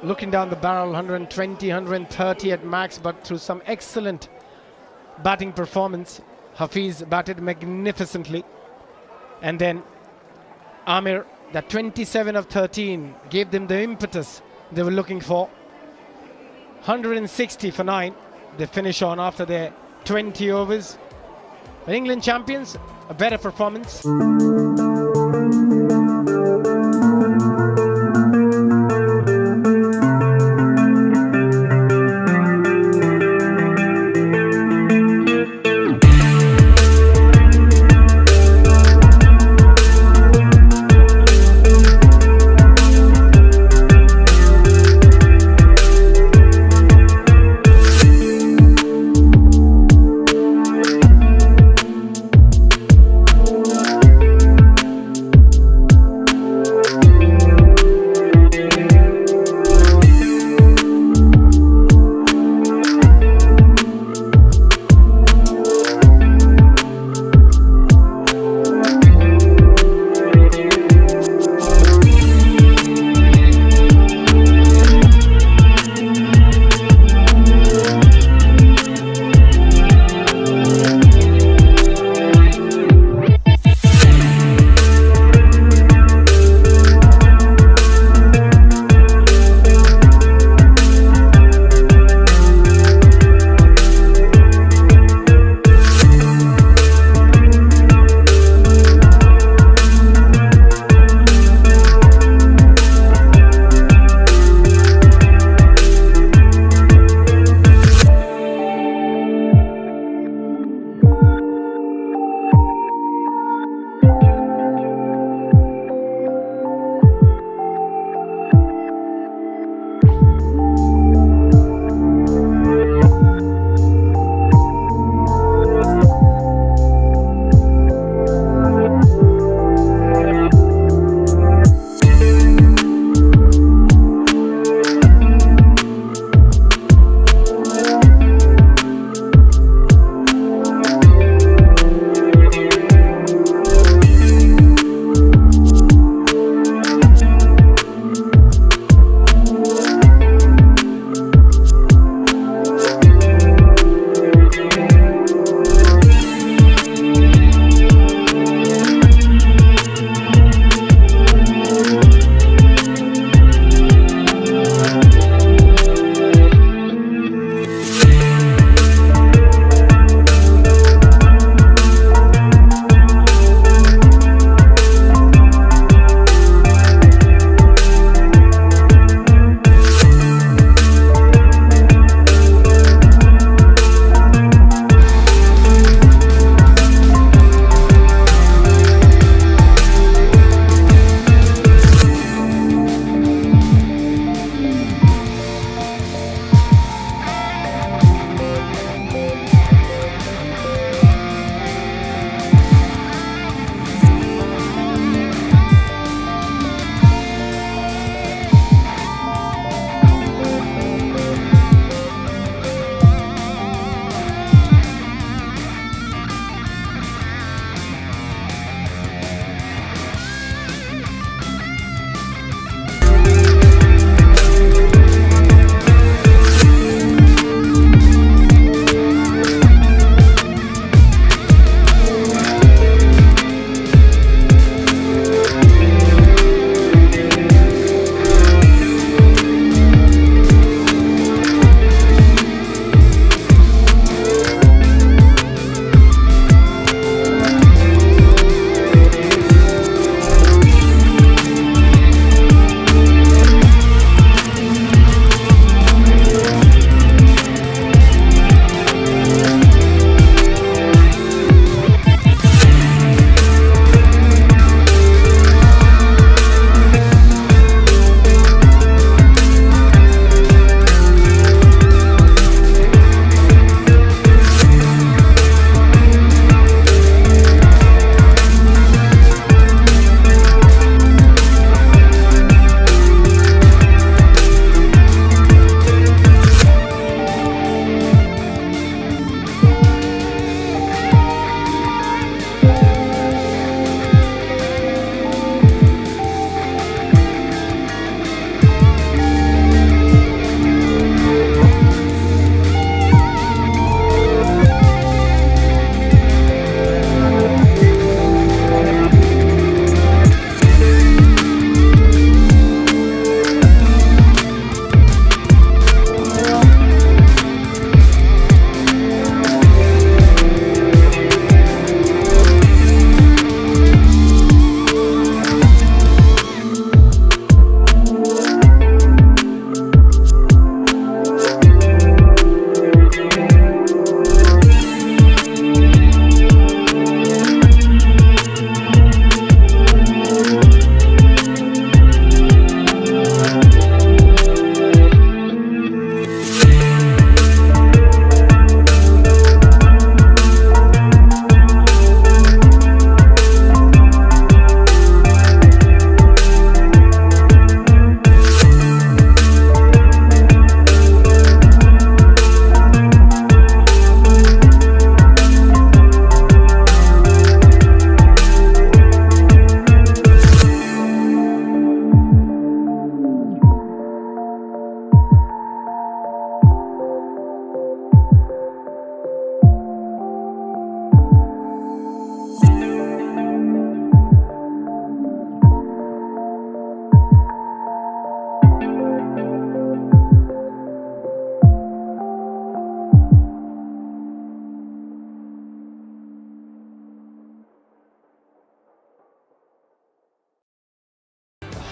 [SPEAKER 15] looking down the barrel, 120, 130 at max, but through some excellent batting performance, Hafiz batted magnificently. And then Amir, that 27 of 13, gave them the impetus they were looking for. 160 for 9. They finish on after their 20 overs. But England champions, a better performance.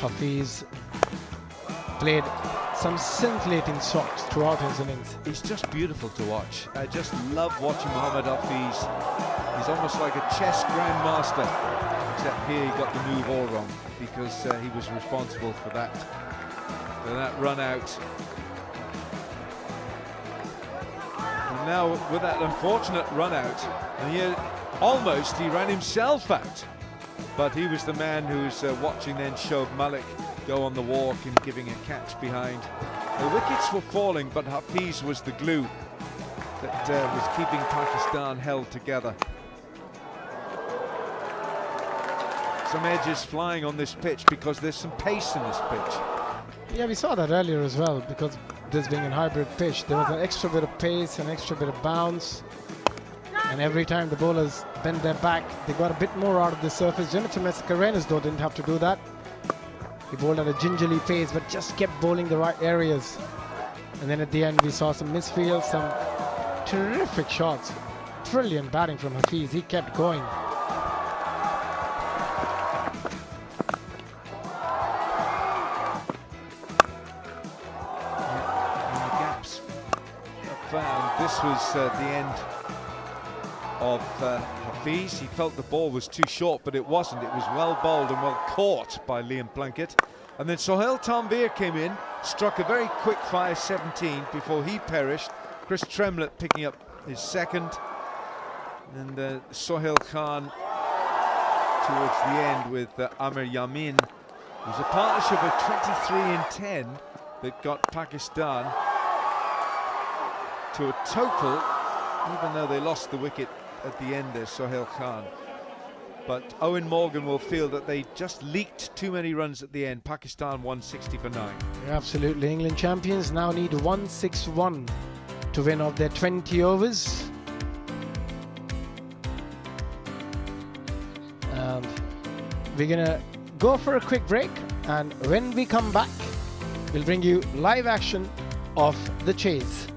[SPEAKER 15] Hafiz played some scintillating shots throughout his innings.
[SPEAKER 2] He's just beautiful to watch. I just love watching Mohammad Hafiz. He's almost like a chess grandmaster, except here he got the move all wrong because he was responsible for that run out. And now with that unfortunate run out, and he ran himself out. But he was the man who was watching then Shoaib Malik go on the walk and giving a catch behind. The wickets were falling, but Hafiz was the glue that was keeping Pakistan held together. Some edges flying on this pitch because there's some pace in this pitch.
[SPEAKER 15] Yeah, we saw that earlier as well, because this being a hybrid pitch, there was an extra bit of pace, an extra bit of bounce. And every time the bowlers bent their back, they got a bit more out of the surface. Jonathan Mascarenas, though, didn't have to do that. He bowled at a gingerly pace, but just kept bowling the right areas. And then at the end, we saw some misfields, some terrific shots. Brilliant batting from Hafiz. He kept going.
[SPEAKER 2] This was the end of Hafiz. He felt the ball was too short, but it wasn't. It was well bowled and well caught by Liam Plunkett. And then Sohail Tanvir came in, struck a very quick fire 17 before he perished. Chris Tremlett picking up his second. And Sohail Khan towards the end with Amir Yamin. It was a partnership of 23 and 10 that got Pakistan to a total, even though they lost the wicket at the end there, Sohail Khan. But Owen Morgan will feel that they just leaked too many runs at the end. Pakistan won 60 for 9.
[SPEAKER 15] Absolutely. England champions now need 161 to win off their 20 overs. And we're gonna go for a quick break, and when we come back, we'll bring you live action of the chase.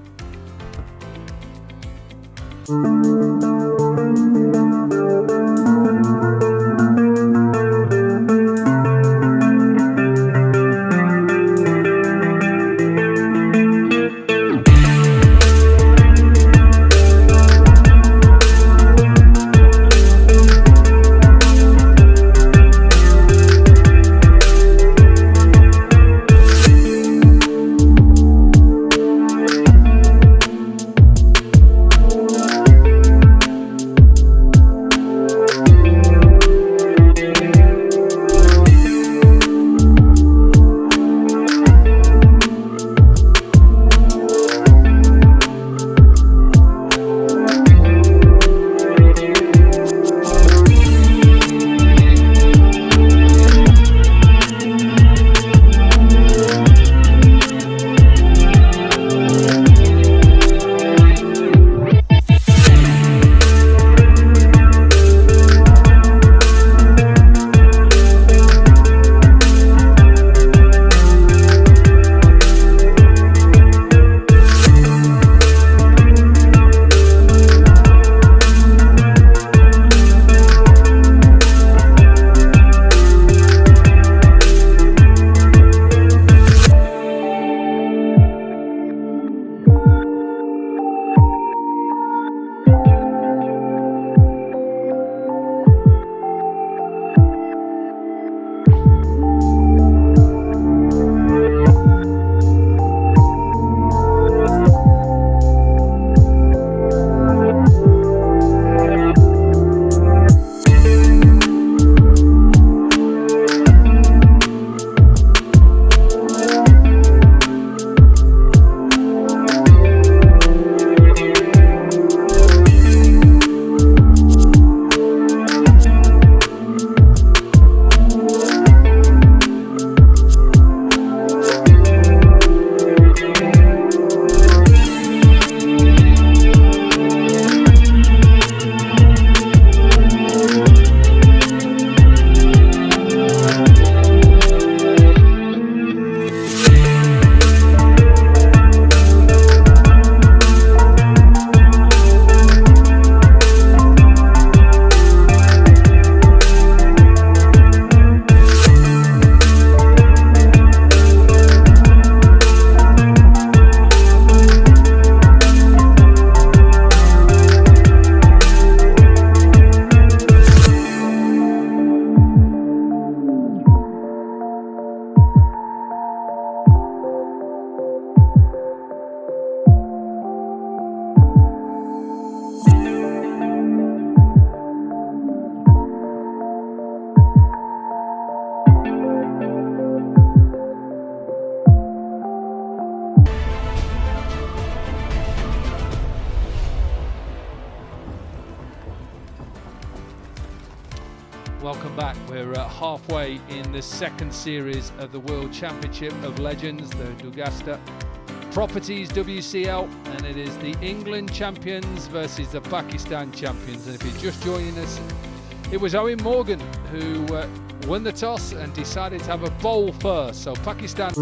[SPEAKER 7] Welcome back. We're halfway in the second series of the World Championship of Legends, the Dugasta Properties WCL, and it is the England champions versus the Pakistan champions. And if you're just joining us, it was Eoin Morgan who won the toss and decided to have a bowl first. So Pakistan.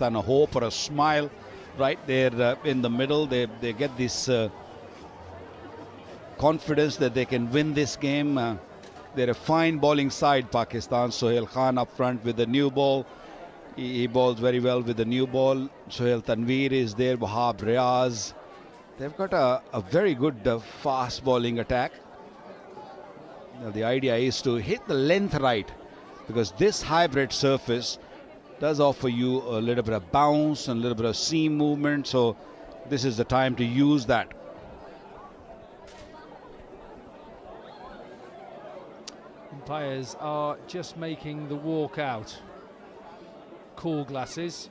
[SPEAKER 14] And a hope or a smile right there in the middle. They get this confidence that they can win this game. They're a fine bowling side, Pakistan. Sohail Khan up front with the new ball. He bowls very well with the new ball. Sohail Tanveer is there, Wahab Riaz. They've got a very good fast bowling attack. Now, the idea is to hit the length right, because this hybrid surface does offer you a little bit of bounce and a little bit of seam movement, so this is the time to use that.
[SPEAKER 7] Umpires are just making the walk out. Cool glasses.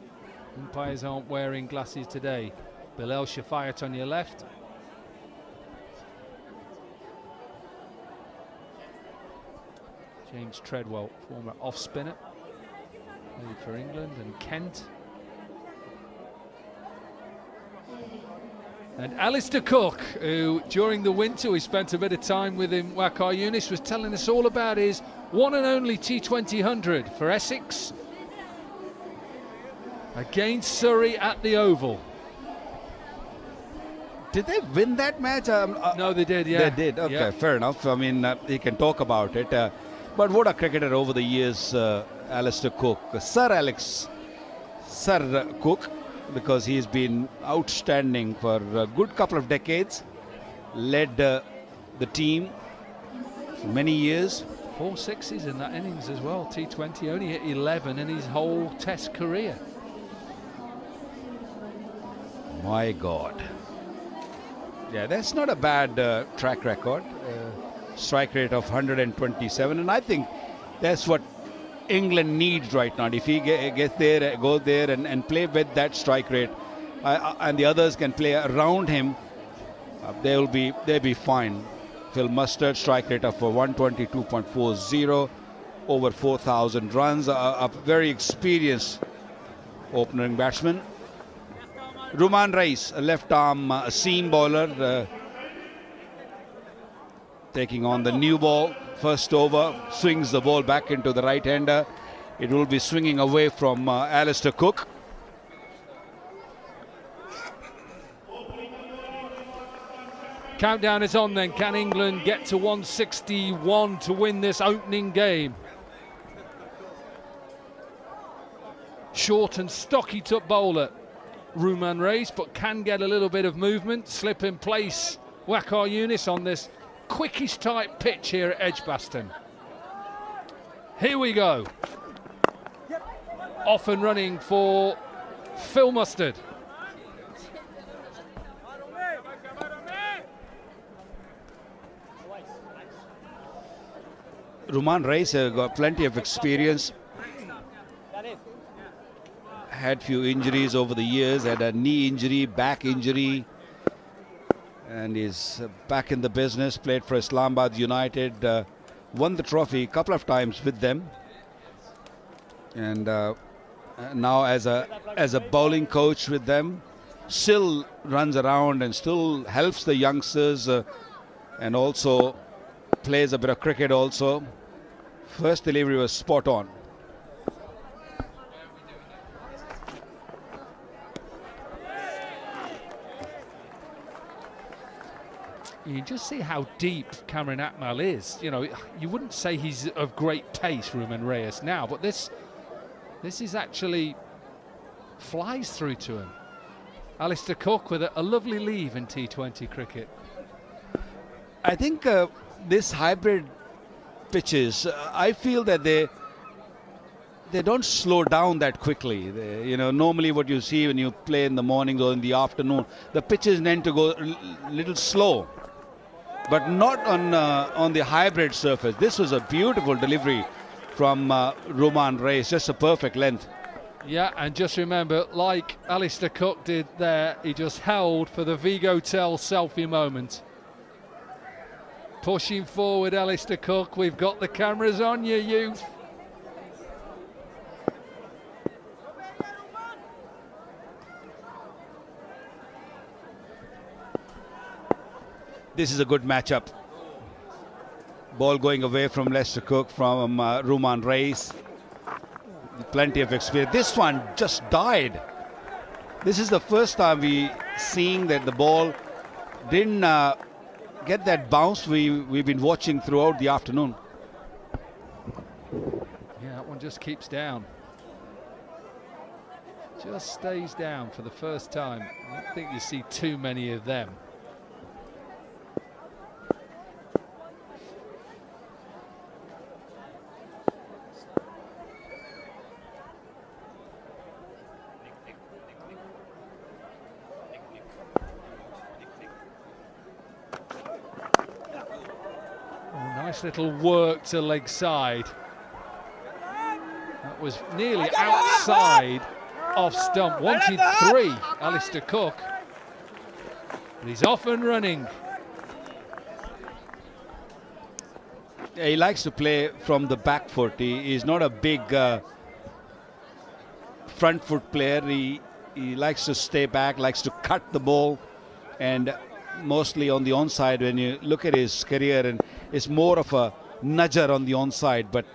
[SPEAKER 7] Umpires aren't wearing glasses today. Bilal Shafayat on your left. James Treadwell, former off-spinner, played for England and Kent. And Alistair Cook, who during the winter we spent a bit of time with him, Waqar Younis, was telling us all about his one and only T20 100 for Essex against Surrey at the Oval.
[SPEAKER 14] Did they win that match?
[SPEAKER 7] No, they did, yeah.
[SPEAKER 14] They did, okay,
[SPEAKER 7] Yeah.
[SPEAKER 14] fair enough. I mean, he can talk about it. But what a cricketer over the years, Alistair Cook. Sir Cook, because he's been outstanding for a good couple of decades. Led the team for many years.
[SPEAKER 7] 4 sixes in that innings as well. T20 only hit 11 in his whole Test career.
[SPEAKER 14] My God. Yeah, that's not a bad track record. Strike rate of 127, and I think that's what England needs right now. If he gets there, go there and play with that strike rate, and the others can play around him, they'll be fine. Phil Mustard, strike rate of 122.40, over 4,000 runs, a very experienced opening batsman. Ruman Reis, a left-arm seam bowler, taking on the new ball. First over, swings the ball back into the right-hander. It will be swinging away from Alistair Cook.
[SPEAKER 7] Countdown is on then. Can England get to 161 to win this opening game? Short and stocky top bowler, Ruman Reis, but can get a little bit of movement. Slip in place Waqar Younis on this quickish type pitch here at Edgbaston. Here we go. Off and running for Phil Mustard.
[SPEAKER 14] Ruman Reis got plenty of experience. Had few injuries over the years, had a knee injury, back injury, and is back in the business. Played for Islamabad United, won the trophy a couple of times with them, and now as a bowling coach with them, still runs around and still helps the youngsters, and also plays a bit of cricket also. First delivery was spot on.
[SPEAKER 7] You just see how deep Cameron Atmal is. You know, you wouldn't say he's of great pace, Ruman Reis, now, but this is actually flies through to him. Alistair Cook with a lovely leave in T20 cricket.
[SPEAKER 14] I think this hybrid pitches, I feel that they don't slow down that quickly. Normally what you see when you play in the mornings or in the afternoon, the pitches tend to go a little slow, but not on the hybrid surface. This was a beautiful delivery from Ruman Reis, just a perfect length.
[SPEAKER 7] Yeah, and just remember, like Alistair Cook did there, he just held for the Vigo Tell selfie moment. Pushing forward, Alistair Cook. We've got the cameras on you, youth.
[SPEAKER 14] This is a good matchup. Ball going away from Lester Cook, from Ruman Reis. Plenty of experience. This one just died. This is the first time we seeing that the ball didn't get that bounce we've been watching throughout the afternoon.
[SPEAKER 7] Yeah, that one just keeps down. Just stays down for the first time. I don't think you see too many of them. Nice little work to leg side. That was nearly outside off stump. Wanted 3, Alistair Cook. But he's off and running.
[SPEAKER 14] Yeah, he likes to play from the back foot. He's not a big front foot player. He likes to stay back, likes to cut the ball, and mostly on the onside. When you look at his career, and it's more of a nudger on the onside, but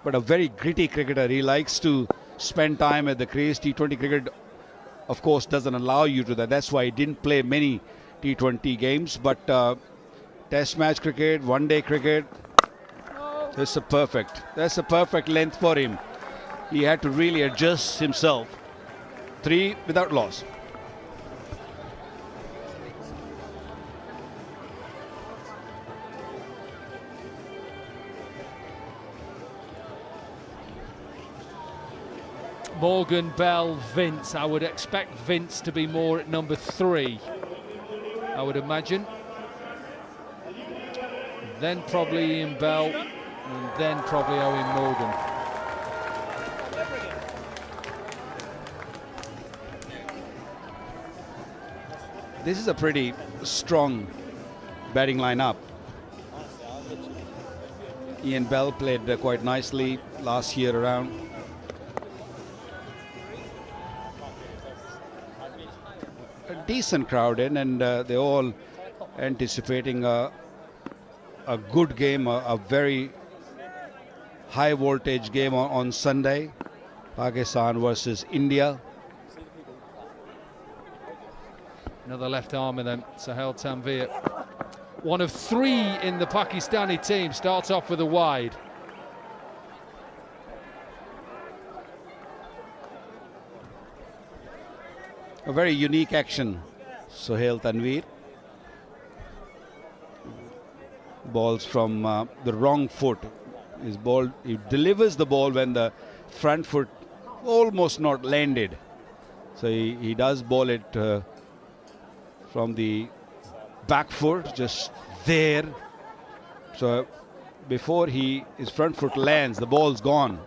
[SPEAKER 14] a very gritty cricketer. He likes to spend time at the crease. T20 cricket, of course, doesn't allow you to that. That's why he didn't play many T20 games, but Test match cricket, one-day cricket, that's a perfect length for him. He had to really adjust himself. 3 without loss.
[SPEAKER 16] Morgan, Bell, Vince. I would expect Vince to be more at number 3, I would imagine. Then probably Ian Bell, and then probably Owen Morgan.
[SPEAKER 14] This is a pretty strong batting lineup. Ian Bell played quite nicely last year around. A decent crowd in, and they're all anticipating a good game, a very high voltage game on Sunday. Pakistan versus India.
[SPEAKER 16] Another left armer then, Sahel Tanvir. One of 3 in the Pakistani team, starts off with a wide.
[SPEAKER 14] A very unique action, Sohail Tanvir. Balls from the wrong foot. He delivers the ball when the front foot almost not landed. So he does ball it from the back foot, just there. So before his front foot lands, the ball's gone.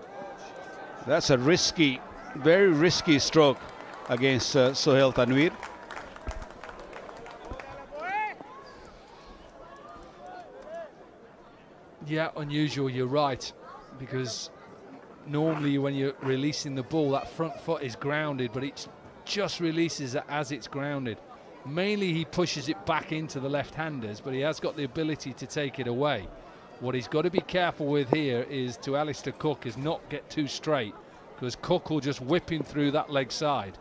[SPEAKER 14] That's a risky, very risky stroke against Sohail Tanvir.
[SPEAKER 16] Yeah, unusual, you're right, because normally when you're releasing the ball, that front foot is grounded, but it just releases it as it's grounded. Mainly he pushes it back into the left-handers, but he has got the ability to take it away. What he's got to be careful with here is to Alistair Cook is not get too straight, because Cook will just whip him through that leg side.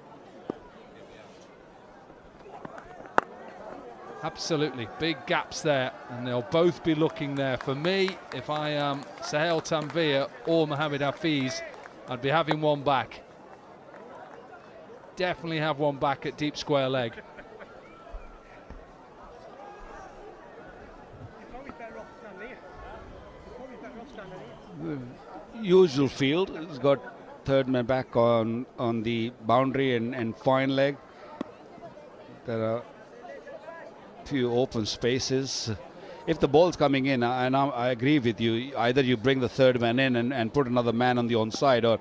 [SPEAKER 16] Absolutely, big gaps there, and they'll both be looking there. For me, if I am Sahel Tanvir or Mohamed Hafiz, I'd be having one back. Definitely have one back at deep square leg.
[SPEAKER 14] Usual field. He's got third man back on the boundary and fine leg. There are few open spaces. If the ball's coming in, and I agree with you, either you bring the third man in and put another man on the onside,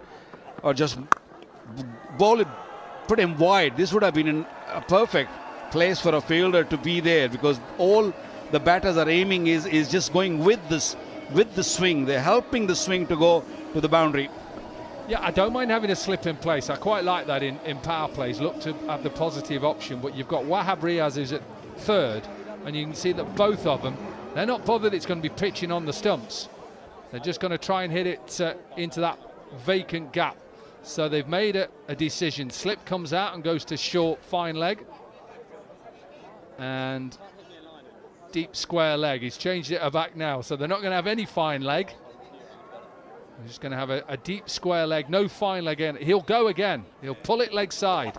[SPEAKER 14] or just bowl it, put him wide. This would have been a perfect place for a fielder to be there, because all the batters are aiming is just going with the swing. They're helping the swing to go to the boundary.
[SPEAKER 16] Yeah, I don't mind having a slip in place. I quite like that in power plays. Look to have the positive option, but you've got Wahab Riaz who's at third, and you can see that both of them, they're not bothered it's going to be pitching on the stumps. They're just going to try and hit it into that vacant gap. So they've made a decision. Slip comes out and goes to short fine leg, and deep square leg. He's changed it back now, so they're not going to have any fine leg. They're just going to have a deep square leg, no fine leg in. He'll go again. He'll pull it leg side.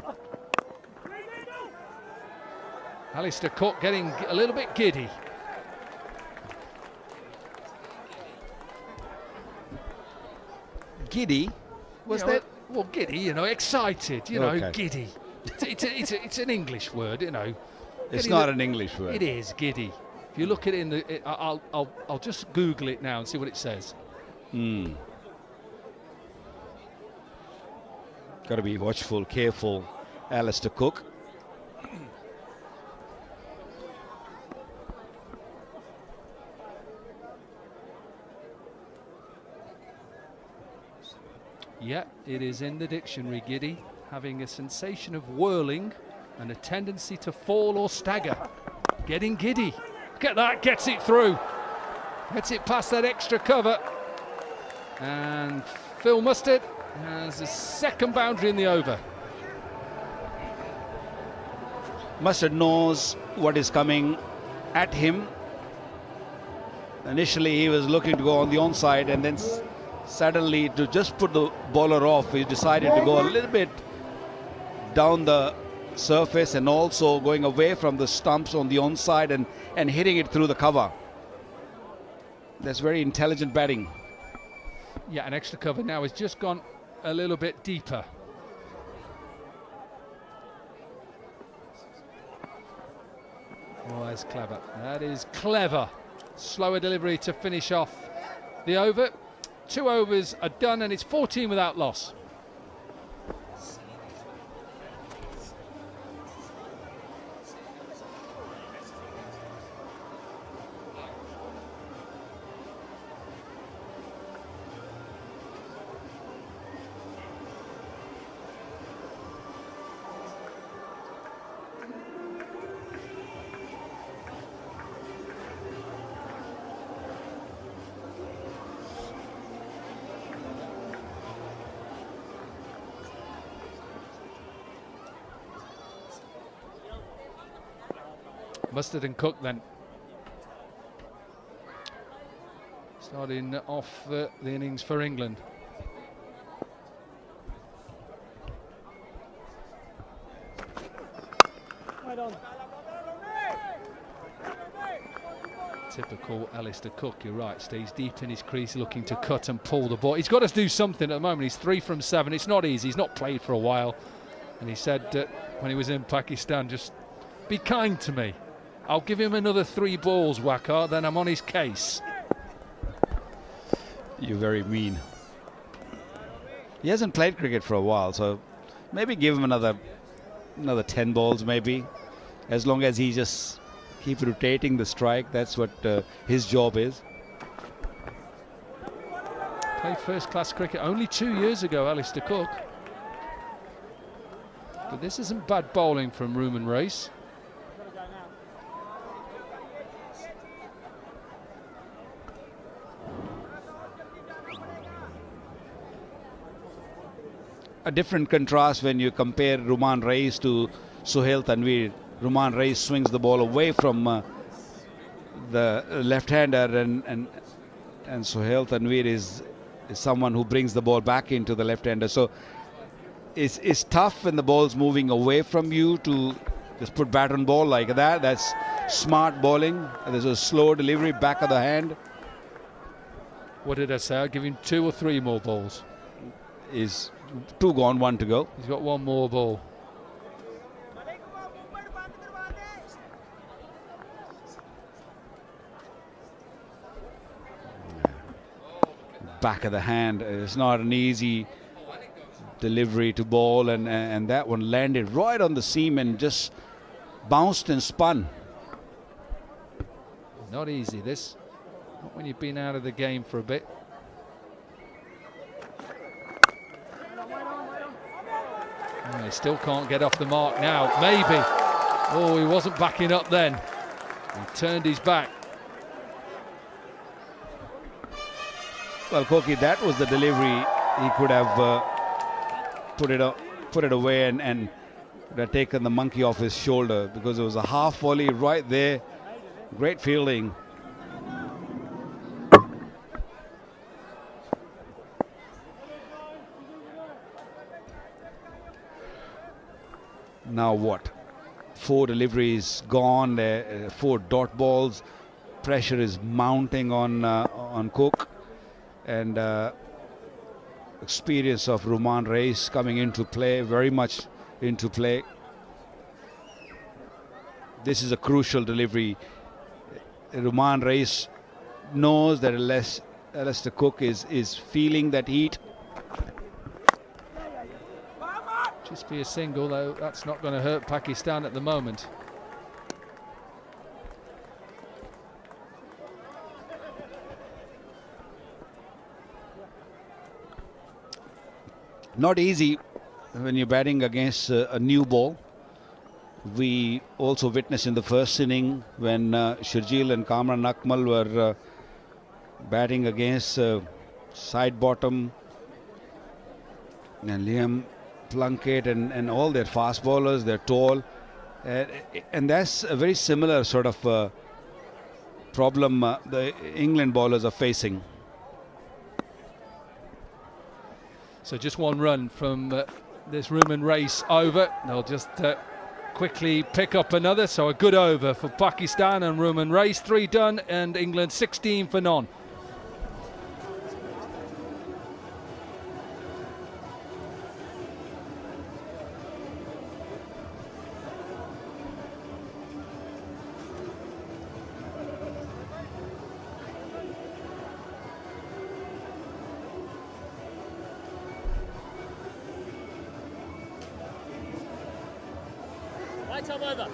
[SPEAKER 16] Alistair Cook getting a little bit giddy.
[SPEAKER 14] Giddy?
[SPEAKER 16] Was that? Well, giddy, you know, excited, you know, giddy. It's an English word, you know.
[SPEAKER 14] It's not an English word.
[SPEAKER 16] It is, giddy. If you look at it in the... I'll just Google it now and see what it says.
[SPEAKER 14] Got to be watchful, careful, Alistair Cook.
[SPEAKER 16] Yeah, it is in the dictionary, giddy, having a sensation of whirling and a tendency to fall or stagger. Getting giddy. Look at that, gets it through. Gets it past that extra cover. And Phil Mustard has a second boundary in the over.
[SPEAKER 14] Mustard knows what is coming at him. Initially he was looking to go on the onside, and then suddenly, to just put the bowler off, he decided to go a little bit down the surface and also going away from the stumps on the onside and hitting it through the cover. That's very intelligent batting.
[SPEAKER 16] Yeah, an extra cover now has just gone a little bit deeper. Oh, that's clever. That is clever. Slower delivery to finish off the over. 2 overs are done, and it's 14 without loss. Mustard and Cook then. Starting off the innings for England. Typical Alistair Cook, you're right, stays deep in his crease looking to cut and pull the ball. He's got to do something at the moment. He's 3 from 7. It's not easy. He's not played for a while. And he said when he was in Pakistan, just be kind to me. I'll give him another 3 balls, Waqar, then I'm on his case.
[SPEAKER 14] You're very mean. He hasn't played cricket for a while, so maybe give him another 10 balls maybe. As long as he just keep rotating the strike, that's what his job is.
[SPEAKER 16] Played first-class cricket only 2 years ago, Alistair Cook. But this isn't bad bowling from Ruman Race.
[SPEAKER 14] A different contrast when you compare Ruman Reis to Sohail Tanvir. Ruman Reis swings the ball away from the left-hander, and Sohail Tanvir is someone who brings the ball back into the left-hander. So it's tough when the ball's moving away from you to just put bat on ball like that. That's smart bowling. There's a slow delivery back of the hand.
[SPEAKER 16] What did I say? I'll give him 2 or 3 more balls.
[SPEAKER 14] Is 2 gone, 1 to go.
[SPEAKER 16] He's got 1 more ball.
[SPEAKER 14] Back of the hand. It's not an easy delivery to bowl, and that one landed right on the seam and just bounced and spun.
[SPEAKER 16] Not easy, this. Not when you've been out of the game for a bit. He still can't get off the mark now. Maybe. Oh, he wasn't backing up then. He turned his back.
[SPEAKER 14] Well, Koki, that was the delivery. He could have put it away and would have taken the monkey off his shoulder, because it was a half volley right there. Great fielding. Now what? 4 deliveries gone, 4 dot balls. Pressure is mounting on Cook, and experience of Ruman Reis coming into play, very much into play. This is a crucial delivery. Ruman Reis knows that Alistair Cook is feeling that heat.
[SPEAKER 16] Just be a single, though that's not going to hurt Pakistan at the moment.
[SPEAKER 14] Not easy when you're batting against a new ball. We also witnessed in the first inning when Shurjeel and Kamran Akmal were batting against side bottom, and Liam Plunkett and all their fast bowlers. They're tall. And that's a very similar sort of problem the England bowlers are facing.
[SPEAKER 16] So just one run from this Rumen race over. They'll just quickly pick up another. So a good over for Pakistan and Rumen race. 3 done and England 16 for none.
[SPEAKER 11] Right arm over.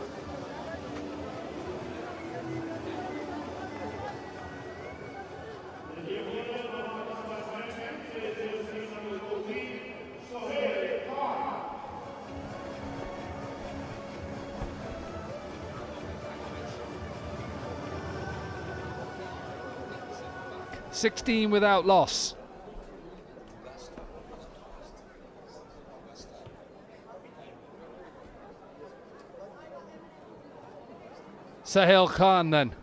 [SPEAKER 16] $16 without loss. Sahil Khan then.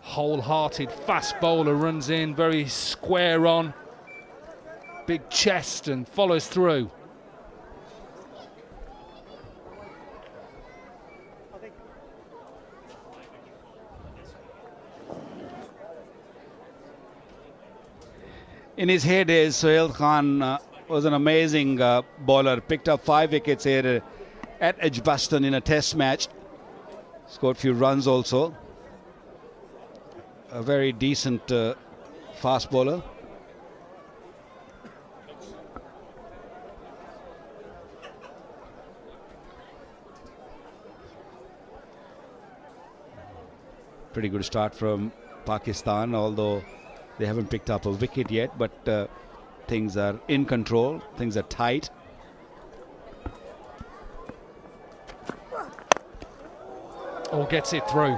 [SPEAKER 16] Wholehearted fast bowler, runs in, very square on. Big chest and follows through.
[SPEAKER 14] In his heydays, Sahil Khan was an amazing bowler. Picked up 5 wickets here at Edgbaston in a test match. Scored a few runs also. A very decent fast bowler. Pretty good start from Pakistan, although they haven't picked up a wicket yet, but things are in control, things are tight.
[SPEAKER 16] Or gets it through.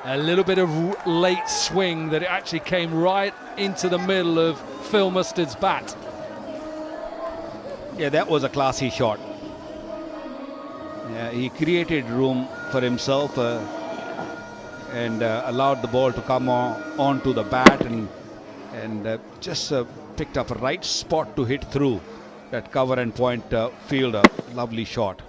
[SPEAKER 16] A little bit of late swing that it actually came right into the middle of Phil Mustard's bat.
[SPEAKER 14] Yeah, that was a classy shot. Yeah, he created room for himself and allowed the ball to come onto the bat and just picked up a right spot to hit through that cover and point fielder. Lovely shot.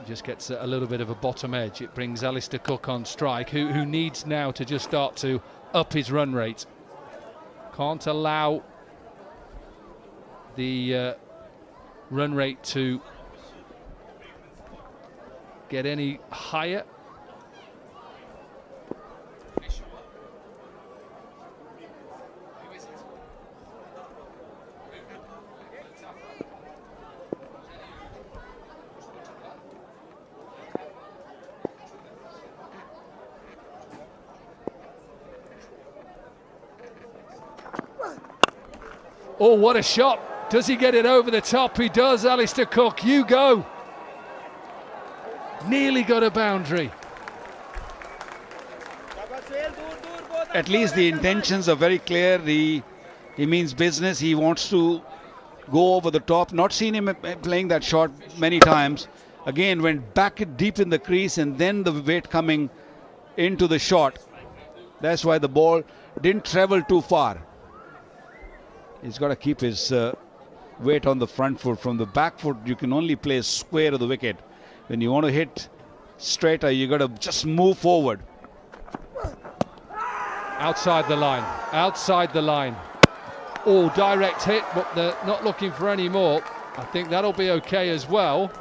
[SPEAKER 16] Just gets a little bit of a bottom edge. It brings Alistair Cook on strike, who needs now to just start to up his run rate. Can't allow the run rate to get any higher. Oh, what a shot. Does he get it over the top? He does, Alistair Cook. You go. Nearly got a boundary.
[SPEAKER 14] At least the intentions are very clear. He means business. He wants to go over the top. Not seen him playing that shot many times. Again, went back deep in the crease and then the weight coming into the shot. That's why the ball didn't travel too far. He's got to keep his weight on the front foot. From the back foot, you can only play square of the wicket. When you want to hit straighter, you got to just move forward.
[SPEAKER 16] Outside the line. Outside the line. Oh, direct hit, but they're not looking for any more. I think that'll be okay as well.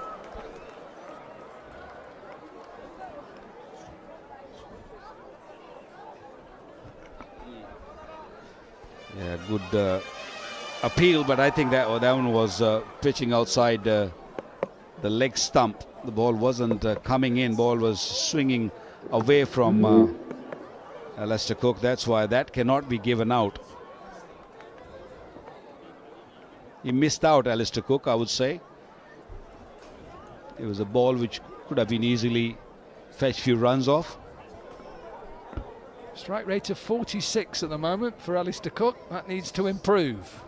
[SPEAKER 14] Yeah, good appeal, but I think that one was pitching outside the leg stump. The ball wasn't coming in. Ball was swinging away from Alistair Cook. That's why that cannot be given out. He missed out, Alistair Cook, I would say. It was a ball which could have been easily fetched few runs off.
[SPEAKER 16] Strike rate of 46 at the moment for Alistair Cook. That needs to improve.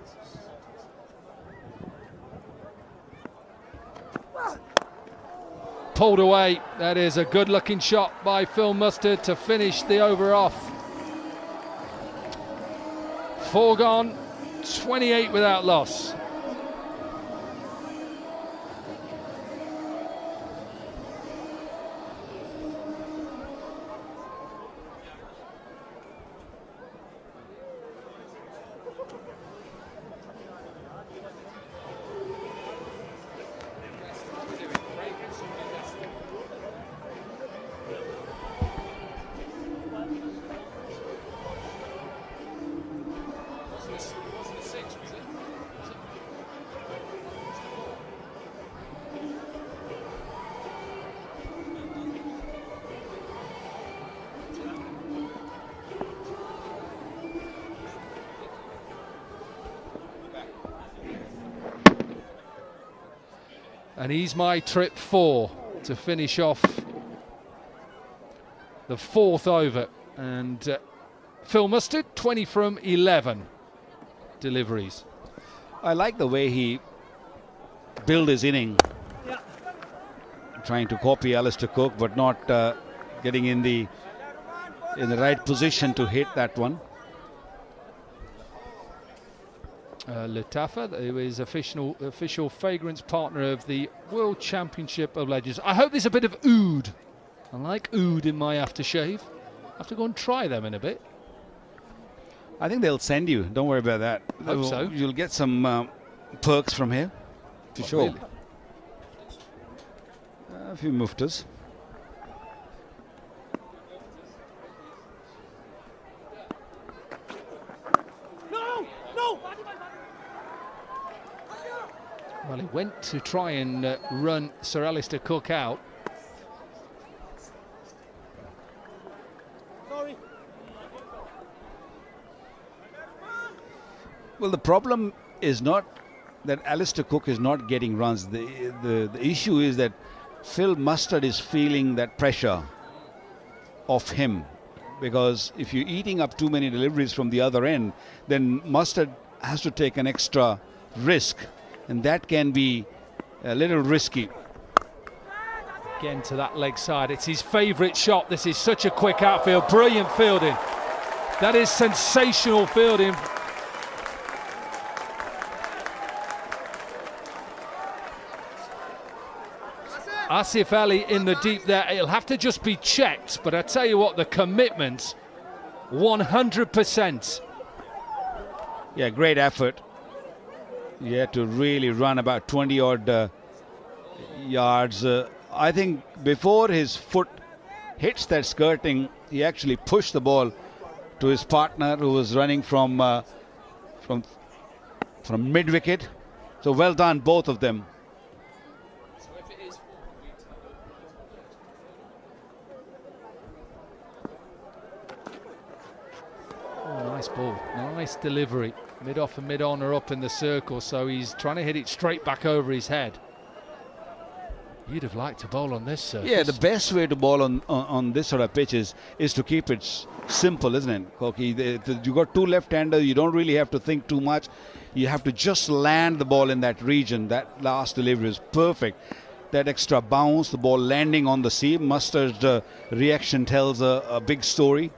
[SPEAKER 16] Pulled away. That is a good looking shot by Phil Mustard to finish the over off. 4 gone, 28 without loss. And he's my trip 4 to finish off the 4th over. And Phil Mustard, 20 from 11 deliveries.
[SPEAKER 14] I like the way he built his inning. Trying to copy Alistair Cook, but not getting in the right position to hit that one.
[SPEAKER 16] Latafa, who is official fragrance partner of the World Championship of Legends. I hope there's a bit of oud. I like oud in my aftershave. I have to go and try them in a bit.
[SPEAKER 14] I think they'll send you. Don't worry about that.
[SPEAKER 16] Hope so.
[SPEAKER 14] You'll get some perks from here, for sure.
[SPEAKER 16] Really?
[SPEAKER 14] A few muftas.
[SPEAKER 16] Well, he went to try and run Sir Alistair Cook out.
[SPEAKER 14] Well, the problem is not that Alistair Cook is not getting runs. The issue is that Phil Mustard is feeling that pressure of him, because if you're eating up too many deliveries from the other end, then Mustard has to take an extra risk, and that can be a little risky.
[SPEAKER 16] Again to that leg side. It's his favourite shot. This is such a quick outfield. Brilliant fielding. That is sensational fielding. Asif Ali in the deep there. It'll have to just be checked, but I tell you what, the commitment, 100%.
[SPEAKER 14] Yeah, great effort. You had to really run about 20 odd yards. I think before his foot hits that skirting, he actually pushed the ball to his partner, who was running from mid wicket. So well done, both of them.
[SPEAKER 16] Nice ball, nice delivery. Mid-off and mid-on are up in the circle, so he's trying to hit it straight back over his head. You'd have liked to bowl on this surface.
[SPEAKER 14] Yeah, the best way to bowl on this sort of pitches is to keep it simple, isn't it, Koki? You got two left-handers, you don't really have to think too much. You have to just land the ball in that region. That last delivery is perfect. That extra bounce, the ball landing on the seam. Mustard's reaction tells a big story.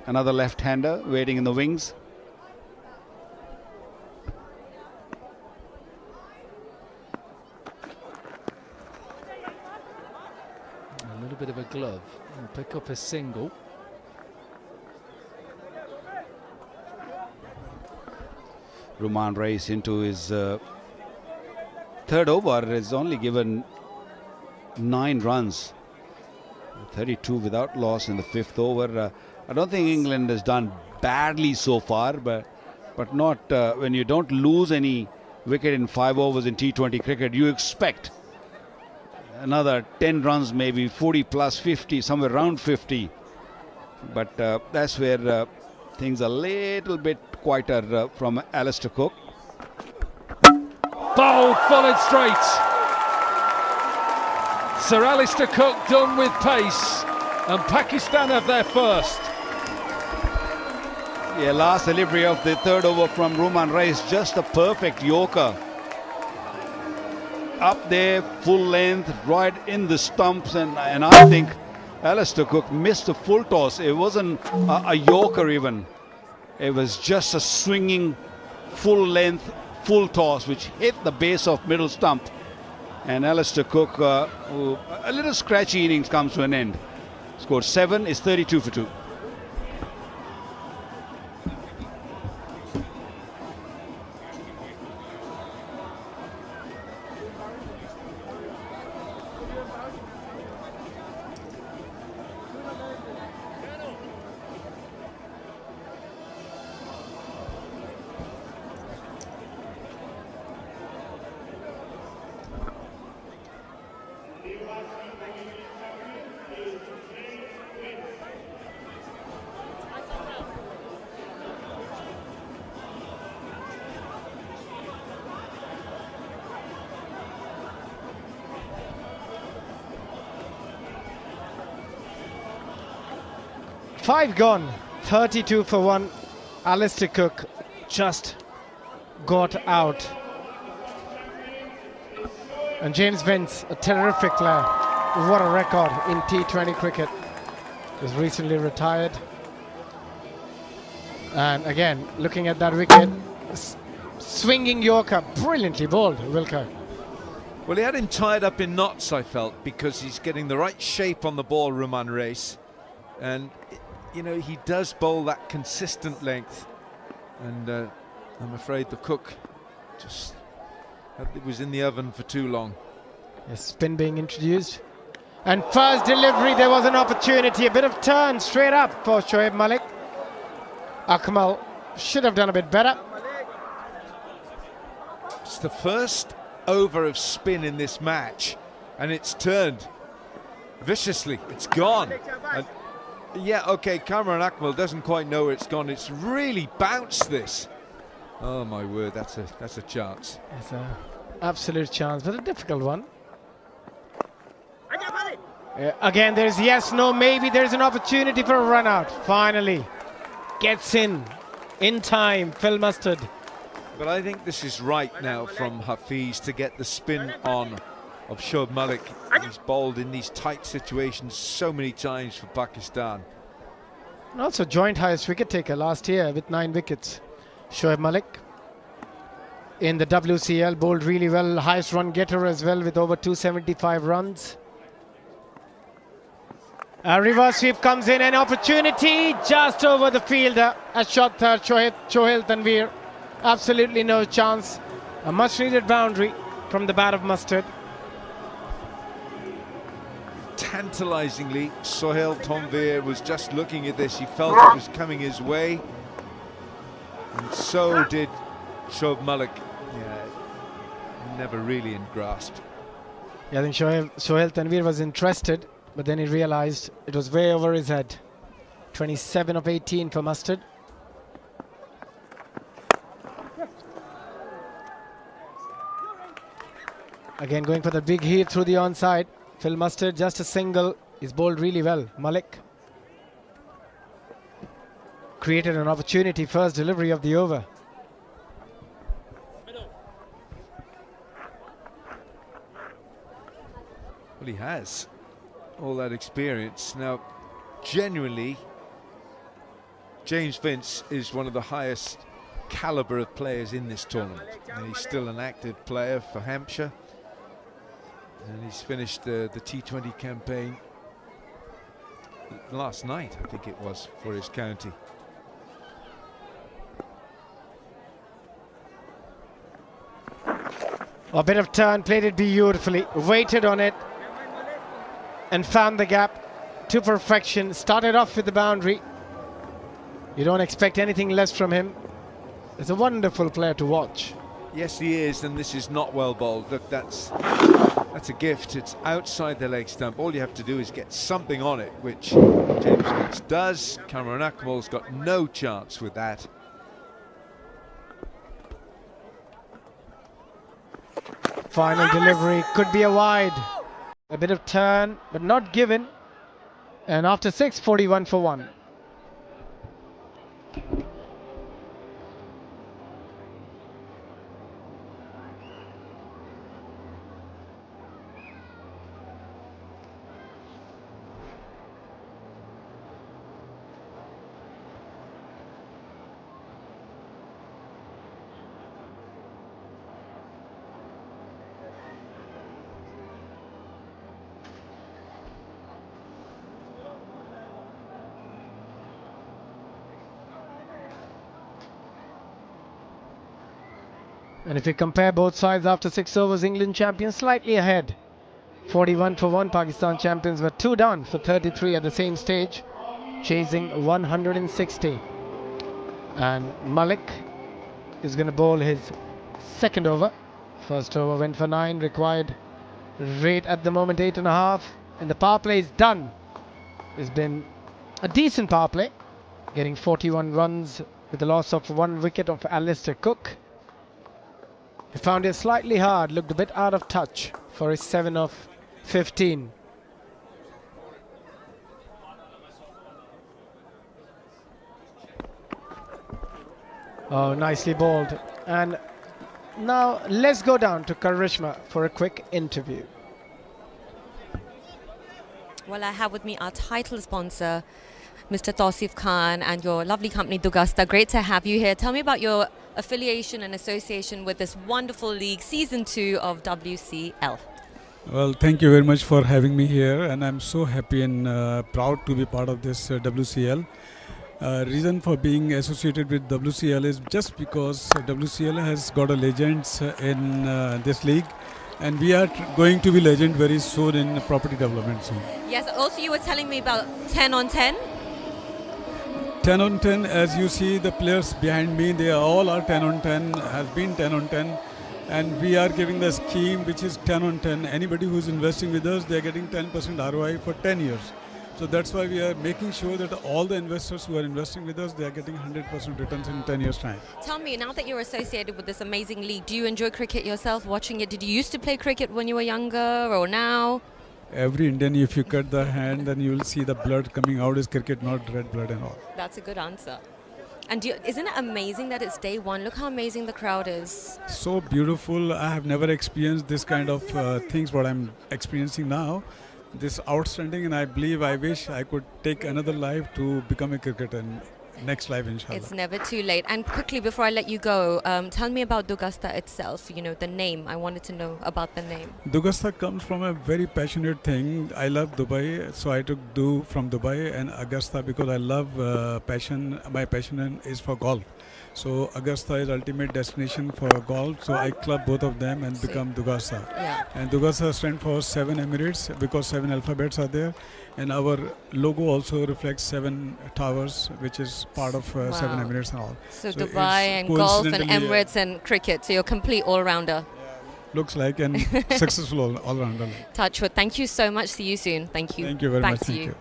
[SPEAKER 14] Another left-hander waiting in the wings.
[SPEAKER 16] A little bit of a glove. He'll pick up a single.
[SPEAKER 14] Ruman Reis into his third over has only given 9 runs. 32 without loss in the 5th over. I don't think England has done badly so far, but not when you don't lose any wicket in 5 overs in T20 cricket. You expect another 10 runs, maybe 40 plus 50, somewhere around 50 But that's where things are a little bit quieter from Alistair Cook.
[SPEAKER 16] Bold, full and straight. Sir Alistair Cook done with pace, and Pakistan have their first.
[SPEAKER 14] Yeah, last delivery of the third over from Ruman Reis, just a perfect Yorker. Up there, full length, right in the stumps, and I think Alistair Cook missed a full toss. It wasn't a Yorker even. It was just a swinging, full length, full toss, which hit the base of middle stump. And Alistair Cook, a little scratchy innings comes to an end. Scored 7, is 32 for 2.
[SPEAKER 15] Five gone, 32 for 1. Alistair Cook just got out. And James Vince, a terrific player. What a record in T20 cricket. Was recently retired. And again, looking at that wicket, swinging Yorker, brilliantly bowled, Wilco.
[SPEAKER 2] Well, he had him tied up in knots, I felt, because he's getting the right shape on the ball, Ruman Reis. And you know, he does bowl that consistent length, and I'm afraid the Cook just it was in the oven for too long.
[SPEAKER 15] A spin being introduced, and first delivery, there was an opportunity, a bit of turn straight up for Shoaib Malik. Akmal should have done a bit better.
[SPEAKER 2] It's the first over of spin in this match, and it's turned viciously. It's gone. And yeah, okay, Cameron Akmal doesn't quite know where it's gone. It's really bounced this. Oh my word, that's a chance.
[SPEAKER 15] It's an absolute chance, but a difficult one. Again, there's yes, no, maybe. There's an opportunity for a run out. Finally, gets in time, Phil Mustard.
[SPEAKER 2] But I think this is right now from Hafiz to get the spin on of Shoaib Malik. He's bowled in these tight situations so many times for Pakistan.
[SPEAKER 15] And also joint highest wicket taker last year with 9 wickets. Shoaib Malik in the WCL bowled really well. Highest run getter as well with over 275 runs. A reverse sweep comes in, an opportunity just over the fielder. A shot third, Sohail Tanveer. Absolutely no chance. A much needed boundary from the bat of Mustard.
[SPEAKER 2] Tantalizingly, Sohail Tanveer was just looking at this. He felt it was coming his way, and so did Shoaib Malik. Yeah, never really in grasp.
[SPEAKER 15] Yeah, I think Sohail Tanveer was interested, but then he realized it was way over his head. 27 of 18 for Mustard. Again, going for the big heave through the onside. Phil Mustard, just a single. He's bowled really well. Malik created an opportunity, first delivery of the over.
[SPEAKER 2] Well, he has all that experience. Now, genuinely, James Vince is one of the highest calibre of players in this tournament. And he's still an active player for Hampshire. And he's finished the T20 campaign last night, I think it was, for his county.
[SPEAKER 15] A bit of turn, played it beautifully, waited on it, and found the gap to perfection. Started off with the boundary. You don't expect anything less from him. He's a wonderful player to watch.
[SPEAKER 2] Yes, he is, and this is not well bowled. Look, that's That's a gift. It's outside the leg stump. All you have to do is get something on it, which James Coates does. Cameron Akmal's got no chance with that.
[SPEAKER 15] Final delivery could be a wide. A bit of turn, but not given. And after 6, 41 for 1. And if you compare both sides after 6 overs, England champions slightly ahead. 41 for 1, Pakistan champions were 2 down for 33 at the same stage, chasing 160. And Malik is going to bowl his second over. First over went for 9, required rate at the moment 8.5. And the power play is done. It's been a decent power play, getting 41 runs with the loss of 1 wicket of Alistair Cook. He found it slightly hard, looked a bit out of touch for his 7 of 15. Oh, nicely bowled. And now let's go down to Karishma for a quick interview.
[SPEAKER 17] Well, I have with me our title sponsor, Mr. Tausif Khan, and your lovely company, Dugasta. Great to have you here. Tell me about your affiliation and association with this wonderful league, Season 2 of WCL.
[SPEAKER 18] Well, thank you very much for having me here, and I'm so happy and proud to be part of this WCL. Reason for being associated with WCL is just because WCL has got a legends in this league, and we are going to be legend very soon in property development soon.
[SPEAKER 17] Yes, also you were telling me about 10 on 10.
[SPEAKER 18] 10 on 10, as you see the players behind me, they all are 10 on 10, has been 10 on 10, and we are giving the scheme which is 10 on 10. Anybody who is investing with us, they are getting 10% ROI for 10 years. So that's why we are making sure that all the investors who are investing with us, they are getting 100% returns in 10 years time.
[SPEAKER 17] Tell me, now that you're associated with this amazing league, do you enjoy cricket yourself, watching it? Did you used to play cricket when you were younger or now?
[SPEAKER 18] Every Indian, if you cut the hand, then you will see the blood coming out is cricket, not red blood and all.
[SPEAKER 17] That's a good answer. And isn't it amazing that it's day one? Look how amazing the crowd is.
[SPEAKER 18] So beautiful. I have never experienced this kind of things what I'm experiencing now. This outstanding, and I wish I could take another life to become a cricketer and next life, inshallah.
[SPEAKER 17] It's never too late. And quickly, before I let you go, tell me about Dugasta itself, you know, the name. I wanted to know about the name.
[SPEAKER 18] Dugasta comes from a very passionate thing. I love Dubai, so I took Du from Dubai and Augusta because I love passion. My passion is for golf. So Augusta is ultimate destination for golf. So I club both of them and become Dugasta.
[SPEAKER 17] Yeah.
[SPEAKER 18] And Dugasta stands for 7 Emirates because 7 alphabets are there. And our logo also reflects 7 towers, which is part of 7 Emirates and all.
[SPEAKER 17] So Dubai and golf and Emirates and cricket. So you're a complete all-rounder.
[SPEAKER 18] Looks like, and successful all-rounder.
[SPEAKER 17] Touchwood. Thank you so much. See you soon. Thank you.
[SPEAKER 18] Thank you very
[SPEAKER 17] Back
[SPEAKER 18] much.
[SPEAKER 17] to
[SPEAKER 18] Thank
[SPEAKER 17] you.
[SPEAKER 18] you.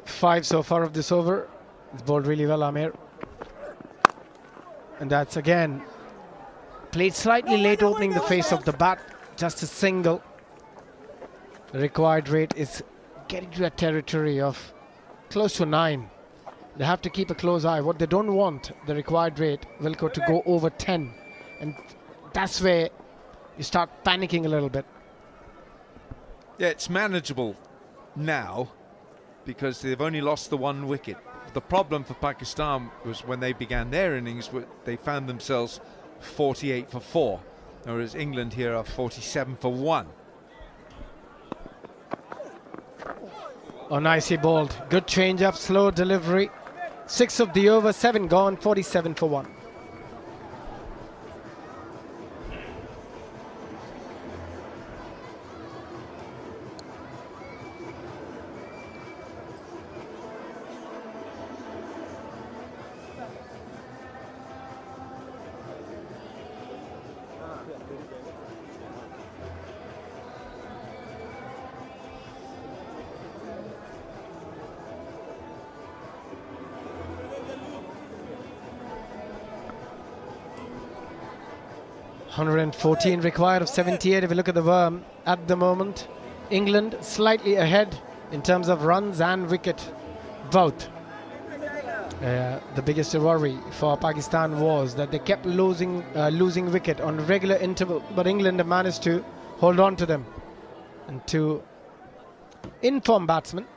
[SPEAKER 15] 5 so far of this over. It's bowled really well, Amir. And that's again played slightly late, opening the face of the bat. Just a single. The required rate is getting to a territory of close to 9. They have to keep a close eye. What they don't want, the required rate, Wilco, to go over 10. And that's where you start panicking a little bit.
[SPEAKER 2] Yeah, it's manageable now because they've only lost the 1 wicket. The problem for Pakistan was when they began their innings, they found themselves 48 for 4. Whereas England here are 47 for 1.
[SPEAKER 15] Oh, nicely bowled. Good change up, slow delivery. 6 of the over, 7 gone, 47 for 1. 114 required of 78. If you look at the worm at the moment, England slightly ahead in terms of runs and wicket, both. The biggest worry for Pakistan was that they kept losing wicket on regular interval, but England have managed to hold on to them. And to in-form batsmen,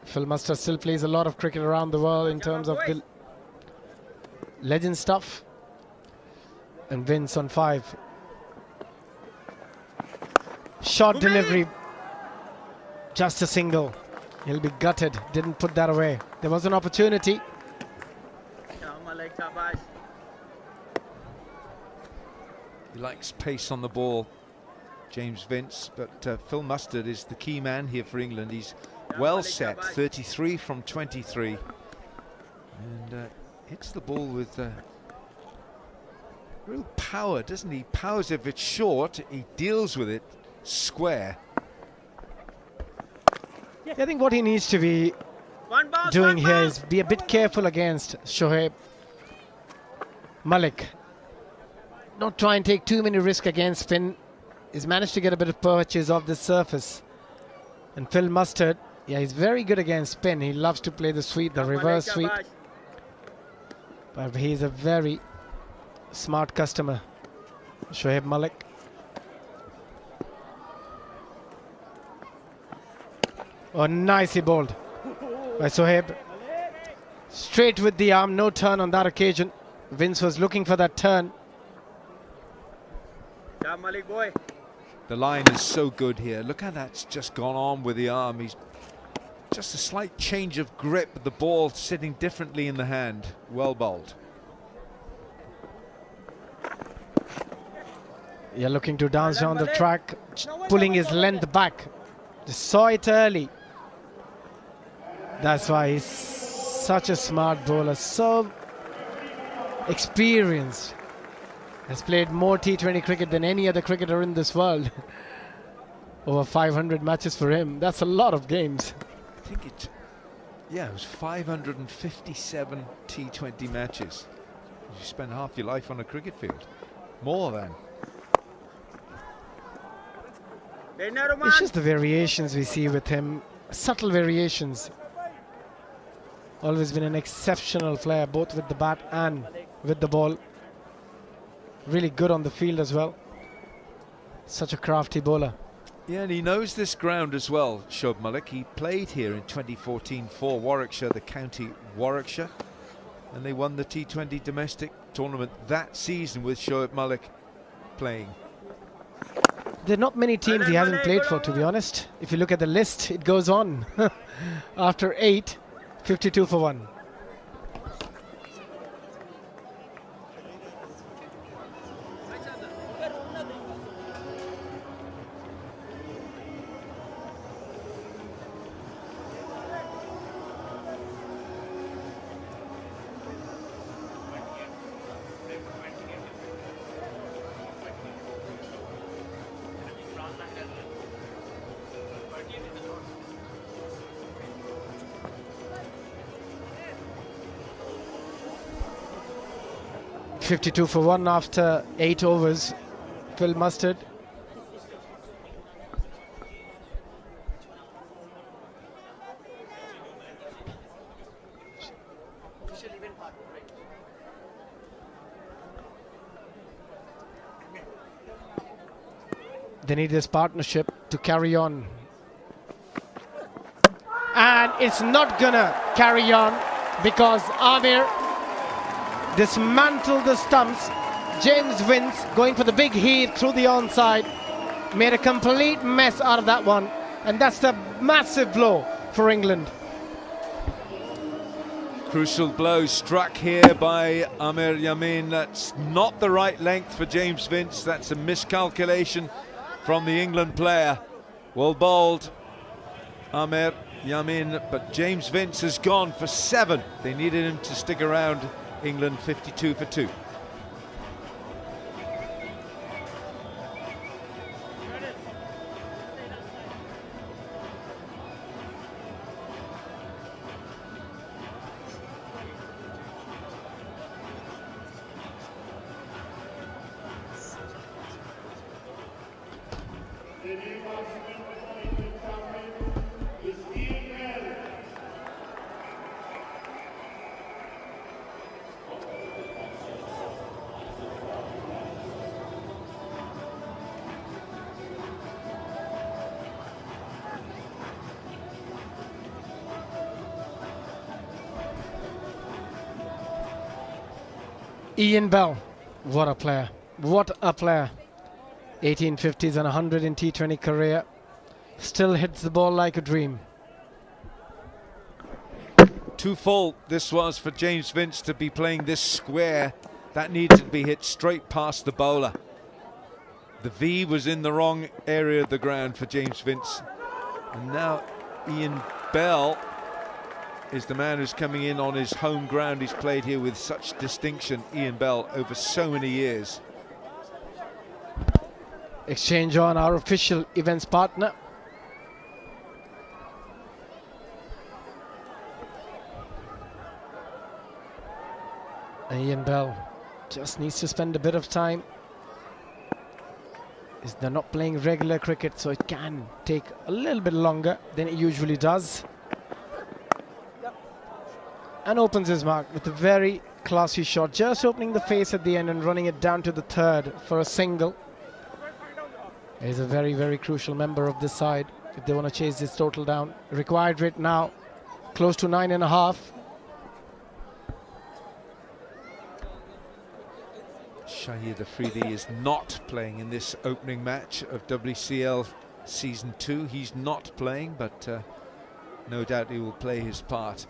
[SPEAKER 15] Phil Mustard still plays a lot of cricket around the world in terms of the legend stuff. And Vince on 5. Short delivery, just a single. He'll be gutted, didn't put that away. There was an opportunity.
[SPEAKER 2] He likes pace on the ball, James Vince, but Phil Mustard is the key man here for England. He's well set, 33 from 23, and hits the ball with real power, doesn't he? Powers if it's short, he deals with it square.
[SPEAKER 15] I think what he needs to be doing here is be a bit careful against Shoaib Malik. Not try and take too many risks against spin. He's managed to get a bit of purchase off the surface. And Phil Mustard, yeah, he's very good against spin. He loves to play the sweep, the reverse sweep. But he's a very smart customer, Shoaib Malik. Oh, nicely bowled by Shoaib. Straight with the arm, no turn on that occasion. Vince was looking for that turn.
[SPEAKER 2] The line is so good here. Look how that's just gone on with the arm. He's just a slight change of grip, the ball sitting differently in the hand. Well bowled.
[SPEAKER 15] Yeah, looking to dance down the track, pulling his length back. Just saw it early. That's why he's such a smart bowler, so experienced. Has played more T20 cricket than any other cricketer in this world. Over 500 matches for him. That's a lot of games.
[SPEAKER 2] I think it was 557 T20 matches. You spend half your life on a cricket field. More than.
[SPEAKER 15] It's just the variations we see with him. Subtle variations. Always been an exceptional player, both with the bat and with the ball. Really good on the field as well. Such a crafty bowler.
[SPEAKER 2] Yeah, and he knows this ground as well, Shoaib Malik. He played here in 2014 for Warwickshire, the county Warwickshire, and they won the T20 domestic tournament that season with Shoaib Malik playing.
[SPEAKER 15] There are not many teams he hasn't played for, to be honest. If you look at the list, it goes on. After 8, 52 for 1. .52 for 1 after 8 overs. Phil Mustard. They need this partnership to carry on. And it's not gonna carry on because Amir dismantled the stumps. James Vince going for the big heave through the onside. Made a complete mess out of that one. And that's a massive blow for England.
[SPEAKER 2] Crucial blow struck here by Amir Yamin. That's not the right length for James Vince. That's a miscalculation from the England player. Well bowled, Amir Yamin, but James Vince has gone for 7. They needed him to stick around. England 52 for 2.
[SPEAKER 15] Ian Bell, what a player, what a player. 1850s and 100 in T20 career, still hits the ball like a dream.
[SPEAKER 2] Too full this was for James Vince to be playing this square. That needed to be hit straight past the bowler. The V was in the wrong area of the ground for James Vince. And now Ian Bell is the man who's coming in on his home ground. He's played here with such distinction, Ian Bell, over so many years.
[SPEAKER 15] Exchange on our official events partner. And Ian Bell just needs to spend a bit of time. They're not playing regular cricket, so it can take a little bit longer than it usually does. And opens his mark with a very classy shot, just opening the face at the end and running it down to the third for a single. He's a very, very crucial member of this side if they want to chase this total down. Required rate now close to 9.5.
[SPEAKER 2] Shahid Afridi is not playing in this opening match of WCL Season 2. He's not playing, but no doubt he will play his part.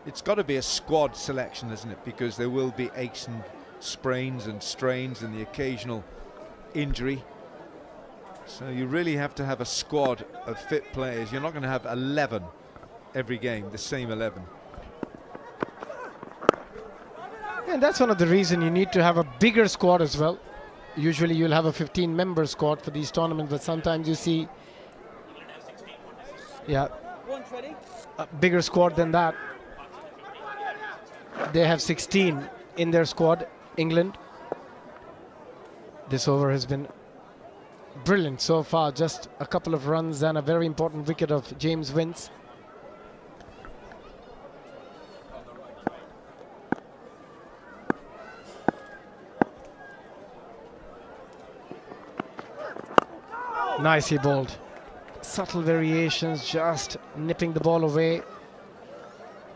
[SPEAKER 2] It's got to be a squad selection, isn't it? Because there will be aches and sprains and strains and the occasional injury. So you really have to have a squad of fit players. You're not going to have 11 every game, the same 11.
[SPEAKER 15] And that's one of the reasons you need to have a bigger squad as well. Usually you'll have a 15-member squad for these tournaments, but sometimes you see a bigger squad than that. They have 16 in their squad, England. This over has been brilliant so far. Just a couple of runs and a very important wicket of James Vince. Nicely bowled. Subtle variations, just nipping the ball away.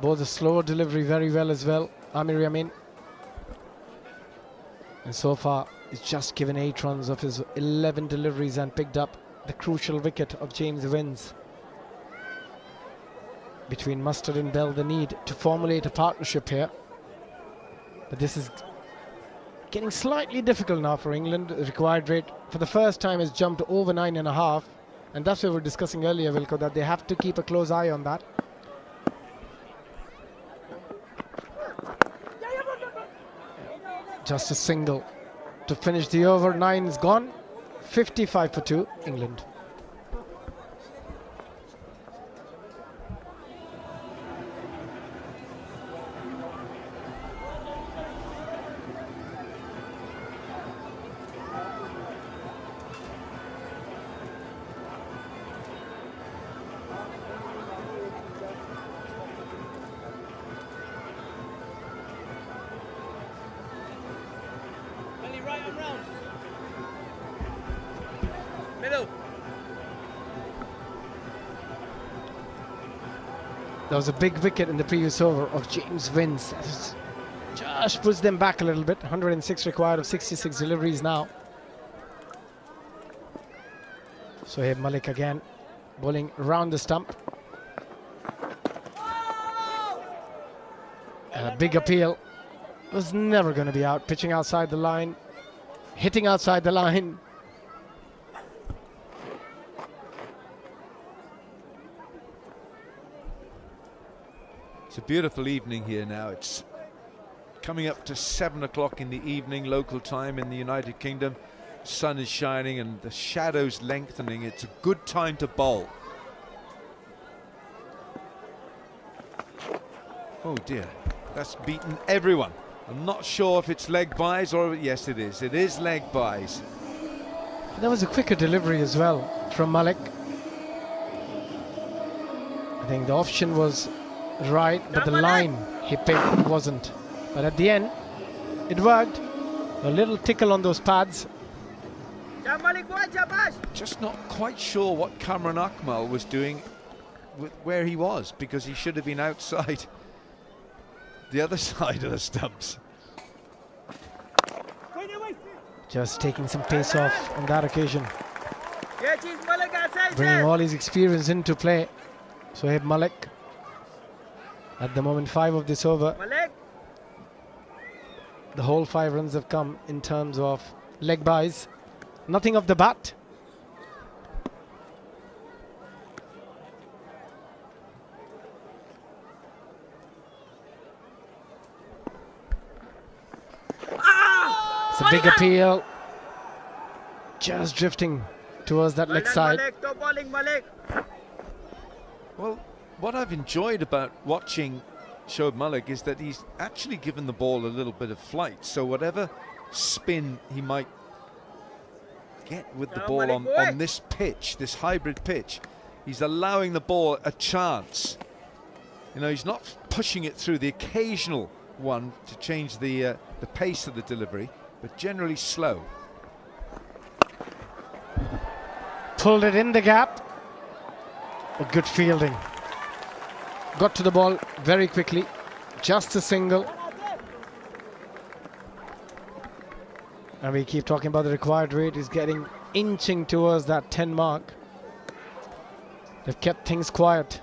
[SPEAKER 15] Both the slower delivery very well as well, Amir Yamin. And so far, he's just given 8 runs of his 11 deliveries and picked up the crucial wicket of James Vince. Between Mustard and Bell, the need to formulate a partnership here. But this is getting slightly difficult now for England. The required rate for the first time has jumped over 9.5. And that's what we were discussing earlier, Wilco, that they have to keep a close eye on that. Just a single to finish the over. 9 is gone. 55 for 2, England. There was a big wicket in the previous over of James Vince. Just puts them back a little bit. 106 required of 66 deliveries now. Sohaib Malik again bowling around the stump. A big appeal. Was never going to be out. Pitching outside the line. Hitting outside the line.
[SPEAKER 2] It's a beautiful evening here now. It's coming up to 7 o'clock in the evening, local time in the United Kingdom. Sun is shining and the shadows lengthening. It's a good time to bowl. Oh dear, that's beaten everyone. I'm not sure if it's leg byes or yes it is. It is leg byes.
[SPEAKER 15] There was a quicker delivery as well from Malik. I think the option was right, but the line he picked wasn't. But at the end, it worked. A little tickle on those pads.
[SPEAKER 2] Just not quite sure what Kamran Akmal was doing with where he was, because he should have been outside the other side of the stumps.
[SPEAKER 15] Just taking some pace off on that occasion. Bringing all his experience into play. Sohaib Malik. At the moment, 5 of this over. The whole 5 runs have come in terms of leg buys. Nothing of the bat. It's a big appeal. Just drifting towards that leg side.
[SPEAKER 2] Well, what I've enjoyed about watching Shoaib Malik is that he's actually given the ball a little bit of flight. So whatever spin he might get with the ball on this pitch, this hybrid pitch, he's allowing the ball a chance. You know, he's not pushing it through, the occasional one to change the pace of the delivery, but generally slow.
[SPEAKER 15] Pulled it in the gap. A good fielding. Got to the ball very quickly. Just a single. And we keep talking about the required rate is getting inching towards that 10 mark. They've kept things quiet.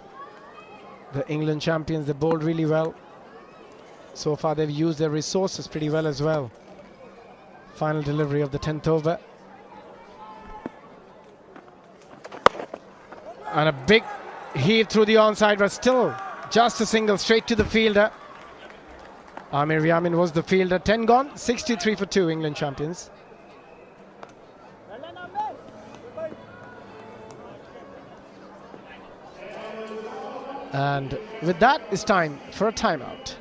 [SPEAKER 15] The England champions, they bowled really well. So far they've used their resources pretty well as well. Final delivery of the 10th over. And a big heave through the onside, but still just a single straight to the fielder. Amir Yamin was the fielder. 10 gone, 63 for 2, England champions. And with that, it's time for a timeout.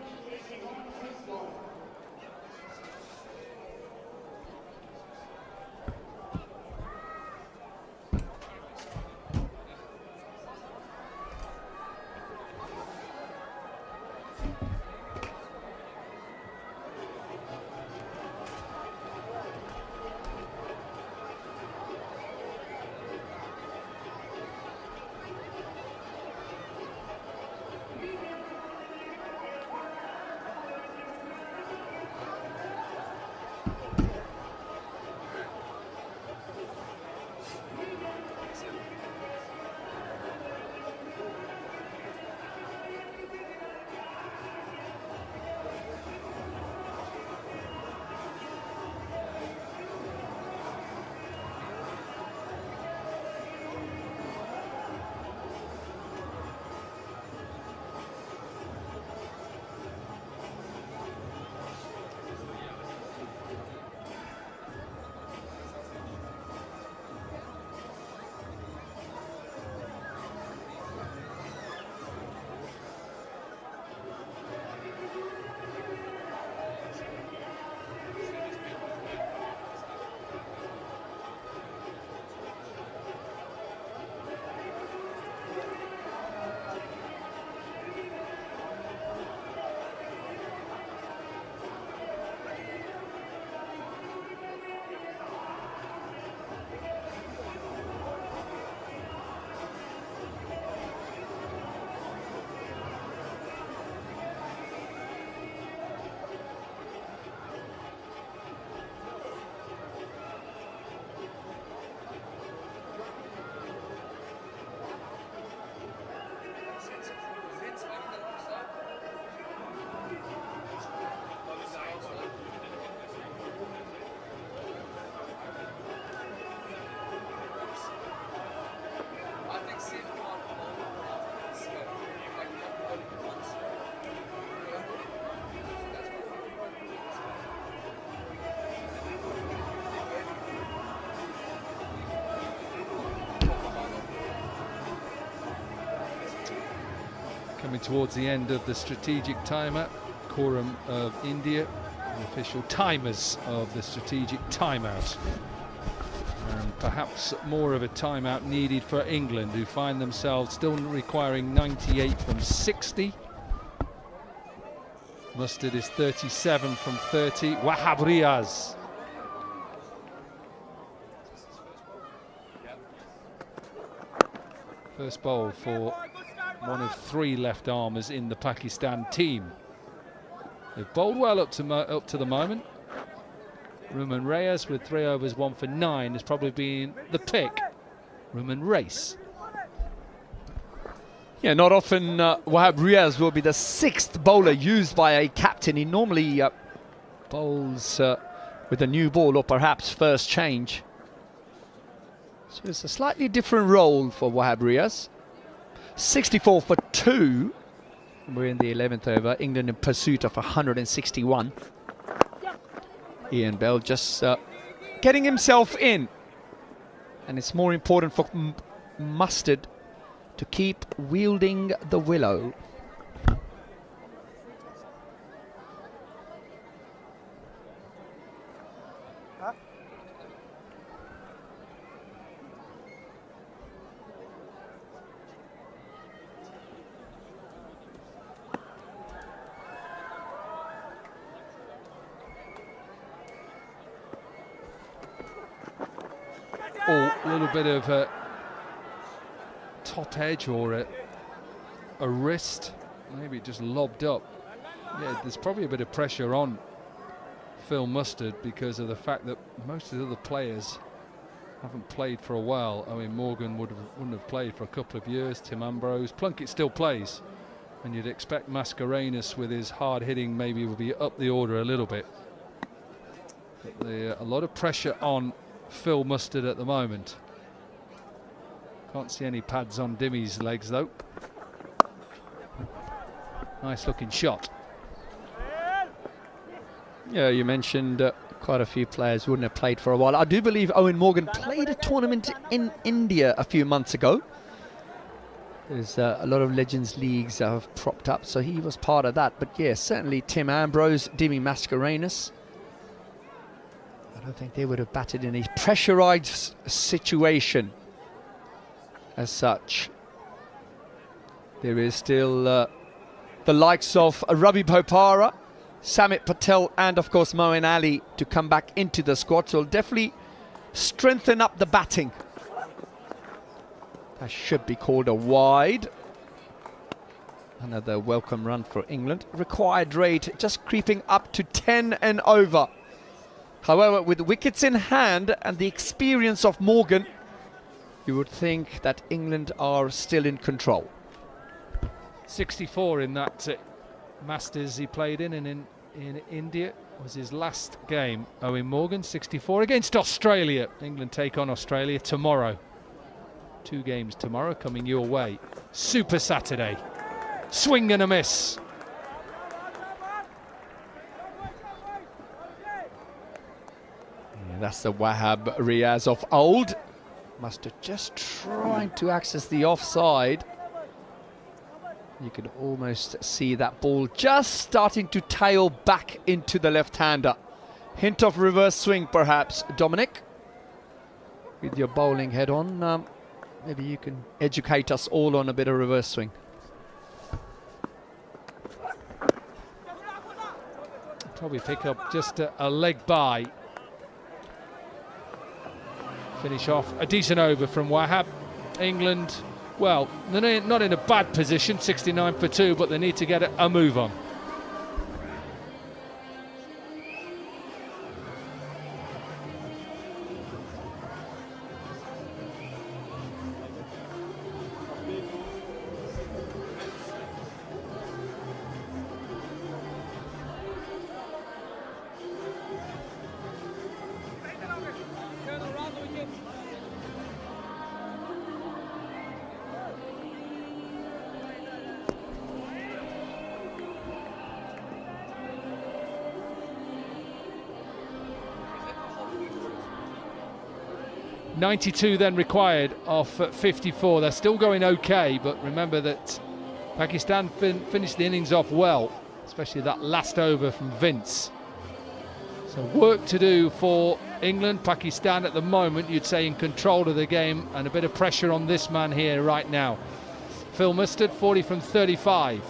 [SPEAKER 16] Coming towards the end of the strategic timer, quorum of India, the official timers of the strategic timeout. And perhaps more of a timeout needed for England, who find themselves still requiring 98 from 60. Mustard is 37 from 30. Wahab Riaz. First bowl for one of 3 left armers in the Pakistan team. They've bowled well up to the moment. Ruman Reyes with 3 overs, 1 for 9 has probably been the pick. Ruman Race.
[SPEAKER 13] Yeah, not often Wahab Riaz will be the 6th bowler used by a captain. He normally bowls with a new ball or perhaps first change. So it's a slightly different role for Wahab Riaz. 64 for 2. We're in the 11th over. England in pursuit of 161. Ian Bell just getting himself in. And it's more important for Mustard to keep wielding the willow.
[SPEAKER 16] A little bit of a top edge or a wrist, maybe just lobbed up. Yeah, there's probably a bit of pressure on Phil Mustard because of the fact that most of the other players haven't played for a while. I mean, Morgan wouldn't have played for a couple of years. Tim Ambrose, Plunkett still plays, and you'd expect Mascarenhas with his hard hitting maybe will be up the order a little bit. But a lot of pressure on Phil Mustard at the moment. Can't see any pads on Dimmy's legs though. Nice looking shot.
[SPEAKER 13] Yeah, you mentioned quite a few players wouldn't have played for a while. I do believe Owen Morgan played a tournament in India a few months ago. There's a lot of Legends Leagues that have propped up, so he was part of that. But yeah, certainly Tim Ambrose, Dimmy Mascarenhas. I don't think they would have batted in a pressurised situation as such. There is still the likes of Ravi Bopara, Samit Patel and of course Moeen Ali to come back into the squad. So it'll definitely strengthen up the batting. That should be called a wide. Another welcome run for England. Required rate just creeping up to 10 and over. However, with wickets in hand and the experience of Morgan, you would think that England are still in control.
[SPEAKER 16] 64 in that Masters he played in India. Was his last game. Owen Morgan, 64 against Australia. England take on Australia tomorrow. 2 games tomorrow coming your way. Super Saturday. Swing and a miss.
[SPEAKER 13] That's the Wahab Riaz of old. Mustard just trying to access the offside. You can almost see that ball just starting to tail back into the left-hander. Hint of reverse swing perhaps. Dominic, with your bowling head on, maybe you can educate us all on a bit of reverse swing.
[SPEAKER 16] Probably pick up just a leg by. Finish off a decent over from Wahab. England, well, they're not in a bad position, 69 for 2, but they need to get a move on. .92 then required off 54. They're still going okay, but remember that Pakistan finished the innings off well, especially that last over from Vince. So work to do for England. Pakistan at the moment, you'd say, in control of the game, and a bit of pressure on this man here right now. Phil Mustard, 40 from 35.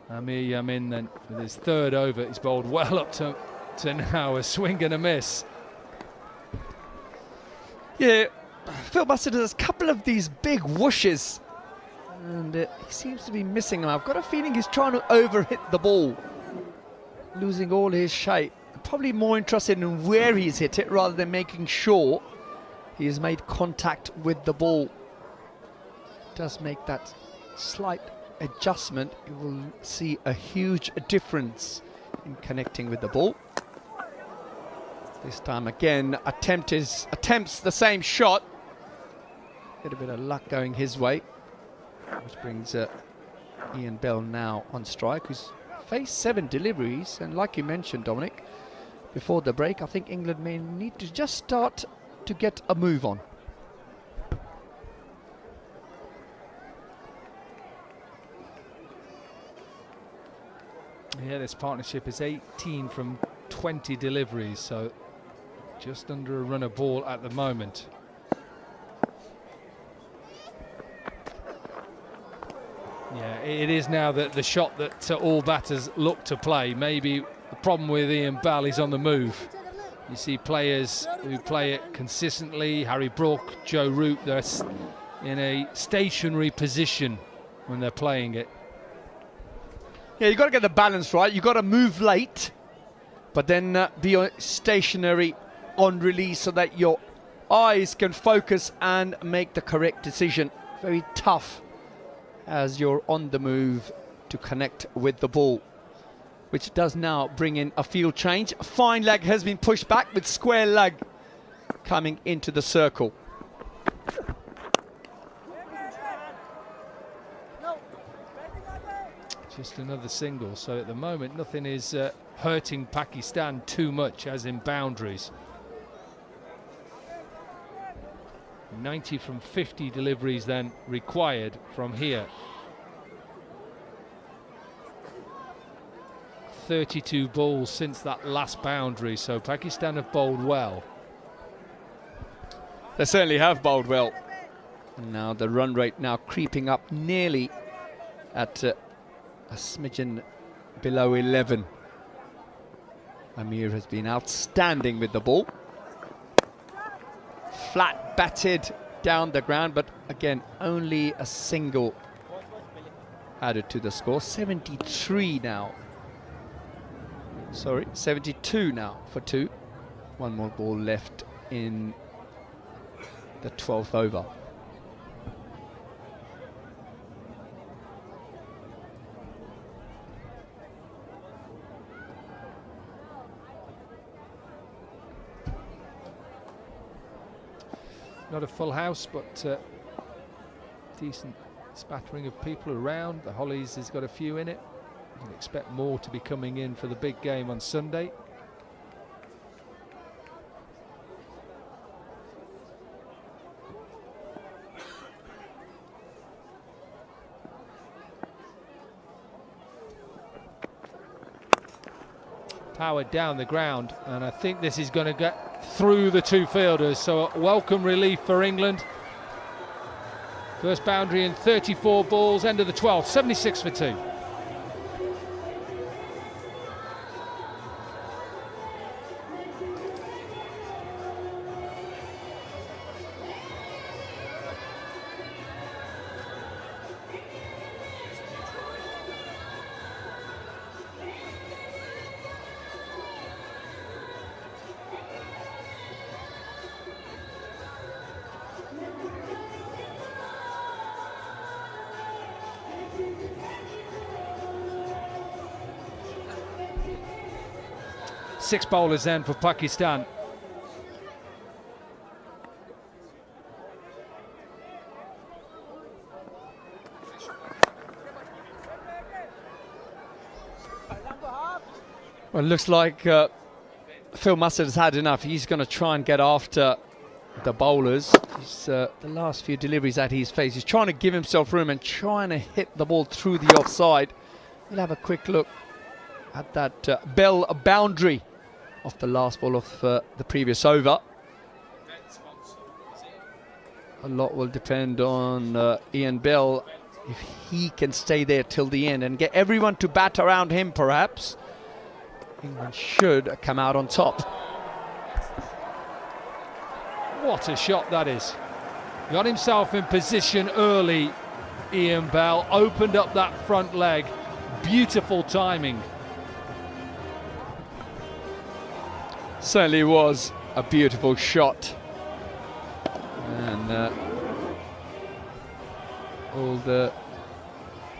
[SPEAKER 16] Amir Yamin then with his third over, he's bowled well up to now, a swing and a miss.
[SPEAKER 13] Yeah, Phil Mustard does a couple of these big whooshes and he seems to be missing them. I've got a feeling he's trying to overhit the ball, losing all his shape. Probably more interested in where he's hit it rather than making sure he has made contact with the ball. Does make that slight adjustment, you will see a huge difference in connecting with the ball. This time again, attempts the same shot. Get a bit of luck going his way, which brings Ian Bell now on strike, who's faced 7 deliveries, and like you mentioned, Dominic, before the break, I think England may need to just start to get a move on.
[SPEAKER 16] Yeah, this partnership is 18 from 20 deliveries, so just under a run of ball at the moment. Yeah, it is now the shot that all batters look to play. Maybe the problem with Ian Bell is on the move. You see players who play it consistently, Harry Brook, Joe Root, they're in a stationary position when they're playing it.
[SPEAKER 13] Yeah, you've got to get the balance right. You've got to move late, but then be stationary on release so that your eyes can focus and make the correct decision. Very tough as you're on the move to connect with the ball, which does now bring in a field change. A fine leg has been pushed back with square leg coming into the circle.
[SPEAKER 16] Just another single, so at the moment nothing is hurting Pakistan too much as in boundaries. 90 from 50 deliveries then required from here. 32 balls since that last boundary, so Pakistan have bowled well.
[SPEAKER 13] They certainly have bowled well. And now the run rate now creeping up nearly at a smidgen below 11. Amir has been outstanding with the ball. Flat batted down the ground, but again, only a single added to the score. 73 now. Sorry, 72 now for 2. One more ball left in the 12th over.
[SPEAKER 16] Not a full house, but decent spattering of people around. The Hollies has got a few in it. You can expect more to be coming in for the big game on Sunday. Powered down the ground, and I think this is going to get through the 2 fielders, so a welcome relief for England. First boundary in 34 balls, end of the 12th, 76 for 2. Six bowlers then for Pakistan.
[SPEAKER 13] Well, it looks like Phil Mustard has had enough. He's going to try and get after the bowlers. The last few deliveries that he's faced, he's trying to give himself room and trying to hit the ball through the offside. We'll have a quick look at that bell boundary of the last ball of the previous over. A lot will depend on Ian Bell, if he can stay there till the end and get everyone to bat around him perhaps. England should come out on top.
[SPEAKER 16] What a shot that is. Got himself in position early, Ian Bell, opened up that front leg. Beautiful timing.
[SPEAKER 13] Certainly was a beautiful shot. And all the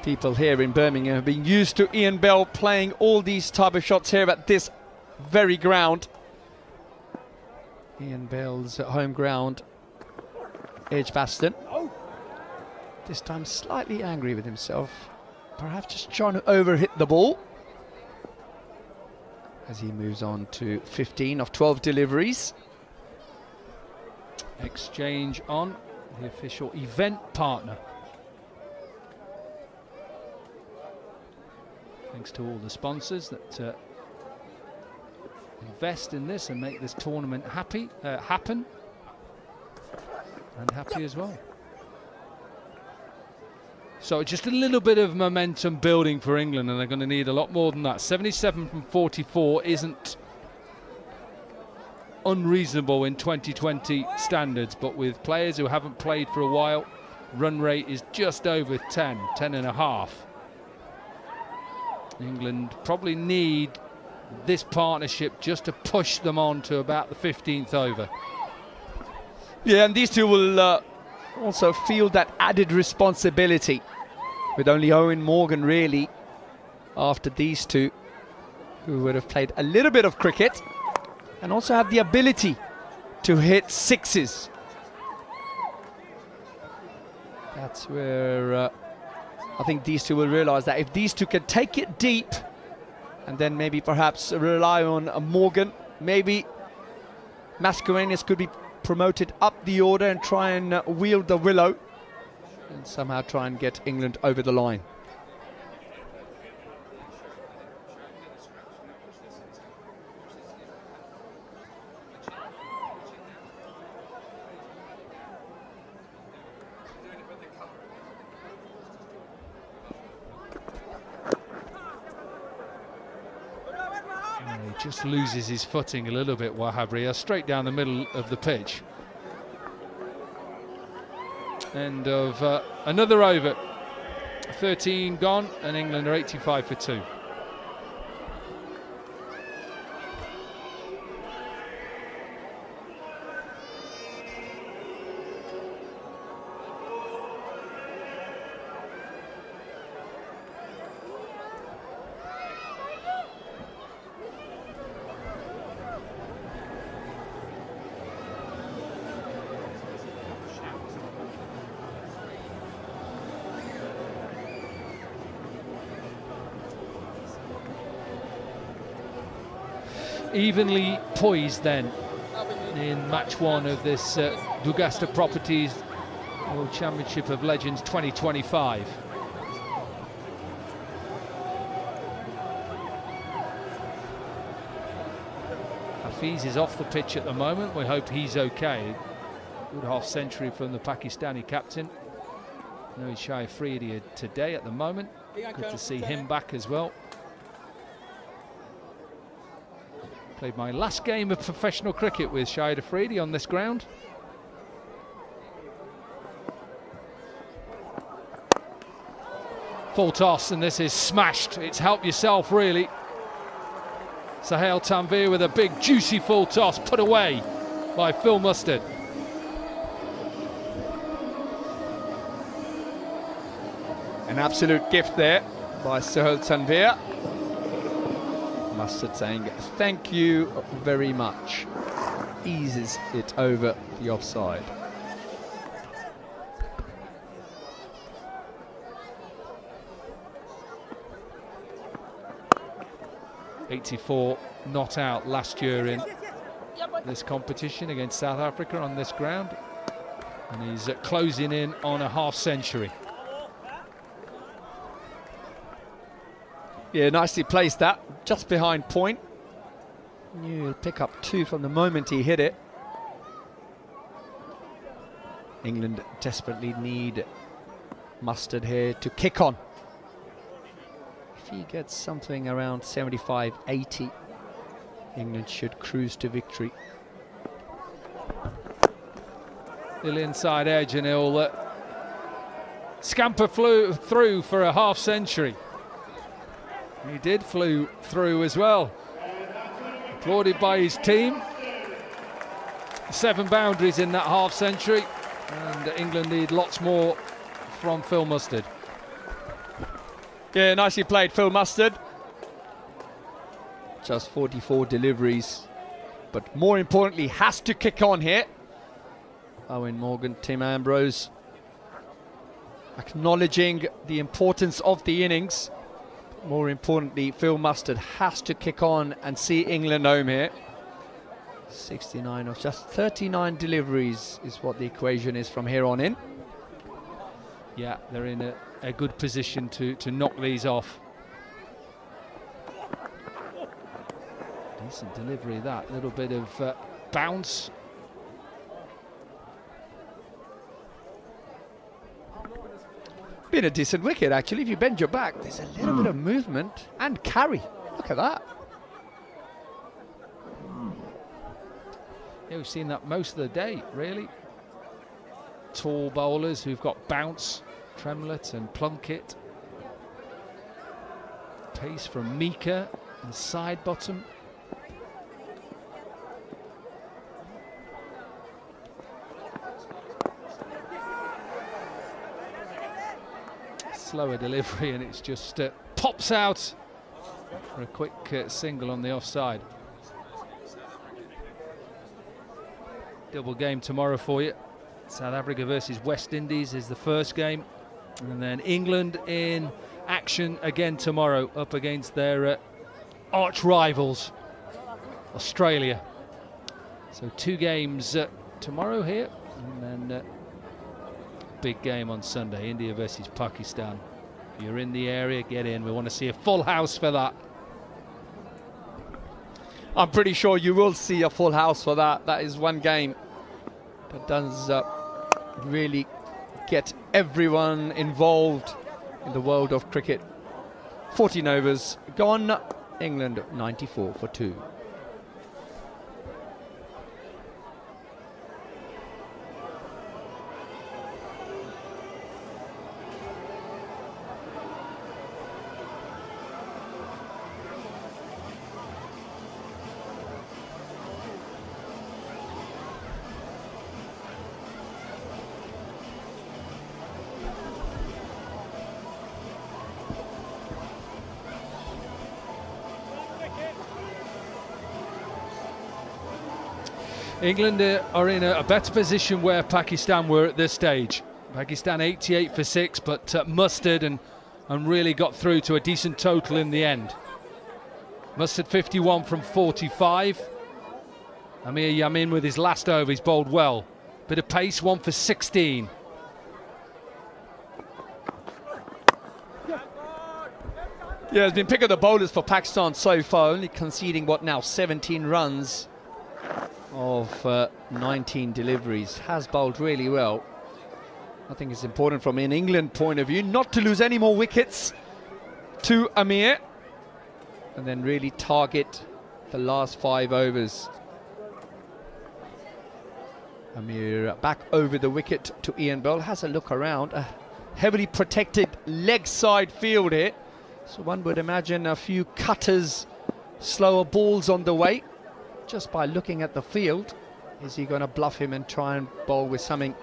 [SPEAKER 13] people here in Birmingham have been used to Ian Bell playing all these type of shots here at this very ground. Ian Bell's home ground, Edgbaston. This time slightly angry with himself, perhaps just trying to overhit the ball as he moves on to 15 of 12 deliveries.
[SPEAKER 16] Exchange on, the official event partner. Thanks to all the sponsors that invest in this and make this tournament happen, and happy as well. So just a little bit of momentum building for England, and they're going to need a lot more than that. 77 from 44 isn't unreasonable in 2020 standards, but with players who haven't played for a while, run rate is just over 10 and a half. England probably need this partnership just to push them on to about the 15th over.
[SPEAKER 13] Yeah, and these two will also feel that added responsibility, with only Owen Morgan really after these two, who would have played a little bit of cricket and also have the ability to hit sixes. That's where I think these two will realise that if these two can take it deep and then maybe perhaps rely on Morgan, maybe Mascarenhas could be promoted up the order and try and wield the willow and somehow try and get England over the line.
[SPEAKER 16] Just loses his footing a little bit, Wahab Riyaz, straight down the middle of the pitch. End of another over. 13 gone, and England are 85 for 2. Evenly poised then in match one of this Dugasta Properties World Championship of Legends 2025. Hafiz is off the pitch at the moment. We hope he's okay. Good half century from the Pakistani captain. No Shai Afridi today at the moment. Good to see him back as well. Played my last game of professional cricket with Shahid Afridi on this ground. Full toss, and this is smashed. It's help yourself, really. Sahel Tanvir with a big, juicy full toss, put away by Phil Mustard.
[SPEAKER 13] An absolute gift there by Sahel Tanvir. Mustard saying thank you very much. Eases it over the offside.
[SPEAKER 16] 84 not out last year in this competition against South Africa on this ground. And he's closing in on a half century.
[SPEAKER 13] Yeah, nicely placed that, just behind point. Knew he'll pick up 2 from the moment he hit it. England desperately need Mustard here to kick on. If he gets something around 75-80, England should cruise to victory.
[SPEAKER 16] Little inside edge, and he'll scamper through for a half century. He did flew through as well. Applauded by his team. 7 boundaries in that half century, and England need lots more from Phil Mustard.
[SPEAKER 13] Yeah, nicely played, Phil Mustard. Just 44 deliveries, but more importantly, has to kick on here. Owen Morgan, Tim Ambrose, acknowledging the importance of the innings. More importantly, Phil Mustard has to kick on and see England home here. 69 of just 39 deliveries is what the equation is from here on in.
[SPEAKER 16] Yeah, they're in a good position to knock these off. Decent delivery, that little bit of bounce.
[SPEAKER 13] Been a decent wicket actually. If you bend your back, there's a little bit of movement and carry. Look at that.
[SPEAKER 16] Yeah, we've seen that most of the day, really. Tall bowlers who've got bounce, Tremlett and Plunkett. Pace from Mika and side bottom. Slower delivery, and it's just pops out for a quick single on the offside. Double game tomorrow for you. South Africa versus West Indies is the first game, and then England in action again tomorrow up against their arch rivals, Australia. So 2 games tomorrow here, and then big game on Sunday, India versus Pakistan. If you're in the area, get in. We want to see a full house for that.
[SPEAKER 13] I'm pretty sure you will see a full house for that. That is one game that does really get everyone involved in the world of cricket. 14 overs gone, England 94 for 2.
[SPEAKER 16] England are in a better position where Pakistan were at this stage. Pakistan 88 for 6, but Mustard and really got through to a decent total in the end. Mustard 51 from 45. Amir Yamin with his last over, he's bowled well. Bit of pace, 1 for 16.
[SPEAKER 13] Yeah, it's been pick of the bowlers for Pakistan so far, only conceding what now, 17 runs of 19 deliveries. Has bowled really well. I think it's important from an England point of view not to lose any more wickets to Amir, and then really target the last 5 overs. Amir back over the wicket to Ian Bell, has a look around. A heavily protected leg side field here, so one would imagine a few cutters, slower balls on the way. Just by looking at the field, is he going to bluff him and try and bowl with something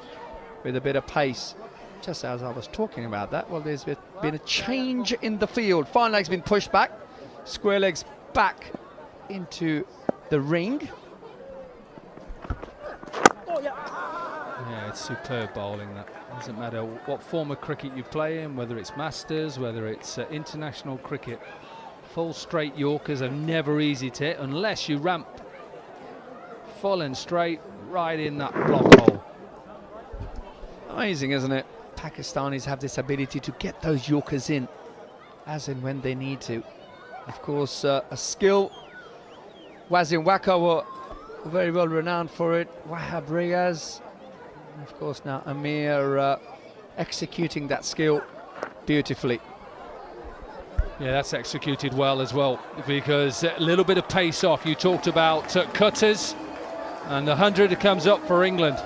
[SPEAKER 13] with a bit of pace? Just as I was talking about that, well, there's been a change in the field. Fine leg's been pushed back, square legs back into the ring.
[SPEAKER 16] Yeah, it's superb bowling, that. Doesn't matter what form of cricket you play in, whether it's Masters, whether it's international cricket. Full straight Yorkers are never easy to hit unless you ramp full and straight right in that block hole.
[SPEAKER 13] Amazing, isn't it? Pakistanis have this ability to get those Yorkers in as and when they need to. Of course, a skill. Wazim Waka were very well renowned for it. Wahab Riaz, and of course now Amir executing that skill beautifully.
[SPEAKER 16] Yeah, that's executed well as well, because a little bit of pace off. You talked about cutters, and the 100 comes up for England.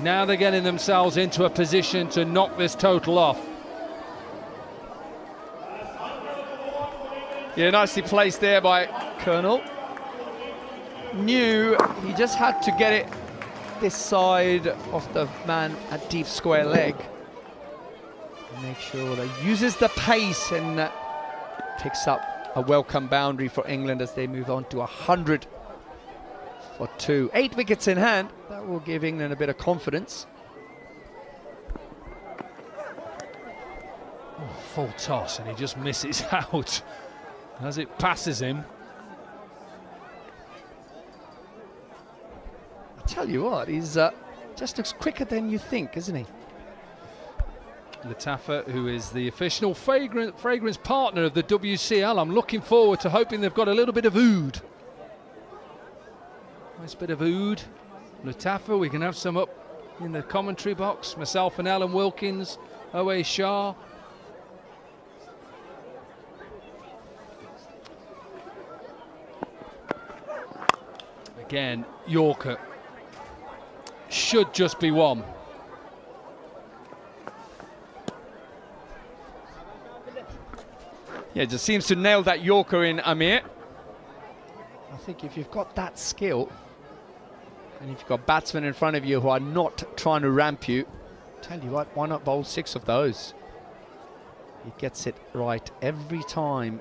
[SPEAKER 16] Now they're getting themselves into a position to knock this total off.
[SPEAKER 13] Yeah, nicely placed there by Colonel. Knew he just had to get it this side of the man at deep square leg. Make sure that he uses the pace and picks up a welcome boundary for England as they move on to 100 for 2. 8 wickets in hand. That will give England a bit of confidence.
[SPEAKER 16] Oh, full toss, and he just misses out as it passes him.
[SPEAKER 13] I tell you what, he's just looks quicker than you think, isn't he?
[SPEAKER 16] Lataffa, who is the official fragrance partner of the WCL. I'm looking forward to hoping they've got a little bit of oud. Nice bit of oud. Lataffa, we can have some up in the commentary box. Myself and Alan Wilkins, O.A. Shah. Again, Yorker should just be one.
[SPEAKER 13] Yeah, just seems to nail that Yorker in, Amir. I think if you've got that skill, and if you've got batsmen in front of you who are not trying to ramp you, tell you what, why not bowl 6 of those? He gets it right every time.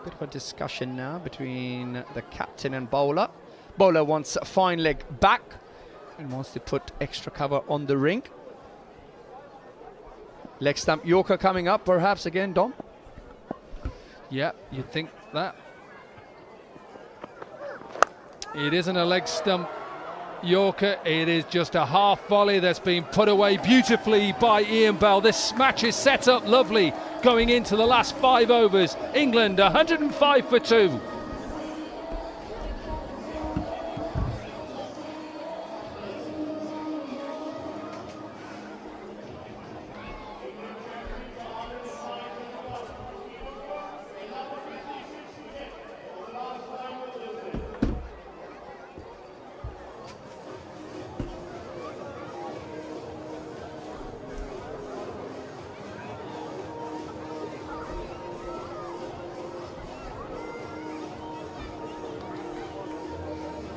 [SPEAKER 13] Bit of a discussion now between the captain and bowler. Bowler wants a fine leg back and wants to put extra cover on the ring. Leg stump Yorker coming up, perhaps again, Dom?
[SPEAKER 16] Yeah, you'd think that. It isn't a leg stump Yorker, it is just a half volley that's been put away beautifully by Ian Bell. This match is set up lovely going into the last 5 overs. England 105 for 2.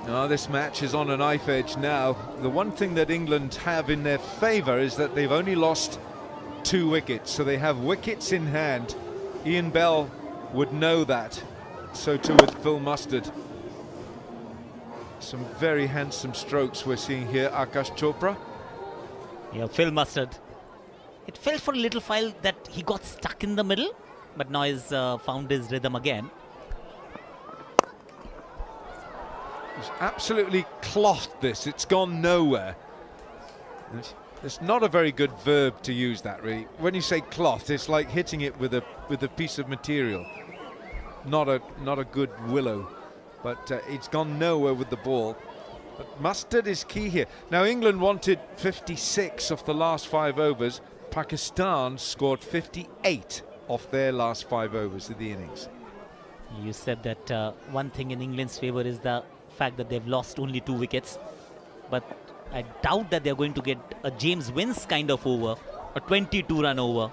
[SPEAKER 2] Oh, this match is on a knife edge now. The one thing that England have in their favour is that they've only lost 2 wickets, so they have wickets in hand. Ian Bell would know that. So too with Phil Mustard. Some very handsome strokes we're seeing here. Akash Chopra.
[SPEAKER 5] Yeah, Phil Mustard. It felt for a little while that he got stuck in the middle, but now he's found his rhythm again.
[SPEAKER 2] He's absolutely clothed this. It's gone nowhere. It's not a very good verb to use that, really. When you say cloth, it's like hitting it with a piece of material. Not a good willow. But it's gone nowhere with the ball. But Mustard is key here. Now England wanted 56 off the last 5 overs. Pakistan scored 58 off their last 5 overs of the innings.
[SPEAKER 5] You said that one thing in England's favour is the fact that they've lost only 2 wickets, but I doubt that they're going to get a James Wins kind of over, a 22-run over.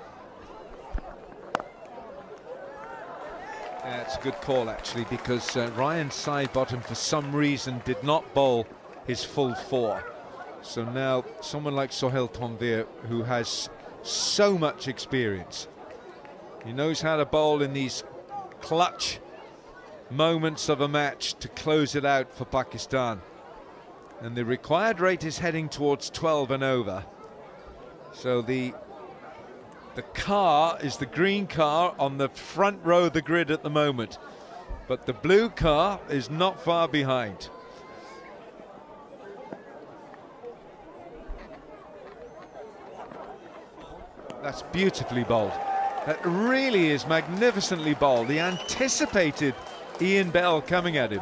[SPEAKER 2] It's a good call actually, because Ryan Sidebottom for some reason did not bowl his full 4. So now someone like Sohail Tanvir, who has so much experience, he knows how to bowl in these clutch moments of a match to close it out for Pakistan. And the required rate is heading towards 12 and over. So the The car is the green car on the front row of the grid at the moment, but the blue car is not far behind. That's beautifully bowled. That really is magnificently bowled. He anticipated Ian Bell coming at him.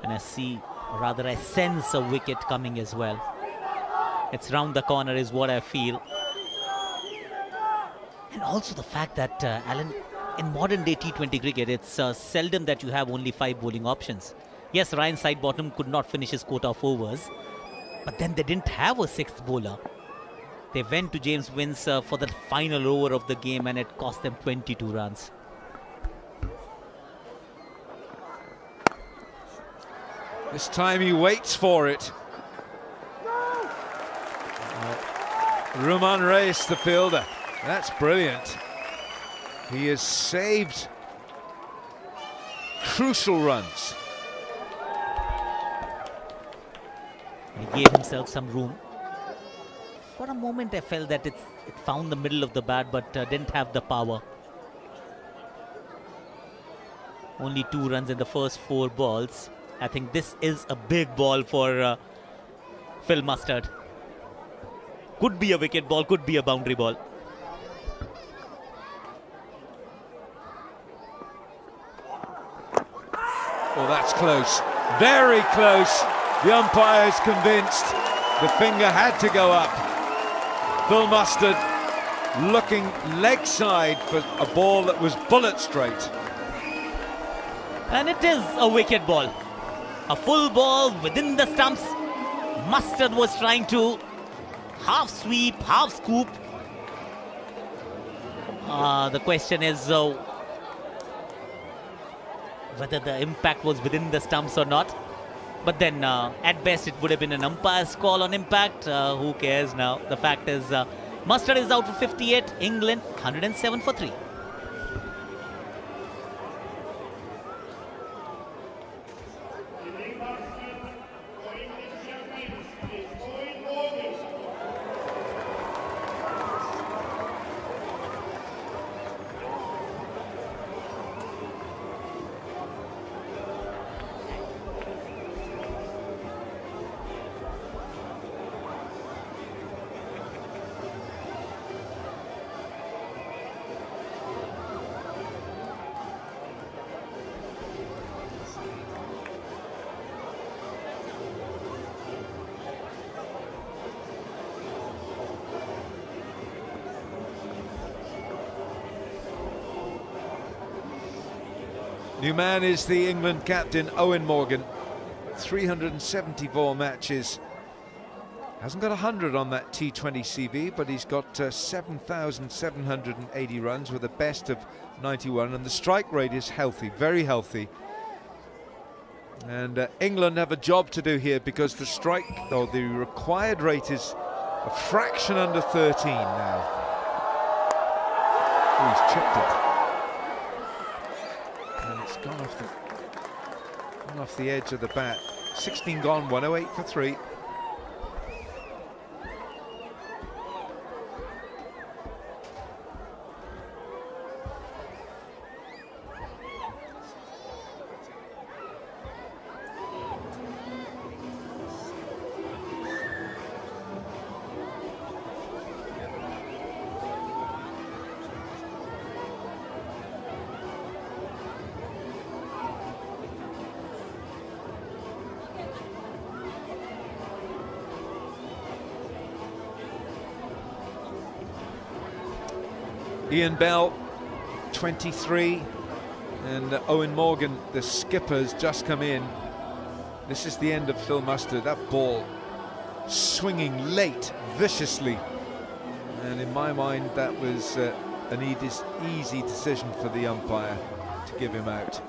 [SPEAKER 5] And I see, or rather I sense a wicket coming as well. It's round the corner is what I feel. And also the fact that, Alan, in modern day T20 cricket, it's seldom that you have only 5 bowling options. Yes, Ryan Sidebottom could not finish his quota of overs, but then they didn't have a 6th bowler. They went to James Vince for the final over of the game, and it cost them 22 runs.
[SPEAKER 2] This time he waits for it. Ruman Reis, the fielder. That's brilliant. He has saved crucial runs.
[SPEAKER 5] He gave himself some room. For a moment I felt that it found the middle of the bat, but didn't have the power. Only 2 runs in the first 4 balls. I think this is a big ball for Phil Mustard. Could be a wicket ball, could be a boundary ball.
[SPEAKER 2] Oh, that's close. Very close. The umpire is convinced the finger had to go up. Phil Mustard looking leg side for a ball that was bullet straight.
[SPEAKER 5] And it is a wicket ball. A full ball within the stumps. Mustard was trying to half sweep, half scoop. The question is whether the impact was within the stumps or not. But then at best it would have been an umpire's call on impact. Who cares now? The fact is Mustard is out for 58. England 107 for 3.
[SPEAKER 2] New man is the England captain, Owen Morgan. 374 matches. Hasn't got 100 on that T20 CV, but he's got 7,780 runs with a best of 91, and the strike rate is healthy, very healthy. And England have a job to do here, because the strike, or the required rate, is a fraction under 13 now. Oh, he's chipped it. And it's gone off the edge of the bat. 16 gone, 108 for 3. Ian Bell, 23, and Owen Morgan, the skipper, has just come in. This is the end of Phil Mustard. That ball swinging late, viciously, and in my mind that was an easy decision for the umpire to give him out.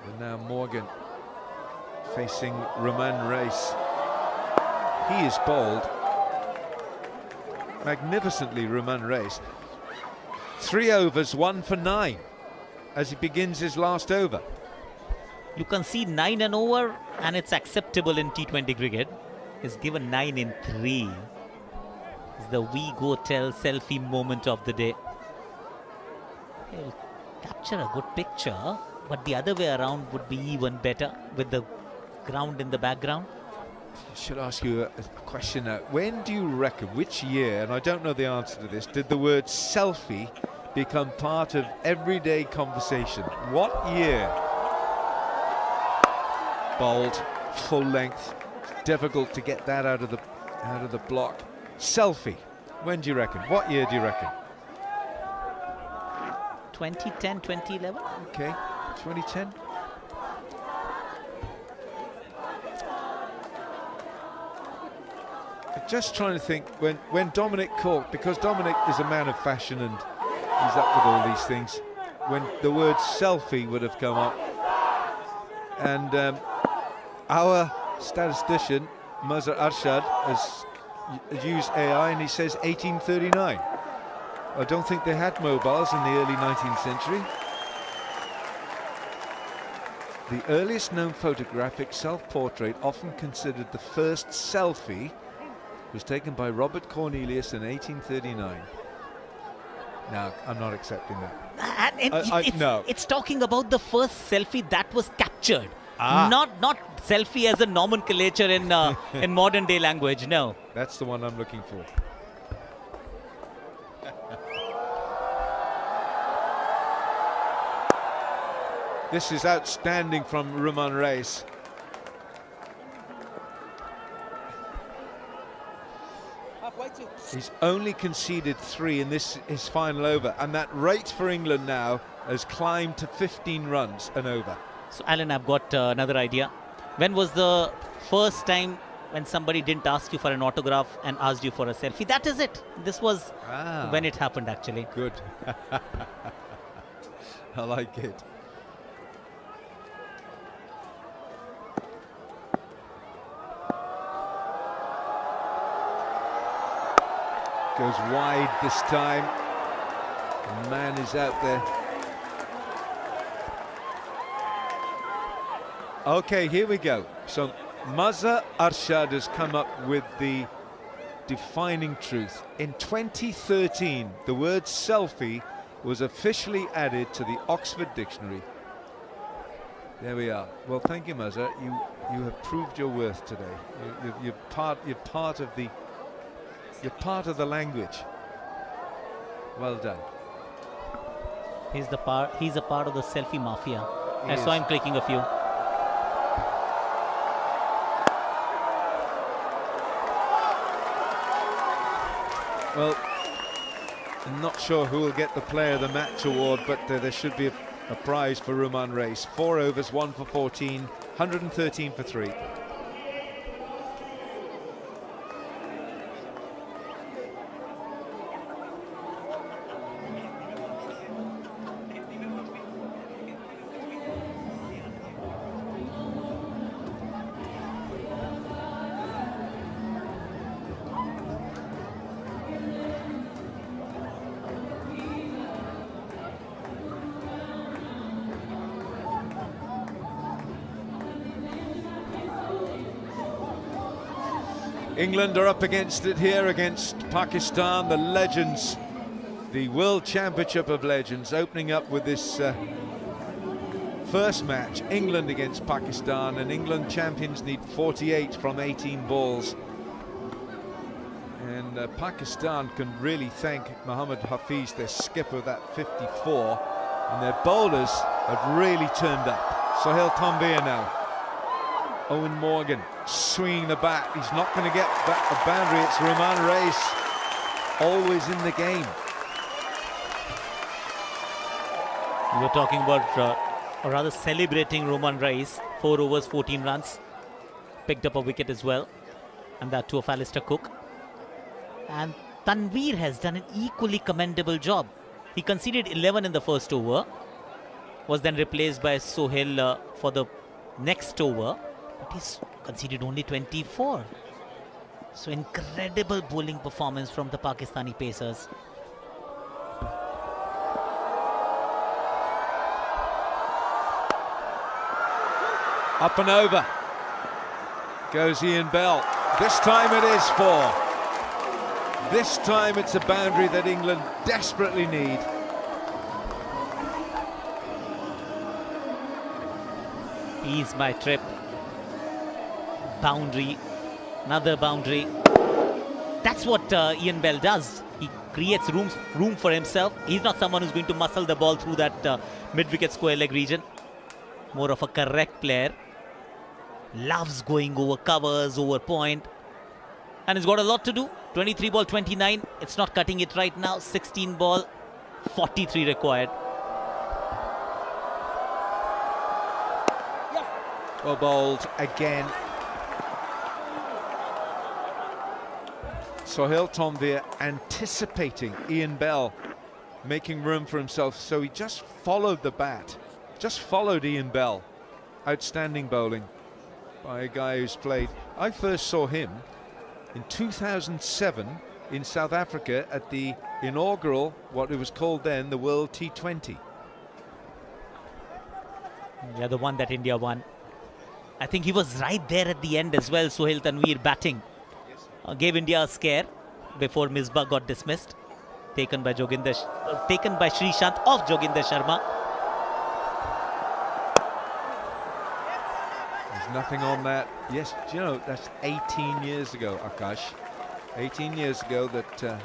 [SPEAKER 2] And now Morgan facing Ruman Reis. He is bowled magnificently, Ruman Reis. 3 overs, 1 for 9 as he begins his last over.
[SPEAKER 5] You concede 9 and over, and it's acceptable in T20 cricket. He's given 9 in 3. It's the We Go Tell selfie moment of the day. He'll capture a good picture, but the other way around would be even better with the ground in the background.
[SPEAKER 2] I should ask you a question now. When do you reckon, which year, and I don't know the answer to this, did the word selfie become part of everyday conversation? What year? Bold, full length, difficult to get that out of the block. Selfie. When do you reckon? What year do you reckon?
[SPEAKER 5] 2010, 2011.
[SPEAKER 2] Okay, 2010. Just trying to think when Dominic Cork, because Dominic is a man of fashion and he's up with all these things, when the word selfie would have come up, and our statistician Mazhar Arshad has used AI and he says 1839. I don't think they had mobiles in the early 19th century. The earliest known photographic self-portrait, often considered the first selfie, was taken by Robert Cornelius in 1839. No, I'm not accepting that.
[SPEAKER 5] And
[SPEAKER 2] no.
[SPEAKER 5] It's talking about the first selfie that was captured.
[SPEAKER 2] Ah.
[SPEAKER 5] Not selfie as a nomenclature in modern day language, no.
[SPEAKER 2] That's the one I'm looking for. This is outstanding from Roman Reis. He's only conceded 3 in his final over, and that rate for England now has climbed to 15 runs and over.
[SPEAKER 5] So Alan, I've got another idea. When was the first time when somebody didn't ask you for an autograph and asked you for a selfie? That is it. This was when it happened, actually.
[SPEAKER 2] Good. I like it. Goes wide this time. The man is out there. Okay, here we go. So Mazhar Arshad has come up with the defining truth. In 2013, the word selfie was officially added to the Oxford Dictionary. There we are. Well, thank you, Mazhar. You have proved your worth today. You're part of the language. Well done.
[SPEAKER 5] He's a part of the selfie mafia.
[SPEAKER 2] He
[SPEAKER 5] I saw him clicking a few.
[SPEAKER 2] Well, I'm not sure who will get the Player of the Match award, but there should be a prize for Roman Reis. 4 overs, 1 for 14, 113 for 3. England are up against it here against Pakistan, the legends, the World Championship of Legends, opening up with this first match, England against Pakistan, and England champions need 48 from 18 balls. And Pakistan can really thank Mohammad Hafiz, their skipper, that 54, and their bowlers have really turned up. Sohail Tanvir now. Owen Morgan swinging the bat. He's not going to get back the boundary. It's Roman Reis, always in the game.
[SPEAKER 5] We were talking about, or rather celebrating Roman Reis. 4 overs, 14 runs. Picked up a wicket as well. And that to of Alistair Cook. And Tanvir has done an equally commendable job. He conceded 11 in the first over. Was then replaced by Sohail for the next over. But he's conceded only 24. So incredible bowling performance from the Pakistani pacers.
[SPEAKER 2] Up and over goes Ian Bell. This time it is 4. This time it's a boundary that England desperately need.
[SPEAKER 5] Ease my trip. Boundary. Another boundary. That's what Ian Bell does. He creates room for himself. He's not someone who's going to muscle the ball through that mid-wicket square leg region. More of a correct player. Loves going over covers, over point. And he's got a lot to do. 23 ball 29. It's not cutting it right now. 16 ball 43 required.
[SPEAKER 2] Well bowled again. Sohail Tanvir anticipating Ian Bell making room for himself, so he just followed the bat, just followed Ian Bell. Outstanding bowling by a guy who's played. I first saw him in 2007 in South Africa at the inaugural, what it was called then, the World T20.
[SPEAKER 5] Yeah, the one that India won. I think he was right there at the end as well. Sohail Tanvir batting gave India a scare before Misbah got dismissed, taken by Srishant of Joginder Sharma.
[SPEAKER 2] There's nothing on that. Yes, do you know, that's 18 years ago, Akash. 18 years ago that,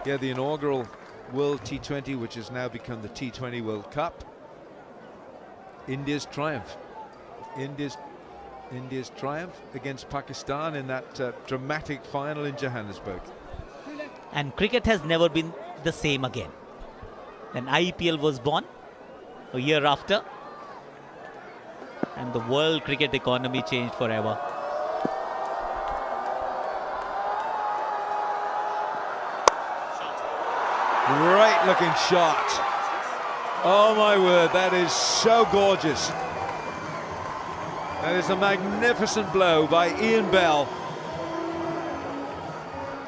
[SPEAKER 2] yeah, the inaugural World T20, which has now become the T20 World Cup. India's triumph. India's triumph against Pakistan in that dramatic final in Johannesburg.
[SPEAKER 5] And cricket has never been the same again. Then IPL was born a year after, and the world cricket economy changed forever.
[SPEAKER 2] Great looking shot. Oh my word, that is so gorgeous. That is a magnificent blow by Ian Bell.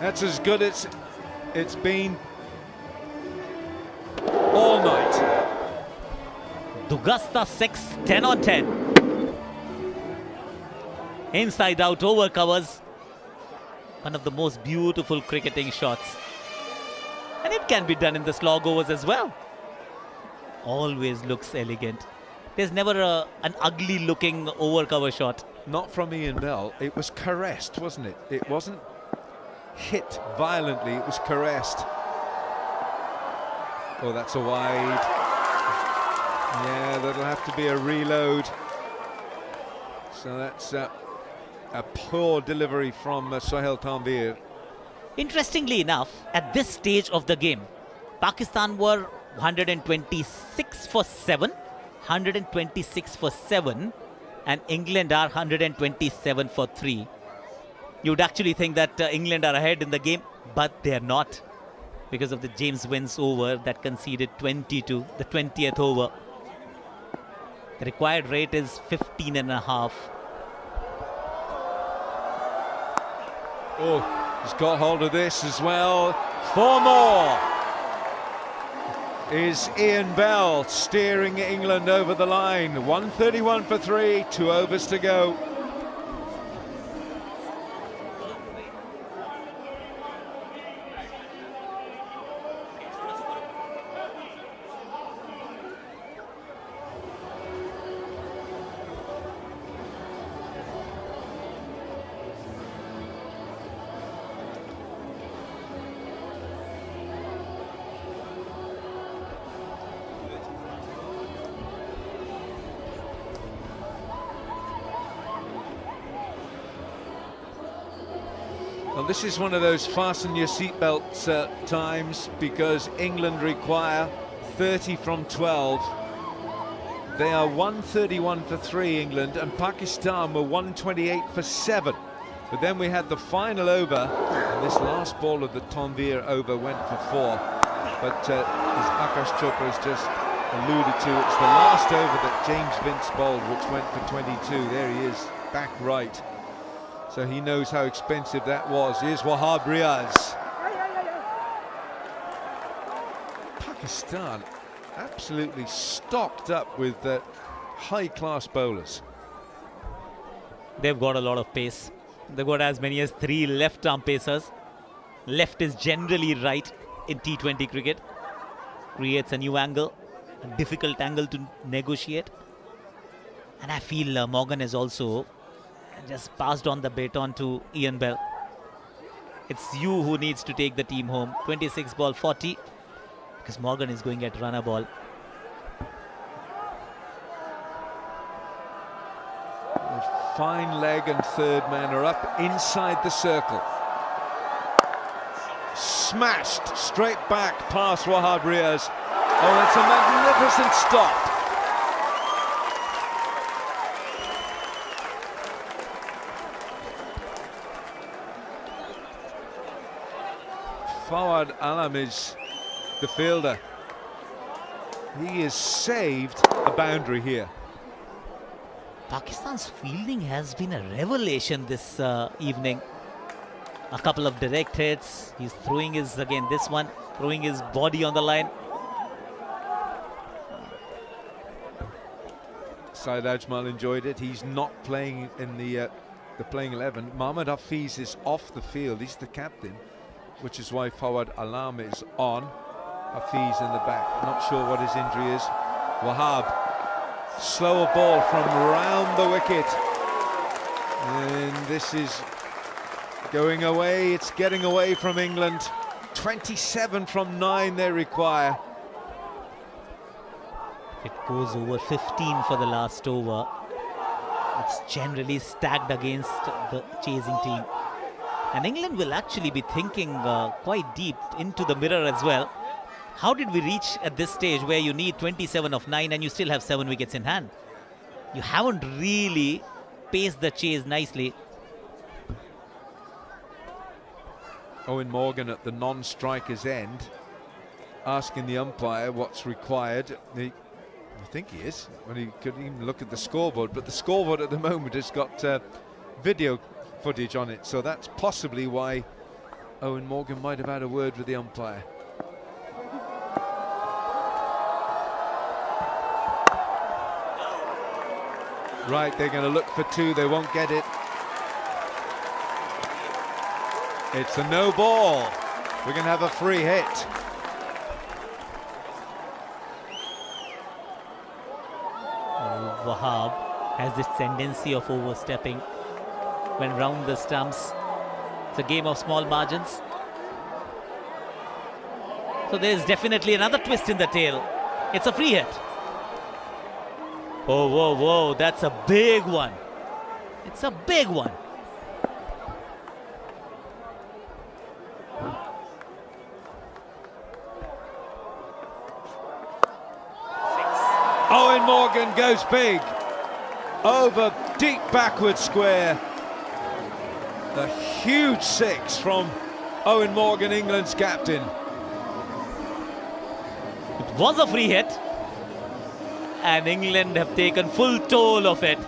[SPEAKER 2] That's as good as it's been all night.
[SPEAKER 5] Dugasta 6, 10 on 10. Inside out over covers. One of the most beautiful cricketing shots. And it can be done in the slog overs as well. Always looks elegant. There's never an ugly looking over cover shot.
[SPEAKER 2] Not from Ian Bell. It was caressed, wasn't it? It wasn't hit violently, it was caressed. Oh, that's a wide. Yeah, that'll have to be a reload. So that's a poor delivery from Sohail Tanvir.
[SPEAKER 5] Interestingly enough, at this stage of the game, Pakistan were 126 for 7, 126 for 7, and England are 127 for 3. You'd actually think that England are ahead in the game, but they're not, because of the James Wynne's over that conceded 22, the 20th over. The required rate is 15.5.
[SPEAKER 2] Oh, he's got hold of this as well. 4 more. Is Ian Bell steering England over the line. 131 for 3, 2 overs to go. Well, this is one of those fasten your seatbelts times, because England require 30 from 12. They are 131 for 3, England, and Pakistan were 128 for 7. But then we had the final over, and this last ball of the Tanvir over went for 4. But as Akash Chopra has just alluded to, it's the last over that James Vince bowled, which went for 22. There he is, back right. So he knows how expensive that was. Here's Wahab Riaz. Pakistan absolutely stocked up with high-class bowlers.
[SPEAKER 5] They've got a lot of pace. They've got as many as 3 left-arm pacers. Left is generally right in T20 cricket. Creates a new angle, a difficult angle to negotiate. And I feel Morgan has also just passed on the baton to Ian Bell. It's you who needs to take the team home. 26 ball 40, because Morgan is going at runner ball.
[SPEAKER 2] Fine leg and third man are up inside the circle. Smashed straight back past Wahab Riaz. Oh, that's a magnificent stop. Fawad Alam is the fielder. He has saved a boundary here.
[SPEAKER 5] Pakistan's fielding has been a revelation this evening. A couple of direct hits. He's throwing his, again this one, throwing his body on the line.
[SPEAKER 2] Syed Ajmal enjoyed it. He's not playing in the playing 11. Mohammad Hafiz is off the field. He's the captain, which is why Fawad Alam is on. Hafiz in the back. Not sure what his injury is. Wahab. Slower ball from round the wicket. And this is going away. It's getting away from England. 27 from 9 they require.
[SPEAKER 5] It goes over 15 for the last over. It's generally stacked against the chasing team. And England will actually be thinking quite deep into the mirror as well. How did we reach at this stage where you need 27 of 9 and you still have 7 wickets in hand? You haven't really paced the chase nicely.
[SPEAKER 2] Owen Morgan at the non-striker's end, asking the umpire what's required. I think he is, when he couldn't even look at the scoreboard, but the scoreboard at the moment has got video footage on it, so that's possibly why Owen Morgan might have had a word with the umpire. Right, they're going to look for 2, they won't get it. It's a no ball. We're going to have a free hit.
[SPEAKER 5] Wahab has this tendency of overstepping when round the stumps. It's a game of small margins. So there's definitely another twist in the tail. It's a free hit. Oh, whoa, whoa, that's a big one. It's a big one.
[SPEAKER 2] Owen Morgan goes big. Over deep backward square. A huge 6 from Owen Morgan, England's captain.
[SPEAKER 5] It was a free hit. And England have taken full toll of it.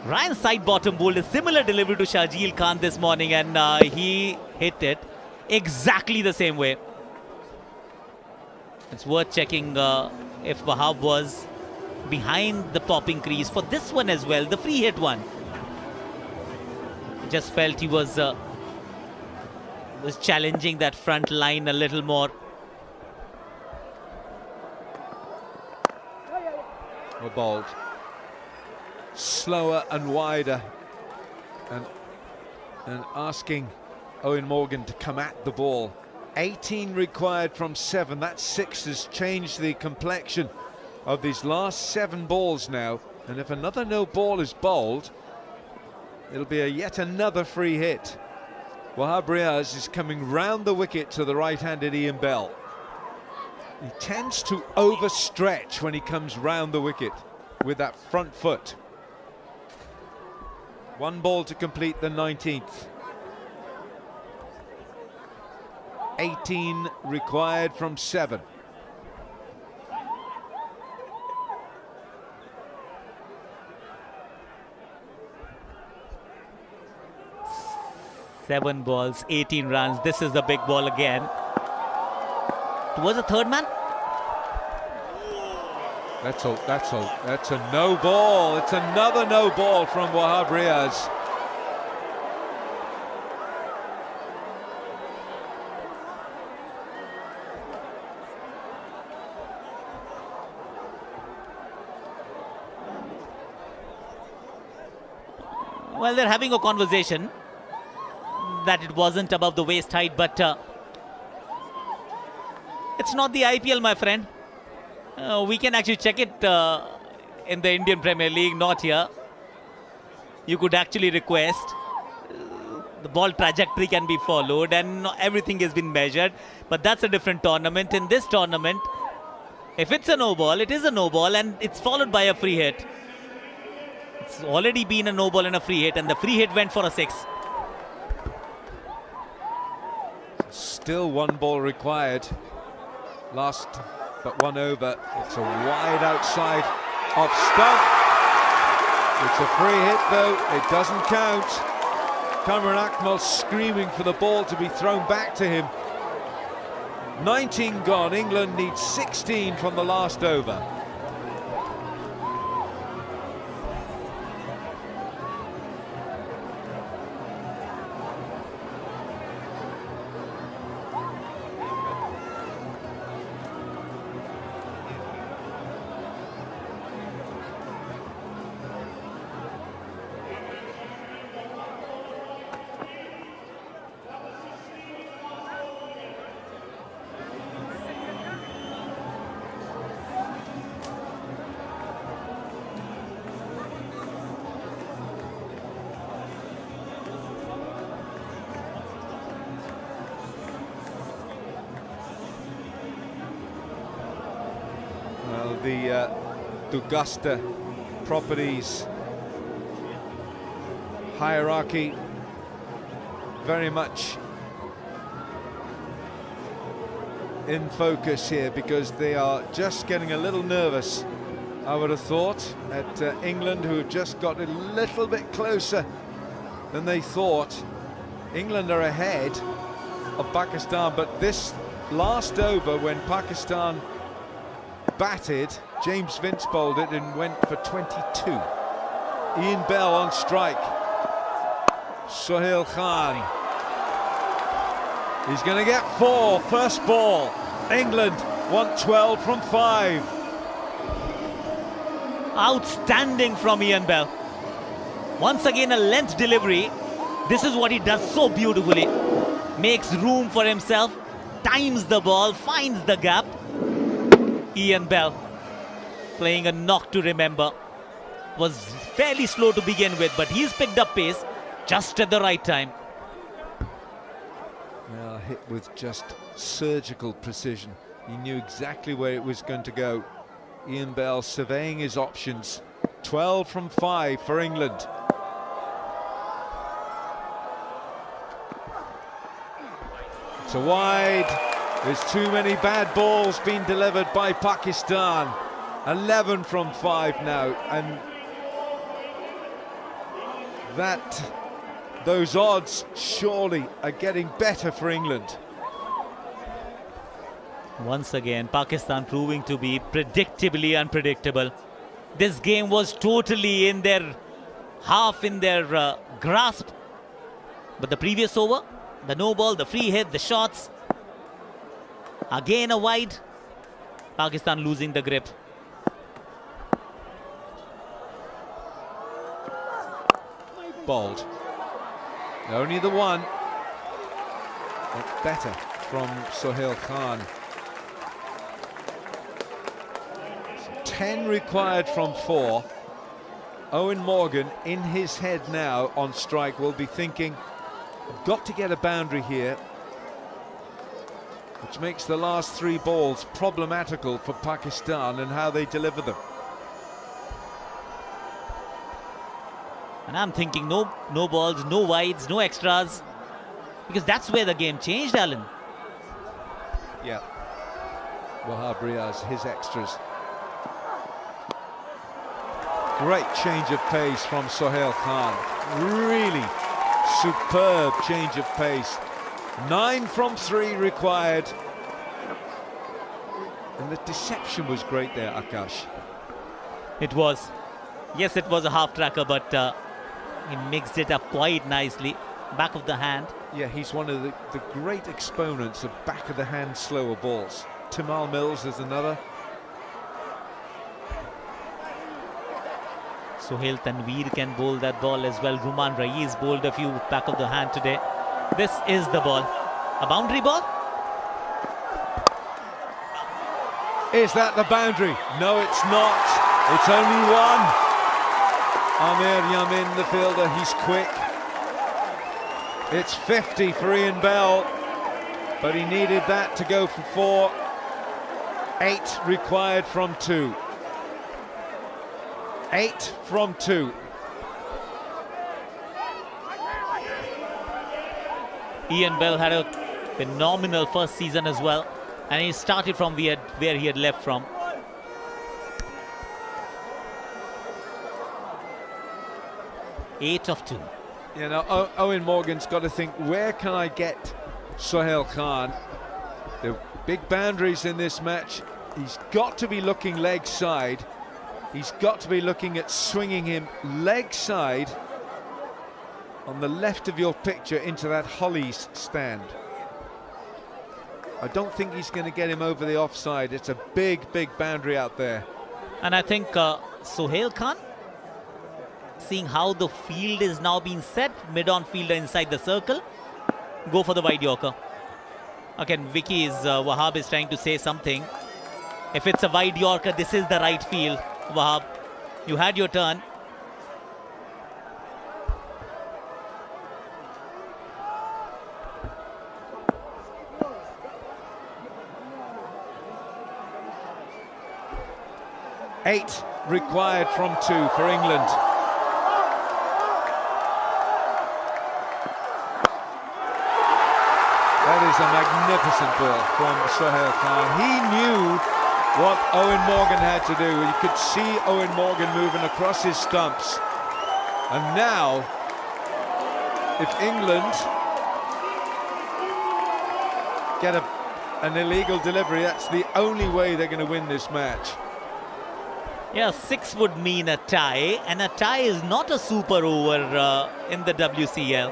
[SPEAKER 5] Ryan Sidebottom bowled a similar delivery to Shahjeel Khan this morning, and he hit it exactly the same way. It's worth checking if Wahab was behind the popping crease for this one as well, the free hit one. Just felt he was challenging that front line a little more.
[SPEAKER 2] Bowled slower and wider, and asking Owen Morgan to come at the ball. 18 required from 7. That 6 has changed the complexion of these last 7 balls now, and if another no ball is bowled, it'll be yet another free hit. Wahab Riaz is coming round the wicket to the right-handed Ian Bell. He tends to overstretch when he comes round the wicket with that front foot. 1 ball to complete the 19th. 18 required from 7.
[SPEAKER 5] Seven balls, 18 runs. This is the big ball again. Towards the third man.
[SPEAKER 2] That's a no ball. It's another no ball from Wahab Riaz.
[SPEAKER 5] Well, they're having a conversation that it wasn't above the waist height, but it's not the IPL, my friend. We can actually check it in the Indian Premier League, not here. You could actually request. The ball trajectory can be followed and everything has been measured. But that's a different tournament. In this tournament, if it's a no ball, it is a no ball and it's followed by a free hit. It's already been a no ball and a free hit, and the free hit went for a 6.
[SPEAKER 2] Still 1 ball required. Last but 1 over. It's a wide outside off stump. It's a free hit though, it doesn't count. Cameron Akmal screaming for the ball to be thrown back to him. 19 gone, England needs 16 from the last over. Well, the Augusta Properties hierarchy very much in focus here, because they are just getting a little nervous, I would have thought, at England, who have just got a little bit closer than they thought. England are ahead of Pakistan, but this last over, when Pakistan batted, James Vince bowled it and went for 22. Ian Bell on strike. Sohail Khan. He's going to get 4. First ball. England want 12 from 5.
[SPEAKER 5] Outstanding from Ian Bell. Once again, a length delivery. This is what he does so beautifully. Makes room for himself, times the ball, finds the gap. Ian Bell playing a knock to remember. Was fairly slow to begin with, but he's picked up pace just at the right time.
[SPEAKER 2] Well, hit with just surgical precision. He knew exactly where it was going to go. Ian Bell surveying his options. 12 from 5 for England. It's a wide. There's too many bad balls being delivered by Pakistan. 11 from 5 now, and those odds surely are getting better for England.
[SPEAKER 5] Once again, Pakistan proving to be predictably unpredictable. This game was totally in their grasp. But the previous over, the no ball, the free hit, the shots. Again a wide. Pakistan losing the grip.
[SPEAKER 2] Bowled. Only the one. But better from Sohail Khan. So 10 required from 4. Owen Morgan in his head now on strike will be thinking, I've got to get a boundary here, which makes the last 3 balls problematical for Pakistan and how they deliver them.
[SPEAKER 5] And I'm thinking no balls, no wides, no extras, because that's where the game changed, Alan.
[SPEAKER 2] Yeah. Wahab Riaz, his extras. Great change of pace from Sohail Khan. Really superb change of pace. 9 from 3 required. And the deception was great there, Akash.
[SPEAKER 5] It was. Yes, it was a half tracker, but he mixed it up quite nicely. Back of the hand.
[SPEAKER 2] Yeah, he's one of the great exponents of back of the hand slower balls. Timal Mills is another.
[SPEAKER 5] Sohail Tanveer can bowl that ball as well. Ruman Raiz bowled a few back of the hand today. This is the ball. A boundary ball?
[SPEAKER 2] Is that the boundary? No, it's not. It's only one. Amir Yamin, the fielder, he's quick. It's 50 for Ian Bell, but he needed that to go for 4. 8 required from 2. 8 from 2.
[SPEAKER 5] Ian Bell had a phenomenal first season as well, and he started from where he had left from. Eight of 2.
[SPEAKER 2] You know, Owen Morgan's got to think, where can I get Sohail Khan? There are big boundaries in this match. He's got to be looking leg side. He's got to be looking at swinging him leg side on the left of your picture into that Hollies stand. I don't think he's going to get him over the offside. It's a big, big boundary out there.
[SPEAKER 5] And I think Sohail Khan, seeing how the field is now being set, mid-on fielder inside the circle, go for the wide Yorker. Again, Wahab is trying to say something. If it's a wide Yorker, this is the right field. Wahab, you had your turn.
[SPEAKER 2] Eight required from 2 for England. That is a magnificent ball from Sohail Khan. He knew what Owen Morgan had to do. You could see Owen Morgan moving across his stumps. And now, if England get an illegal delivery, that's the only way they're going to win this match.
[SPEAKER 5] Yeah, 6 would mean a tie, and a tie is not a super over in the WCL.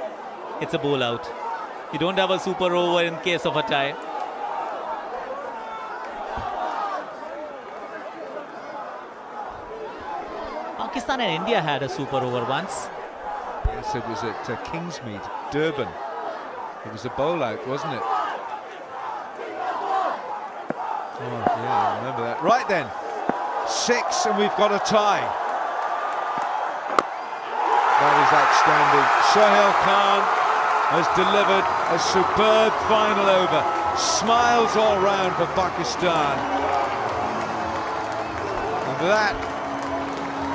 [SPEAKER 5] It's a bowl out. You don't have a super over in case of a tie. Pakistan and India had a super over once.
[SPEAKER 2] Yes, it was at Kingsmead, Durban. It was a bowl out, wasn't it? Oh, yeah, I remember that. Right then, 6 and we've got a tie. That is outstanding. Sohail Khan has delivered a superb final over. Smiles all round for Pakistan. And that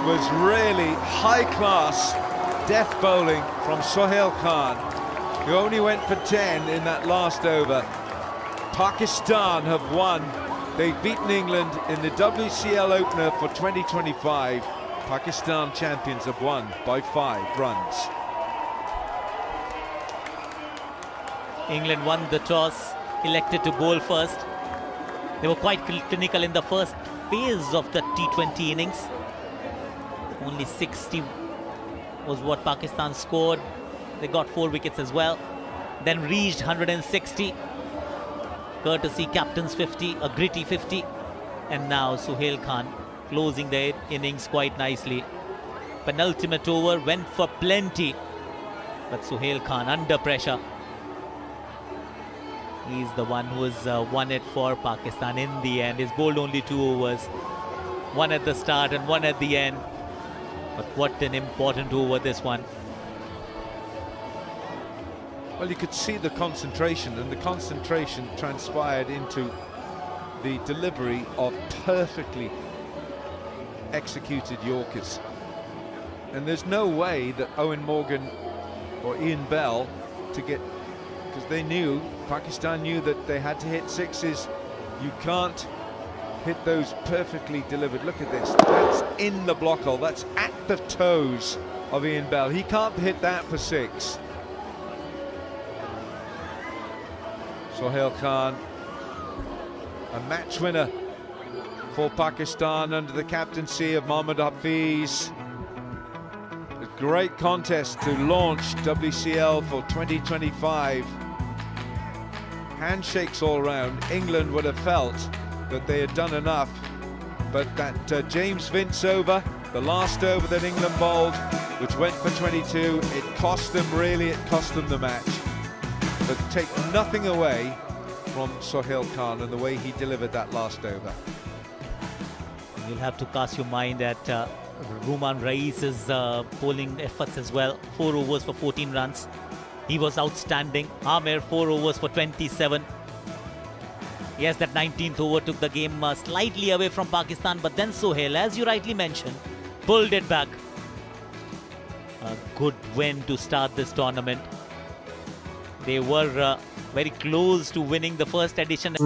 [SPEAKER 2] was really high-class death bowling from Sohail Khan, who only went for 10 in that last over. Pakistan have won. They've beaten England in the WCL opener for 2025. Pakistan champions have won by 5 runs.
[SPEAKER 5] England won the toss, elected to bowl first. They were quite clinical in the first phase of the T20 innings. Only 60 was what Pakistan scored. They got 4 wickets as well. Then reached 160. Courtesy captain's 50, a gritty 50. And now Sohail Khan closing the innings quite nicely. Penultimate over, went for plenty. But Sohail Khan under pressure. He's the one who's won it for Pakistan in the end. He's bowled only 2 overs. 1 at the start and 1 at the end. But what an important over this one.
[SPEAKER 2] Well, you could see the concentration, and the concentration transpired into the delivery of perfectly executed Yorkers. And there's no way that Owen Morgan or Ian Bell to get, because they knew, Pakistan knew that they had to hit 6s. You can't hit those perfectly delivered. Look at this, that's in the block hole, that's at the toes of Ian Bell. He can't hit that for 6. Sohail Khan, a match winner for Pakistan under the captaincy of Mohammad Hafiz. A great contest to launch WCL for 2025. Handshakes all round. England would have felt that they had done enough, but that James Vince over, The last over that England bowled, which went for 22, it cost them really, it cost them the match. But take nothing away from Sohail Khan and the way he delivered that last over.
[SPEAKER 5] You'll have to cast your mind at Ruman Rais's bowling efforts as well. 4 overs for 14 runs. He was outstanding. Amir 4 overs for 27. Yes, that 19th over took the game slightly away from Pakistan, but then Sohail, as you rightly mentioned, pulled it back. A good win to start this tournament. They were very close to winning the first edition.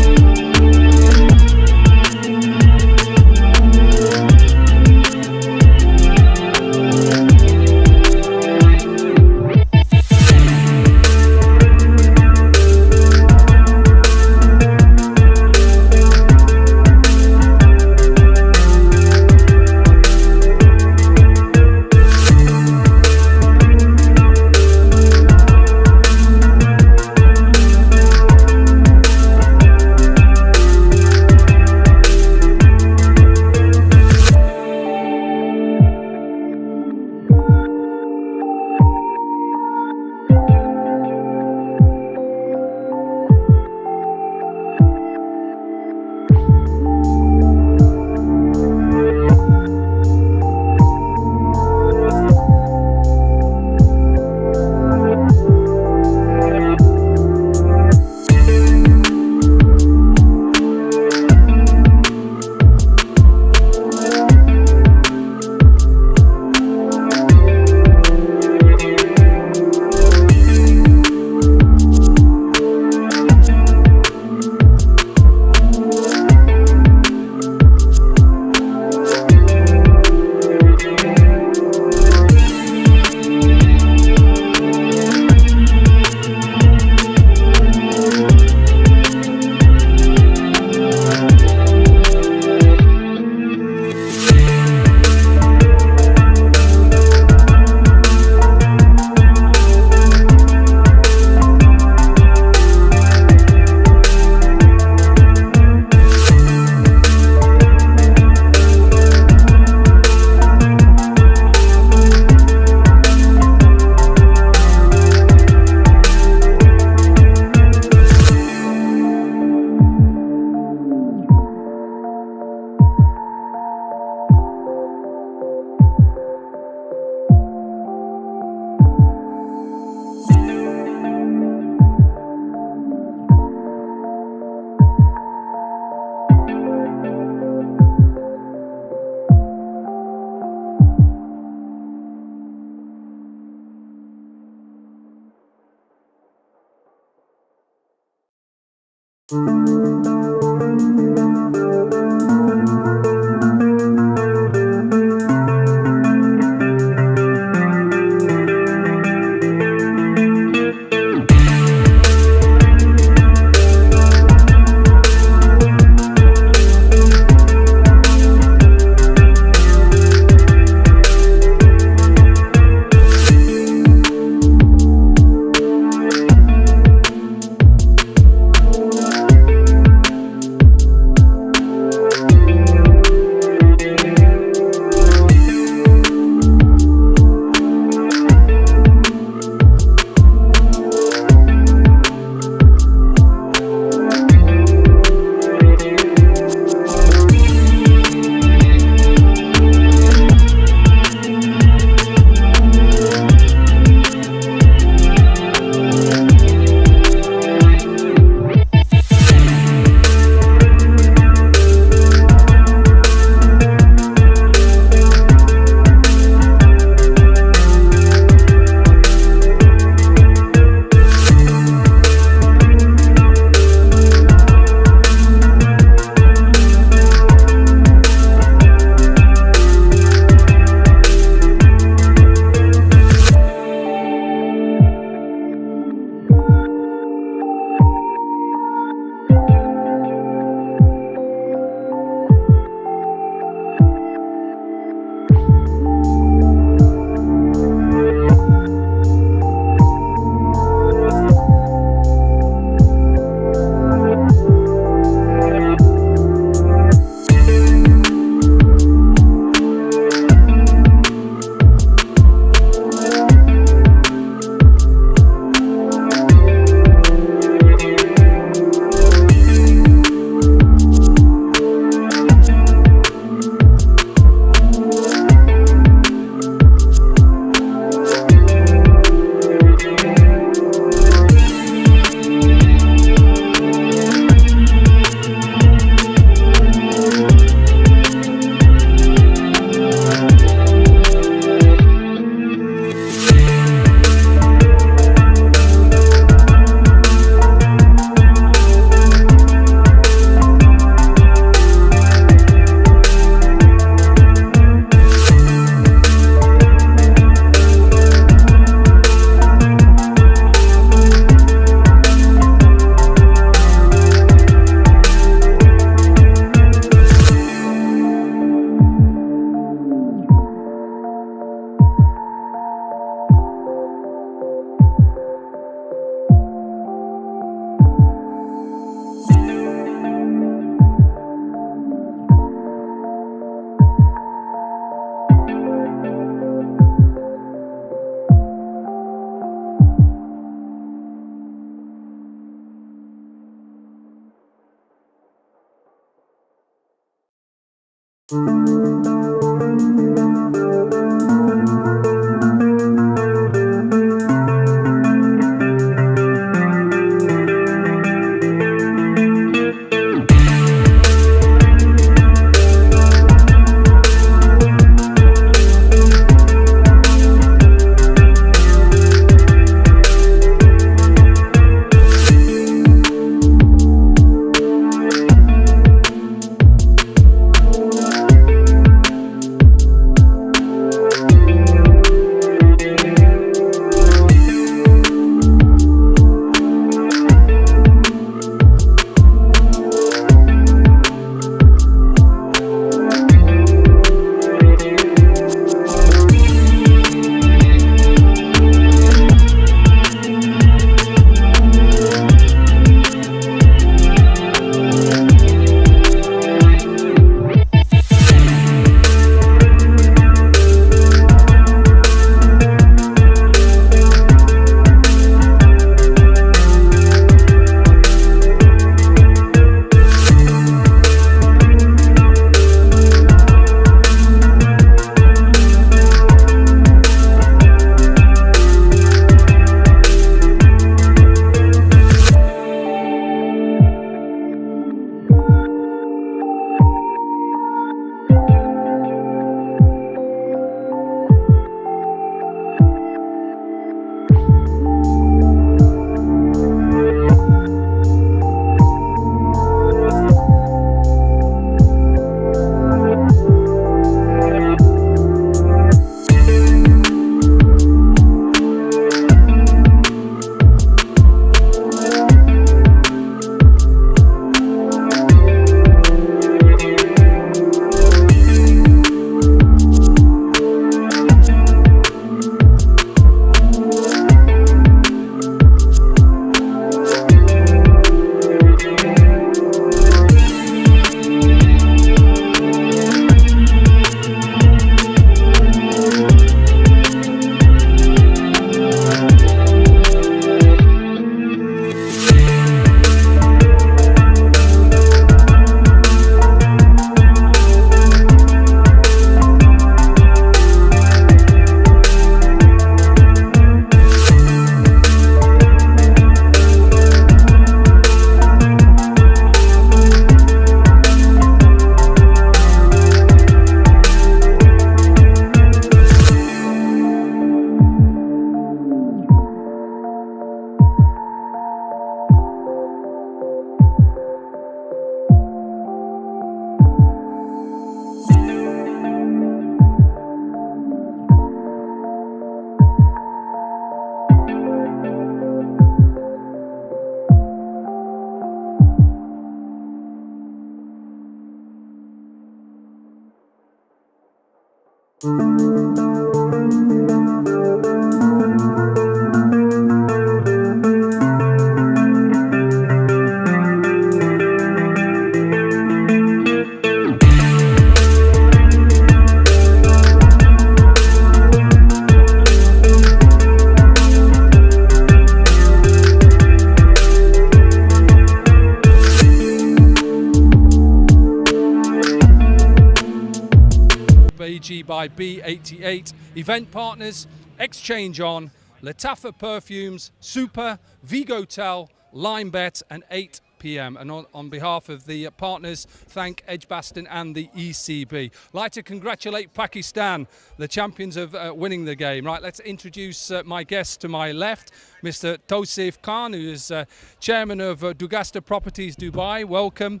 [SPEAKER 7] by B88. Event partners, Exchange On, Latafa Perfumes, Super, Vigotel, Limebet and 8 p.m. And on behalf of the partners, thank Edgbaston and the ECB. Like to congratulate Pakistan, the champions of winning the game. Right, let's introduce my guest to my left, Mr. Tausif Khan, who is chairman of Dugasta Properties Dubai. Welcome.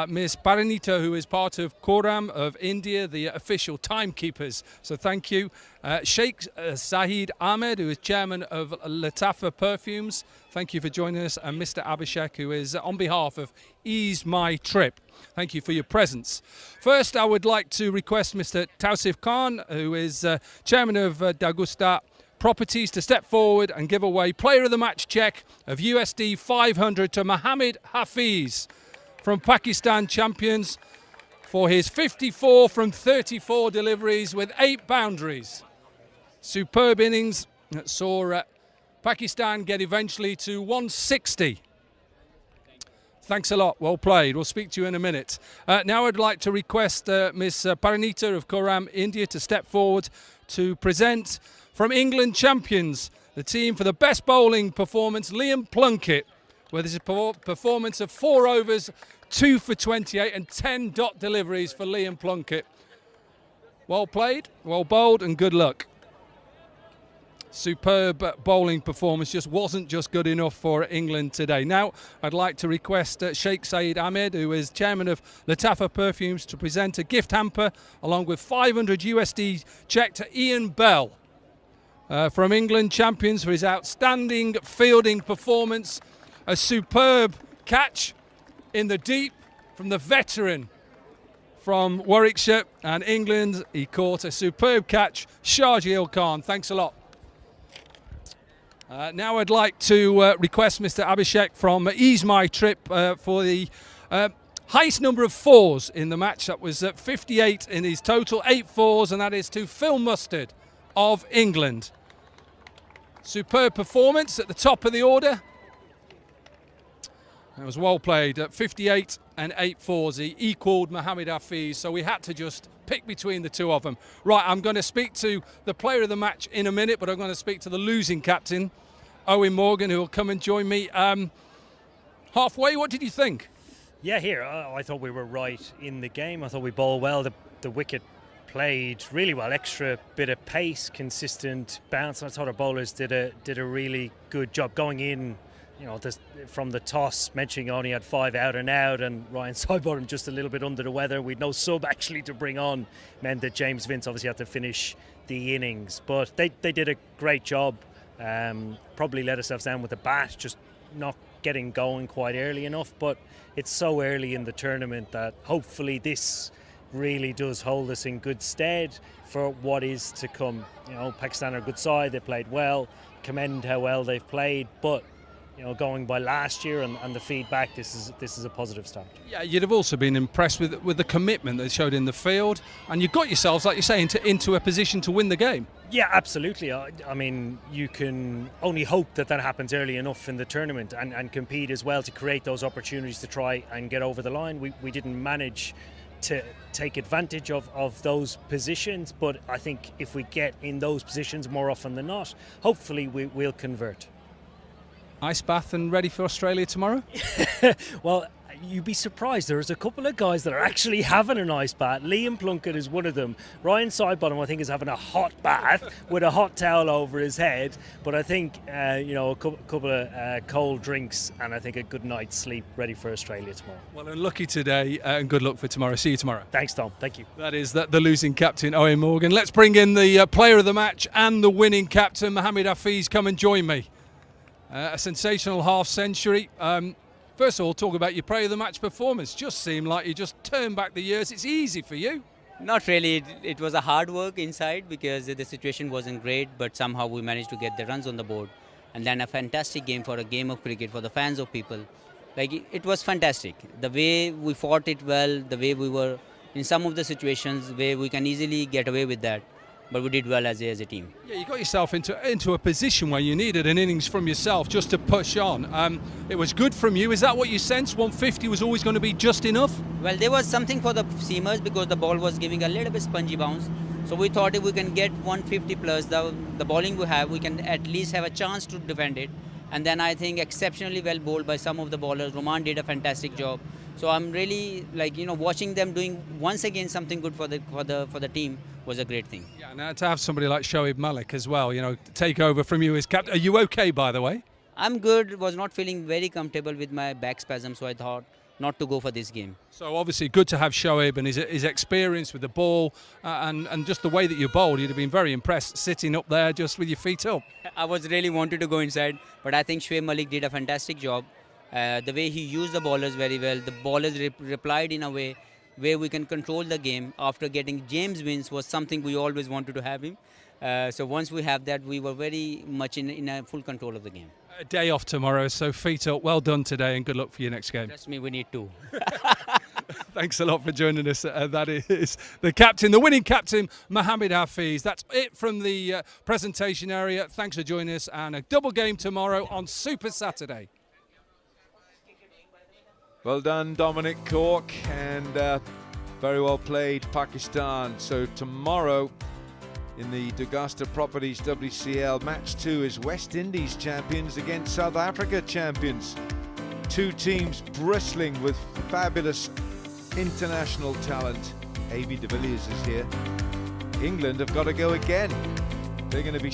[SPEAKER 7] Ms. Paranita, who is part of Quorum of India, the official timekeepers. So thank you. Sheikh Saeed Ahmed, who is chairman of Latafa Perfumes. Thank you for joining us. And Mr. Abhishek, who is on behalf of Ease My Trip. Thank you for your presence. First, I would like to request Mr. Tausif Khan, who is chairman of Dugasta Properties, to step forward and give away Player of the Match check of USD 500 to Mohammed Hafiz from Pakistan champions for his 54 from 34 deliveries with 8 boundaries. Superb innings that saw Pakistan get eventually to 160. Thanks a lot. Well played. We'll speak to you in a minute. Now I'd like to request Ms. Paranita of Quorum India to step forward to present from England champions, the team for the best bowling performance, Liam Plunkett, where there's a performance of 4 overs, 2 for 28 and 10 dot deliveries for Liam Plunkett. Well played, well bowled and good luck. Superb bowling performance, just wasn't just good enough for England today. Now I'd like to request Sheikh Saeed Ahmed, who is chairman of Latafa Perfumes, to present a gift hamper along with 500 USD check to Ian Bell from England champions for his outstanding fielding performance. A superb catch in the deep from the veteran from Warwickshire and England. He caught a superb catch, Shahjeel Khan. Thanks a lot. Now I'd like to request Mr. Abhishek from Ease My Trip for the highest number of 4s in the match. That was 58 in his total, 8 4s, and that is to Phil Mustard of England. Superb performance at the top of the order. It was well played. 58 and 8 4s. He equalled Mohammed Hafiz, so we had to just pick between the two of them. Right, I'm going to speak to the player of the match in a minute, but I'm going to speak to the losing captain, Owen Morgan, who will come and join me halfway. What did you think?
[SPEAKER 8] Yeah, here, I thought we were right in the game. I thought we bowled well. The wicket played really well. Extra bit of pace, consistent bounce. I thought our bowlers did a really good job going in. You know, from the toss, mentioning only had 5 out and out, and Ryan Sidebottom just a little bit under the weather. We'd no sub actually to bring on, meant that James Vince obviously had to finish the innings. But they did a great job. Probably let ourselves down with the bat, just not getting going quite early enough. But it's so early in the tournament that hopefully this really does hold us in good stead for what is to come. You know, Pakistan are a good side. They played well. Commend how well they've played, but you know, going by last year and the feedback, this is a positive start. Yeah,
[SPEAKER 7] you'd have also been impressed with the commitment they showed in the field, and you got yourselves, like you say, into a position to win the game.
[SPEAKER 8] Yeah, absolutely. I mean, you can only hope that happens early enough in the tournament and compete as well to create those opportunities to try and get over the line. We didn't manage to take advantage of those positions, but I think if we get in those positions more often than not, hopefully we'll convert.
[SPEAKER 7] Ice bath and ready for Australia tomorrow?
[SPEAKER 8] Well, you'd be surprised. There's a couple of guys that are actually having an ice bath. Liam Plunkett is one of them. Ryan Sidebottom, I think, is having a hot bath with a hot towel over his head. But I think, a couple of cold drinks and I think a good night's sleep ready for Australia tomorrow.
[SPEAKER 7] Well, unlucky today and good luck for tomorrow. See you tomorrow.
[SPEAKER 8] Thanks, Tom. Thank you.
[SPEAKER 7] That is the losing captain, Owen Morgan. Let's bring in the player of the match and the winning captain, Mohammed Hafiz. Come and join me. A sensational half century. First of all, talk about your player of the match performance. Just seemed like you just turned back the years. It's easy for you.
[SPEAKER 3] Not really. It was a hard work inside because the situation wasn't great, but somehow we managed to get the runs on the board. And then a fantastic game for a game of cricket for the fans of people. Like, it was fantastic. The way we fought it well, the way we were in some of the situations where we can easily get away with that. But we did well as a team.
[SPEAKER 7] Yeah, you got yourself into a position where you needed an innings from yourself just to push on. It was good from you. Is that what you sensed? 150 was always going to be just enough?
[SPEAKER 3] Well, there was something for the seamers because the ball was giving a little bit spongy bounce. So we thought if we can get 150 plus the bowling we have, we can at least have a chance to defend it. And then I think exceptionally well bowled by some of the bowlers. Roman did a fantastic job. So I'm really watching them doing once again something good for the team was a great thing.
[SPEAKER 7] Yeah, now to have somebody like Shoaib Malik as well, take over from you as captain. Are you okay, by the way?
[SPEAKER 3] I'm good. Was not feeling very comfortable with my back spasm, so I thought not to go for this game.
[SPEAKER 7] So obviously good to have Shoaib and his experience with the ball and just the way that you bowled. You'd have been very impressed sitting up there just with your feet up.
[SPEAKER 3] I was really wanted to go inside, but I think Shoaib Malik did a fantastic job. The way he used the bowlers very well. The bowlers replied in a way where we can control the game. After getting James wins was something we always wanted to have him. So once we have that, we were very much in a full control of the game.
[SPEAKER 7] A day off tomorrow, so feet up. Well done today and good luck for your next game.
[SPEAKER 3] Trust me, we need to.
[SPEAKER 7] Thanks a lot for joining us. That is the captain, the winning captain, Mohammed Hafiz. That's it from the presentation area. Thanks for joining us, and a double game tomorrow on Super Saturday.
[SPEAKER 2] Well done, Dominic Cork, and very well played, Pakistan. So tomorrow in the Augusta Properties WCL, match 2 is West Indies champions against South Africa champions. Two teams bristling with fabulous international talent. A.B. de Villiers is here. England have got to go again. They're going to be...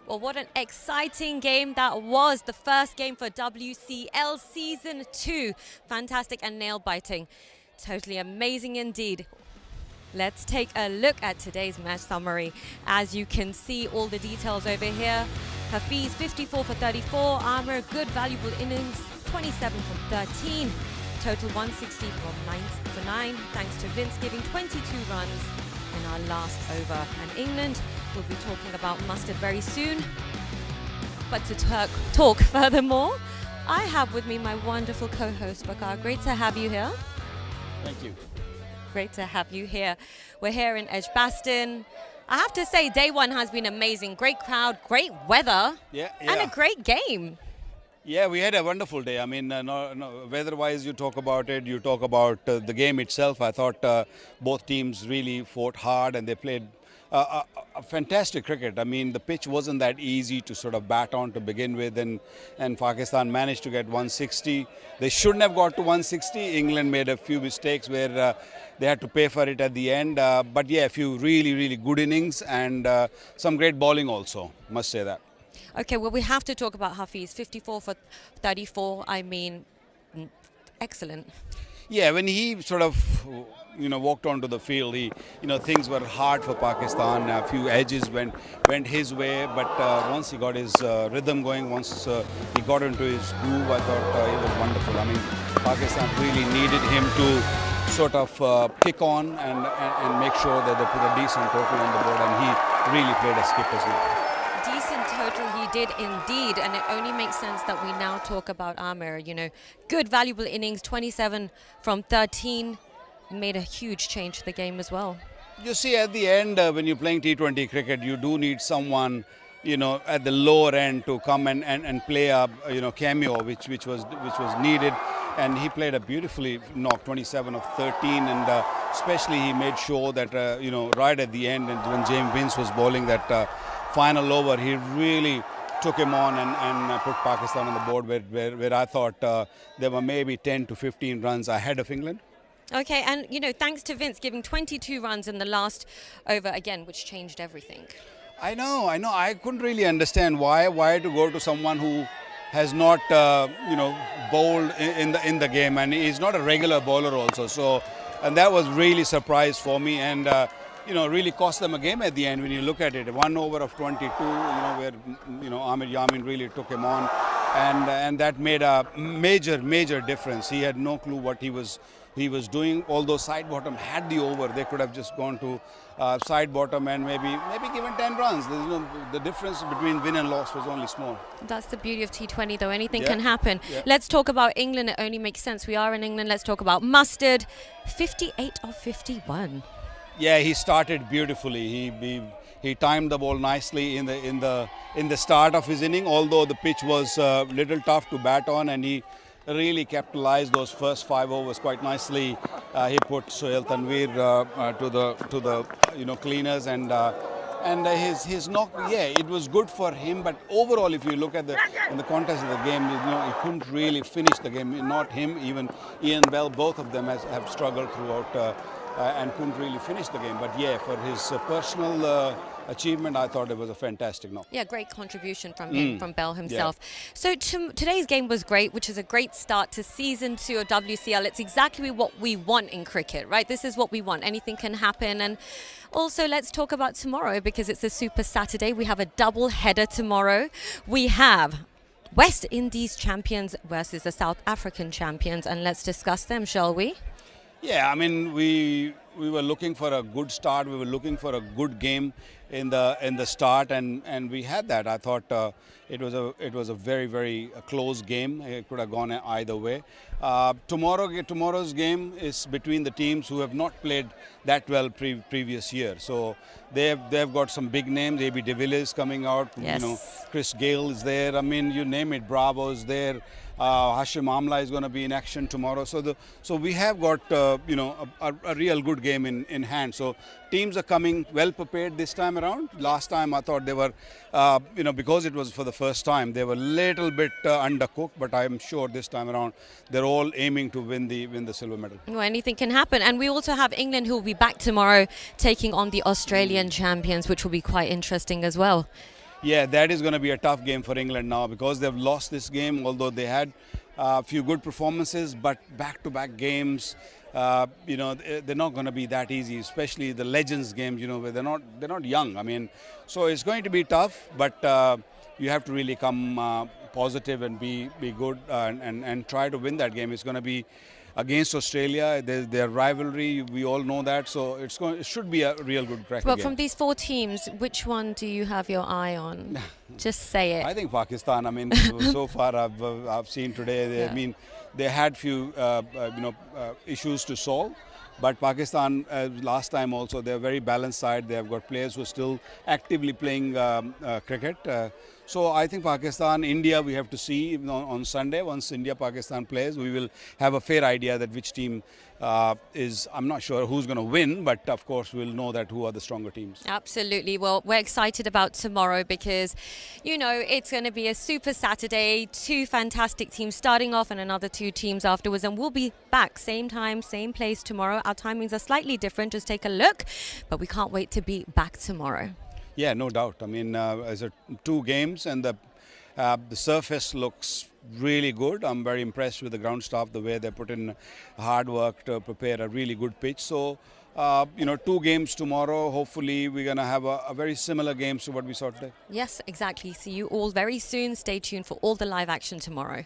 [SPEAKER 17] Well, what an exciting game that was. The first game for WCL Season 2. Fantastic and nail-biting. Totally amazing indeed. Let's take a look at today's match summary. As you can see, all the details over here. Hafiz, 54 for 34. Amr, good, valuable innings, 27 from 13. Total 160 for 9. Thanks to Vince giving 22 runs in our last over. And England will be talking about Mustard very soon. But to talk furthermore, I have with me my wonderful co-host, Bakar. Great to have you here.
[SPEAKER 14] Thank you.
[SPEAKER 17] Great to have you here. We're here in Edgbaston. I have to say, day one has been amazing. Great crowd, great weather, and a great game.
[SPEAKER 14] Yeah, we had a wonderful day. I mean, weather-wise, you talk about it, you talk about the game itself. I thought both teams really fought hard and they played a fantastic cricket. I mean, the pitch wasn't that easy to sort of bat on to begin with, and Pakistan managed to get 160. They shouldn't have got to 160. England made a few mistakes where they had to pay for it at the end. But yeah, a few really, really good innings and some great bowling also, must say that.
[SPEAKER 17] Okay, well, we have to talk about Hafiz. 54 for 34. I mean, excellent.
[SPEAKER 14] Yeah, when he sort of, walked onto the field, things were hard for Pakistan. A few edges went his way, but once he got his rhythm going, once he got into his groove, I thought it was wonderful. I mean, Pakistan really needed him to sort of kick on and make sure that they put a decent total on the board, and he really played a skipper's role.
[SPEAKER 17] Decent total he did indeed, and it only makes sense that we now talk about Amir. Good, valuable innings, 27 from 13, made a huge change to the game as well.
[SPEAKER 14] You see, at the end, when you're playing T20 cricket, you do need someone, at the lower end to come and play a, cameo, which was needed. And he played a beautifully knock, 27 of 13, and especially he made sure that, right at the end, and when James Vince was bowling that final over, he really took him on and put Pakistan on the board where I thought there were maybe 10 to 15 runs ahead of England.
[SPEAKER 17] Okay, and thanks to Vince giving 22 runs in the last over again, which changed everything.
[SPEAKER 14] I know. I couldn't really understand why to go to someone who has not, bowled in the game, and he's not a regular bowler also. So, and that was really surprise for me, and really cost them a game at the end when you look at it. 1 over of 22, where Amir Yamin really took him on, and that made a major difference. He had no clue what he was doing. Although side bottom had the over, they could have just gone to side bottom and maybe given 10 runs. The difference between win and loss was only small.
[SPEAKER 17] That's the beauty of T20, though. Anything can happen. Yeah. Let's talk about England. It only makes sense. We are in England. Let's talk about Mustard. 58 of 51.
[SPEAKER 14] Yeah, he started beautifully. He timed the ball nicely in the start of his inning. Although the pitch was a little tough to bat on, and he really capitalized those first 5 overs quite nicely. He put Sohail Tanveer to the cleaners, and his knock. Yeah, it was good for him. But overall, if you look at in the context of the game, he couldn't really finish the game. Not him, even Ian Bell. Both of them have struggled throughout. And couldn't really finish the game. But yeah, for his personal achievement, I thought it was a fantastic knock.
[SPEAKER 17] Yeah, great contribution from him, from Bell himself. Yeah. So today's game was great, which is a great start to Season 2 of WCL. It's exactly what we want in cricket, right? This is what we want. Anything can happen. And also, let's talk about tomorrow, because it's a Super Saturday. We have a double header tomorrow. We have West Indies champions versus the South African champions. And let's discuss them, shall we?
[SPEAKER 14] Yeah, I mean, we were looking for a good start. We were looking for a good game in the start, and we had that. I thought it was a very close game. It could have gone either way. Tomorrow's game is between the teams who have not played that well previous year. So they've got some big names. A.B. de Villiers coming out.
[SPEAKER 17] Yes.
[SPEAKER 14] Chris Gale is there. I mean, you name it. Bravo's there. Hashim Amla is going to be in action tomorrow. So we have got a real good game in hand. So teams are coming well prepared this time around. Last time I thought they were, because it was for the first time, they were a little bit undercooked. But I'm sure this time around they're all aiming to win the silver medal.
[SPEAKER 17] Well, anything can happen. And we also have England, who will be back tomorrow taking on the Australian champions, which will be quite interesting as well.
[SPEAKER 14] Yeah, that is going to be a tough game for England now because they've lost this game, although they had a few good performances, but back-to-back games, you know, they're not going to be that easy, especially the Legends games, you know, where they're not young. I mean, so it's going to be tough, but you have to really come positive and be good and try to win that game. It's going to be against Australia, their rivalry, we all know that, so it should be a real good cracker
[SPEAKER 17] Well,
[SPEAKER 14] game.
[SPEAKER 17] from these 4 teams, which one do you have your eye on? Just say it.
[SPEAKER 14] I think Pakistan. I mean, so far I've seen today. I mean, they had few issues to solve, but Pakistan last time also they're a very balanced side. They have got players who are still actively playing cricket. So I think Pakistan, India, we have to see on Sunday. Once India-Pakistan plays, we will have a fair idea that which team is. I'm not sure who's going to win, but of course we'll know that who are the stronger teams.
[SPEAKER 17] Absolutely. Well, we're excited about tomorrow because, you know, it's going to be a super Saturday. 2 fantastic teams starting off and another 2 teams afterwards. And we'll be back same time, same place tomorrow. Our timings are slightly different. Just take a look. But we can't wait to be back tomorrow.
[SPEAKER 14] Yeah, no doubt. I mean, as 2 games and the surface looks really good. I'm very impressed with the ground staff, the way they put in hard work to prepare a really good pitch. So, 2 games tomorrow. Hopefully, we're going to have a very similar games to what we saw today.
[SPEAKER 17] Yes, exactly. See you all very soon. Stay tuned for all the live action tomorrow.